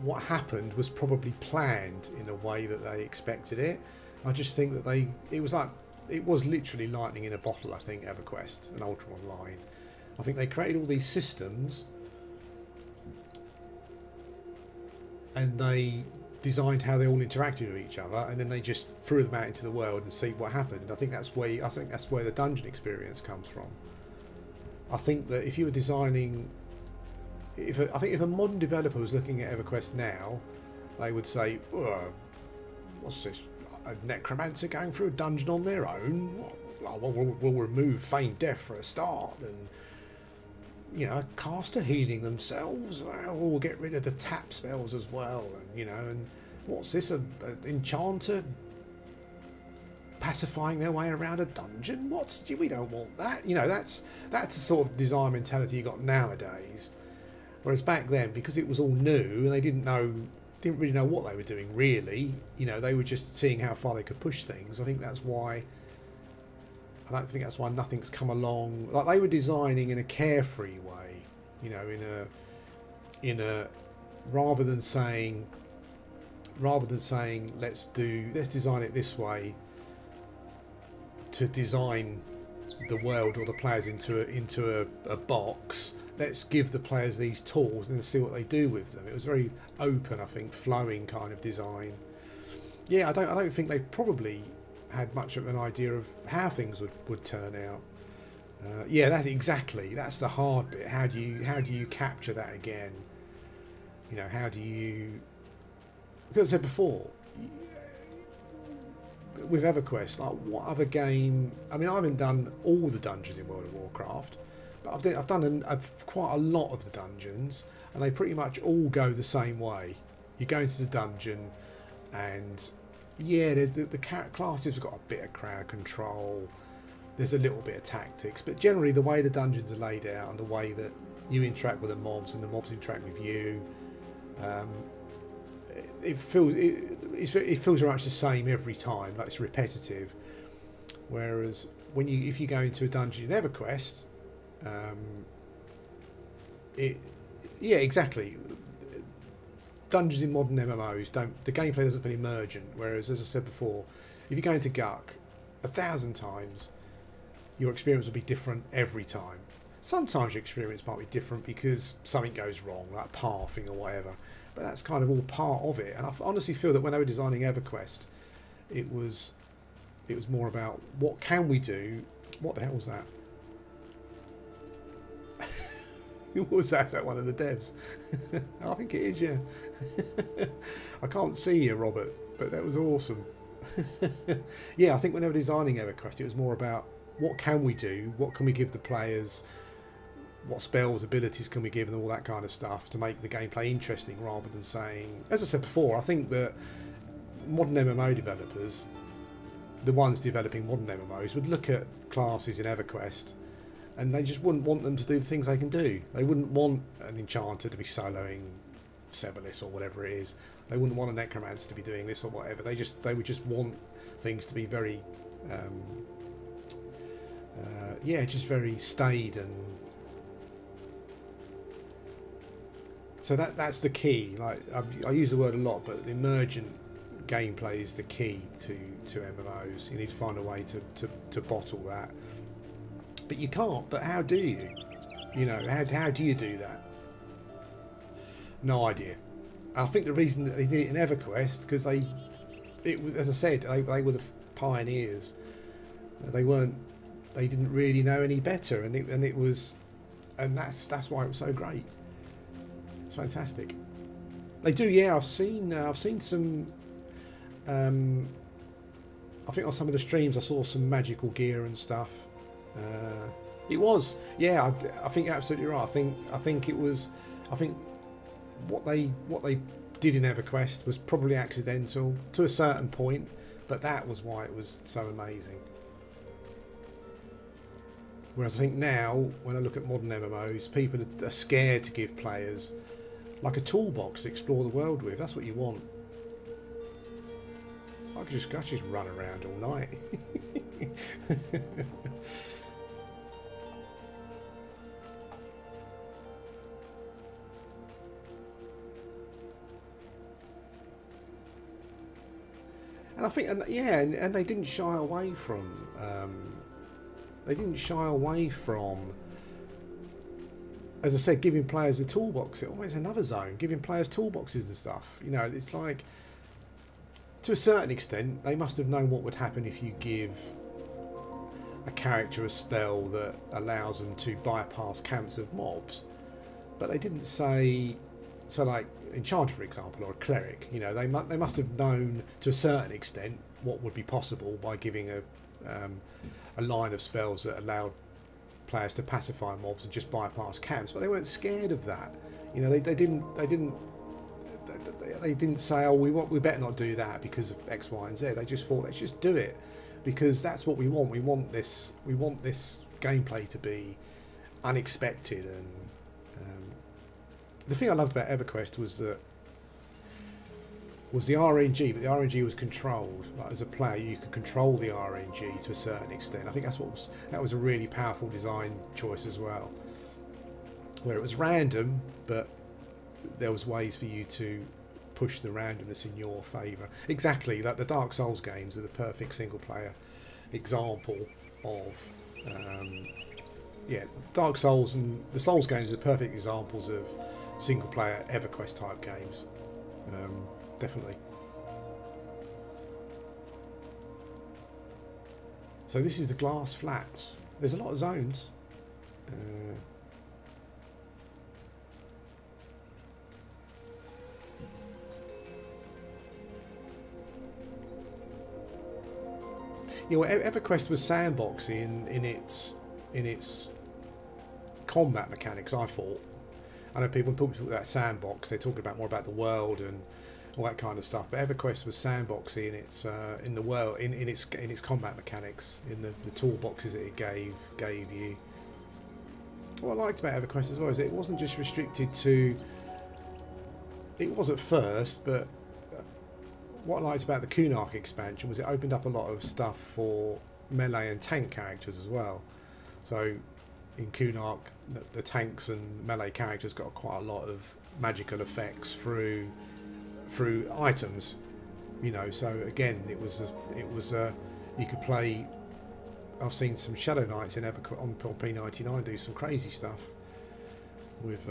what happened was probably planned in a way that they expected it. I just think that it was like it was literally lightning in a bottle, I think, EverQuest and Ultra Online. I think they created all these systems and they designed how they all interacted with each other, and then they just threw them out into the world and see what happened. And I think that's where the dungeon experience comes from. I think that if you were designing, I think if a modern developer was looking at EverQuest now, they would say, "What's this? A necromancer going through a dungeon on their own? We'll remove feigned death for a start, and a caster healing themselves. We'll get rid of the tap spells as well, and and what's this? An enchanter pacifying their way around a dungeon? We don't want that. That's the sort of design mentality you got nowadays. Whereas back then, because it was all new and they didn't really know what they were doing really. They were just seeing how far they could push things. I don't think that's why nothing's come along. Like, they were designing in a carefree way, in a rather than saying let's design it this way to design the world or the players into a box. Let's give the players these tools and then see what they do with them. It was very open, I think, flowing kind of design. Yeah, I don't think they probably had much of an idea of how things would turn out. Yeah, that's the hard bit. How do you capture that again? How do you? Because I said before, with EverQuest, like, what other game? I mean, I haven't done all the dungeons in World of Warcraft, but I've done quite a lot of the dungeons, and they pretty much all go the same way. You go into the dungeon, and yeah, the classes have got a bit of crowd control. There's a little bit of tactics, but generally the way the dungeons are laid out and the way that you interact with the mobs and the mobs interact with you, it feels very much the same every time. Like, it's repetitive. Whereas if you go into a dungeon in EverQuest, yeah, exactly. Dungeons in modern MMOs the gameplay doesn't feel emergent. Whereas, as I said before, if you go into Guck 1,000 times, your experience will be different every time. Sometimes your experience might be different because something goes wrong, like pathing or whatever. But that's kind of all part of it. And I honestly feel that when they were designing EverQuest, it was more about what can we do. What the hell was that? Was that one of the devs? I think it is, yeah. I can't see you, Robert, but that was awesome. Yeah, I think when they were designing EverQuest, it was more about what can we do, what can we give the players, what spells, abilities can we give them, all that kind of stuff to make the gameplay interesting, rather than saying, as I said before, I think that modern MMO developers, the ones developing modern MMOs, would look at classes in EverQuest and they just wouldn't want them to do the things they can do. They wouldn't want an enchanter to be soloing Sebelis or whatever it is. They wouldn't want a necromancer to be doing this or whatever. They would just want things to be very, yeah, just very staid. And so that's the key. Like, I use the word a lot, but the emergent gameplay is the key to MMOs. You need to find a way to bottle that. But you can't. But how do you? How do you do that? No idea. I think the reason that they did it in EverQuest, because it was, as I said, they were the pioneers. They didn't really know any better, and that's why it was so great. It's fantastic. They do, yeah. I've seen some. I think on some of the streams I saw some magical gear and stuff. It was, yeah. I think you're absolutely right. I think it was. I think what they did in EverQuest was probably accidental to a certain point, but that was why it was so amazing. Whereas I think now, when I look at modern MMOs, people are scared to give players like a toolbox to explore the world with. That's what you want. I could just run around all night. And I think, and yeah, and they didn't shy away from. They didn't shy away from, as I said, giving players a toolbox. It always another zone, giving players toolboxes and stuff. You know, it's like, to a certain extent, they must have known what would happen if you give a character a spell that allows them to bypass camps of mobs. But they didn't say, so like Enchanter, for example, or a Cleric, you know, they must have known to a certain extent what would be possible by giving a line of spells that allowed players to pacify mobs and just bypass camps. But they weren't scared of that. You know, they didn't say, oh, we better not do that because of X, Y, and Z. They just thought, let's just do it because that's what we want. We want this gameplay to be unexpected. And the thing I loved about EverQuest was the RNG, but the RNG was controlled. Like, as a player, you could control the RNG to a certain extent. I think that was a really powerful design choice as well, where it was random, but there was ways for you to push the randomness in your favour. Exactly, like the Dark Souls games are the perfect single player example of Dark Souls and the Souls games are perfect examples of single player EverQuest type games. Definitely. So this is the glass flats. There's a lot of zones. Yeah, well, EverQuest was sandboxy in its combat mechanics. I thought. I know when people talk about sandbox, they're talking about more about the world and all that kind of stuff. But EverQuest was sandboxy in its in the world, in its combat mechanics, in the toolboxes that it gave you. What I liked about EverQuest as well is that it wasn't just restricted to. It was at first, but what I liked about the Kunark expansion was it opened up a lot of stuff for melee and tank characters as well. So in Kunark, the tanks and melee characters got quite a lot of magical effects through items, you know. So again, it was you could play. I've seen some Shadow Knights in on P99 do some crazy stuff with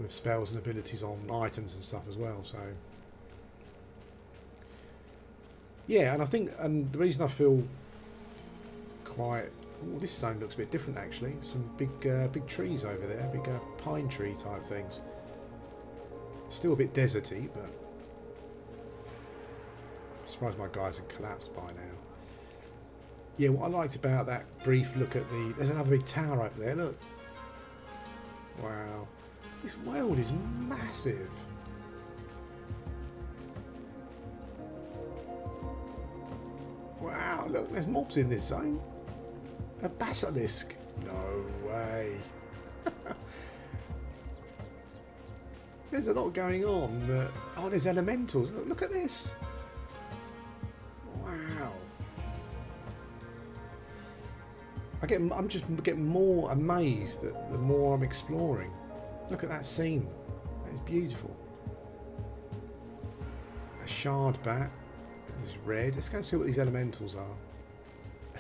spells and abilities on items and stuff as well. So yeah, and I think, and the reason I feel quite, this zone looks a bit different actually. Some big trees over there, big pine tree type things. Still a bit deserty, but I'm surprised my guys have collapsed by now. Yeah, what I liked about that brief look at there's another big tower up there, look. Wow, this world is massive. Wow, look, there's mobs in this zone. A basilisk. No way. There's a lot going on. Oh, there's elementals. Look at this. Wow. I'm just getting more amazed the more I'm exploring. Look at that scene. That is beautiful. A shard bat. It's red. Let's go and see what these elementals are. I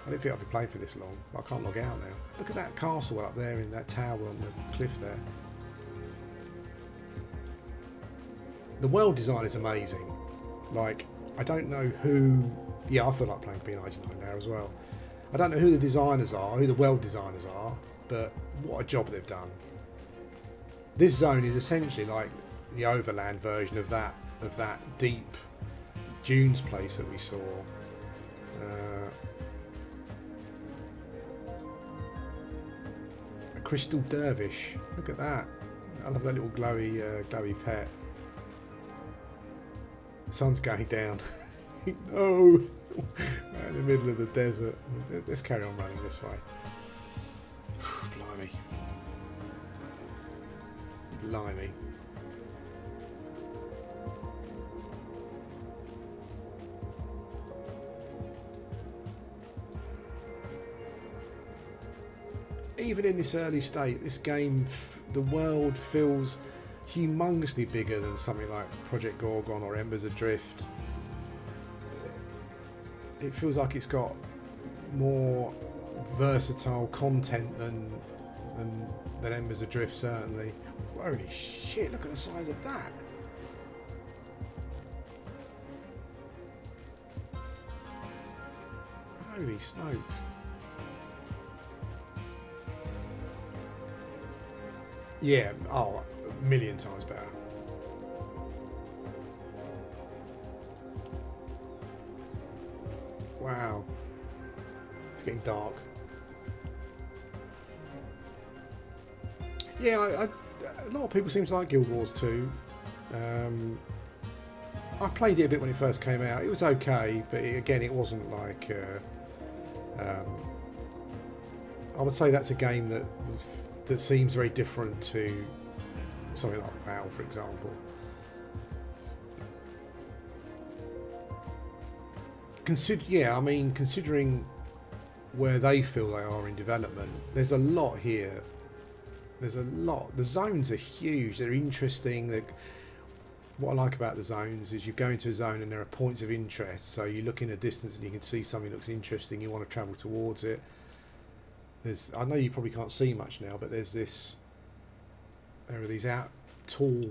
didn't think I'd be playing for this long, but I can't log out now. Look at that castle up there in that tower on the cliff there. The world design is amazing. Like, I don't know who... Yeah, I feel like playing P99 now as well. I don't know who the designers are, who the world designers are, but what a job they've done. This zone is essentially like the overland version of that deep dunes place that we saw. A crystal dervish. Look at that. I love that little glowy pet. The sun's going down. No! Right in the middle of the desert. Let's carry on running this way. Blimey. Blimey. Even in this early state, this game, the world feels humongously bigger than something like Project Gorgon or Embers Adrift. it feels like it's got more versatile content than Embers Adrift, certainly. Holy shit, look at the size of that. Holy smokes. Yeah, oh, a million times better. Wow. It's getting dark. Yeah, a lot of people seem to like Guild Wars 2. I played it a bit when it first came out. It was okay, but again, it wasn't like... I would say that's a game that seems very different to something like WoW, for example. Considering where they feel they are in development, there's a lot here. There's a lot. The zones are huge. They're interesting. What I like about the zones is you go into a zone and there are points of interest. So you look in a distance and you can see something that looks interesting. You want to travel towards it. I know you probably can't see much now, but there are these tall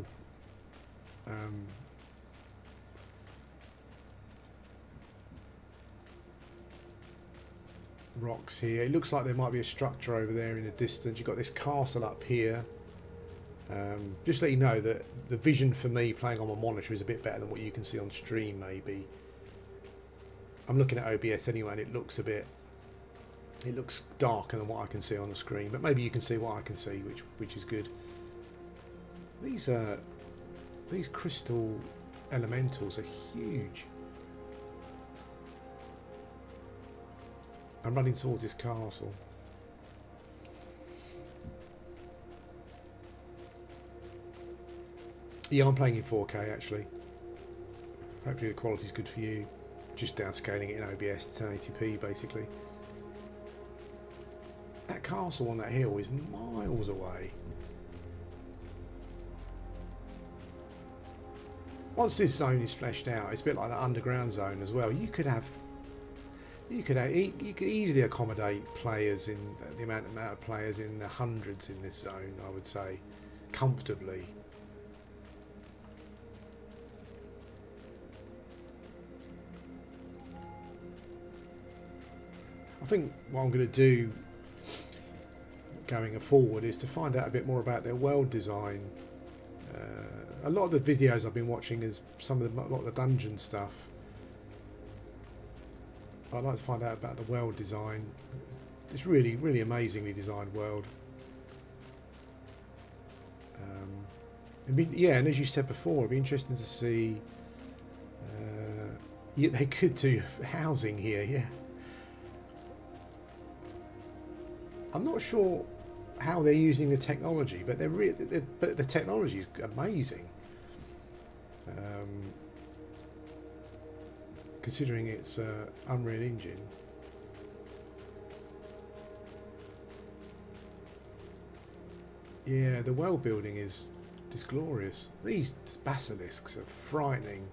rocks here. It looks like there might be a structure over there in the distance. You've got this castle up here. Just to let you know that the vision for me playing on my monitor is a bit better than what you can see on stream, maybe. I'm looking at OBS anyway, and it looks darker than what I can see on the screen, but maybe you can see what I can see, which is good. These crystal elementals are huge. I'm running towards this castle. Yeah, I'm playing in 4K actually. Hopefully the quality's good for you. Just downscaling it in OBS to 1080p basically. That castle on that hill is miles away. Once this zone is fleshed out, it's a bit like that underground zone as well. You could easily accommodate players in the amount of players in the hundreds in this zone, I would say, comfortably. I think what I'm going to do going forward is to find out a bit more about their world design. A lot of the videos I've been watching is a lot of the dungeon stuff. But I'd like to find out about the world design. It's really, really amazingly designed world. Yeah, and as you said before, it'd be interesting to see. Yeah, they could do housing here. Yeah, I'm not sure how they're using the technology, but but the technology is amazing. Considering it's Unreal Engine. Yeah, the world building is just glorious. These basilisks are frightening.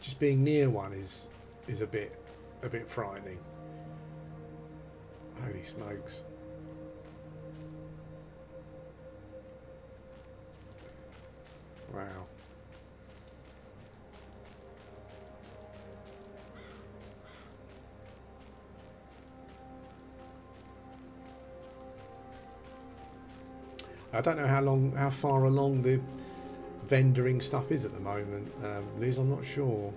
Just being near one is a bit frightening. Holy smokes. Wow. I don't know how far along the vendoring stuff is at the moment, Liz. I'm not sure.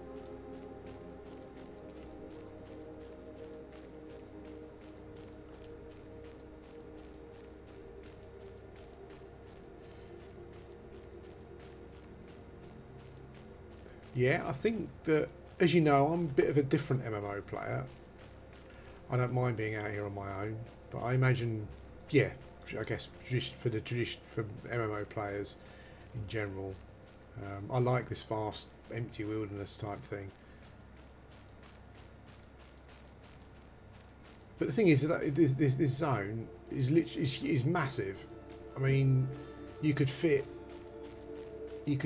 Yeah, I think that, as you know, I'm a bit of a different MMO player. I don't mind being out here on my own, but I imagine, yeah, I guess for MMO players in general, I like this vast, empty wilderness type thing. But the thing is that this zone is literally is massive. I mean, you could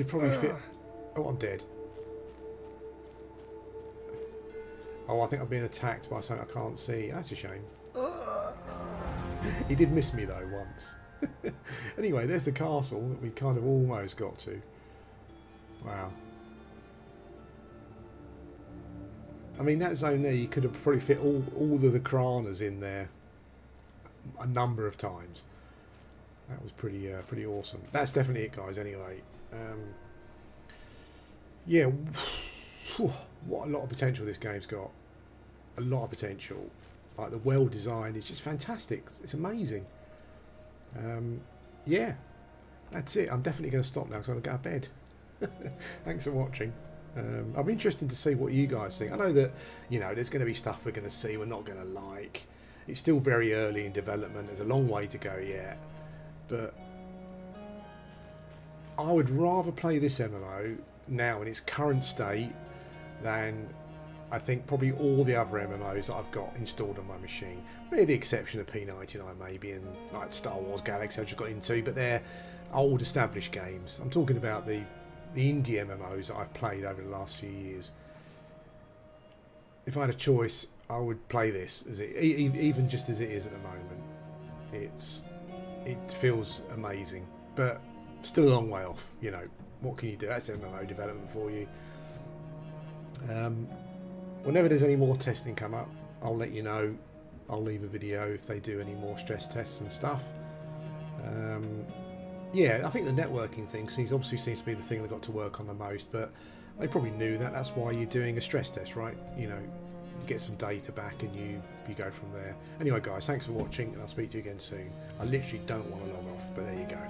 probably fit. Oh, I'm dead. Oh, I think I'm being attacked by something I can't see. That's a shame. He did miss me though once. Anyway, there's the castle that we kind of almost got to. Wow. I mean, that zone there, you could have probably fit all of the Kranas in there a number of times. That was pretty awesome. That's definitely it, guys. Anyway, yeah, what a lot of potential this game's got. A lot of potential. Like, the world design is just fantastic. It's amazing. Yeah, that's it. I'm definitely going to stop now because I'm going to go to bed. Thanks for watching. I'm interested to see what you guys think. I know that, you know, there's going to be stuff we're going to see we're not going to like. It's still very early in development. There's a long way to go yet. But I would rather play this MMO now in its current state than I think probably all the other MMOs that I've got installed on my machine. With the exception of P99 maybe, and like Star Wars Galaxy I just got into, but they're old established games. I'm talking about the indie MMOs that I've played over the last few years. If I had a choice, I would play this as it, even just as it is at the moment. It feels amazing, but still a long way off. You know, what can you do? That's MMO development for you. Whenever there's any more testing come up, I'll let you know. I'll leave a video if they do any more stress tests and stuff. Yeah, I think the networking thing obviously seems to be the thing they got to work on the most, but they probably knew that. That's why you're doing a stress test, right? You know, you get some data back and you go from there. Anyway, guys, thanks for watching, and I'll speak to you again soon. I literally don't want to log off, but there you go.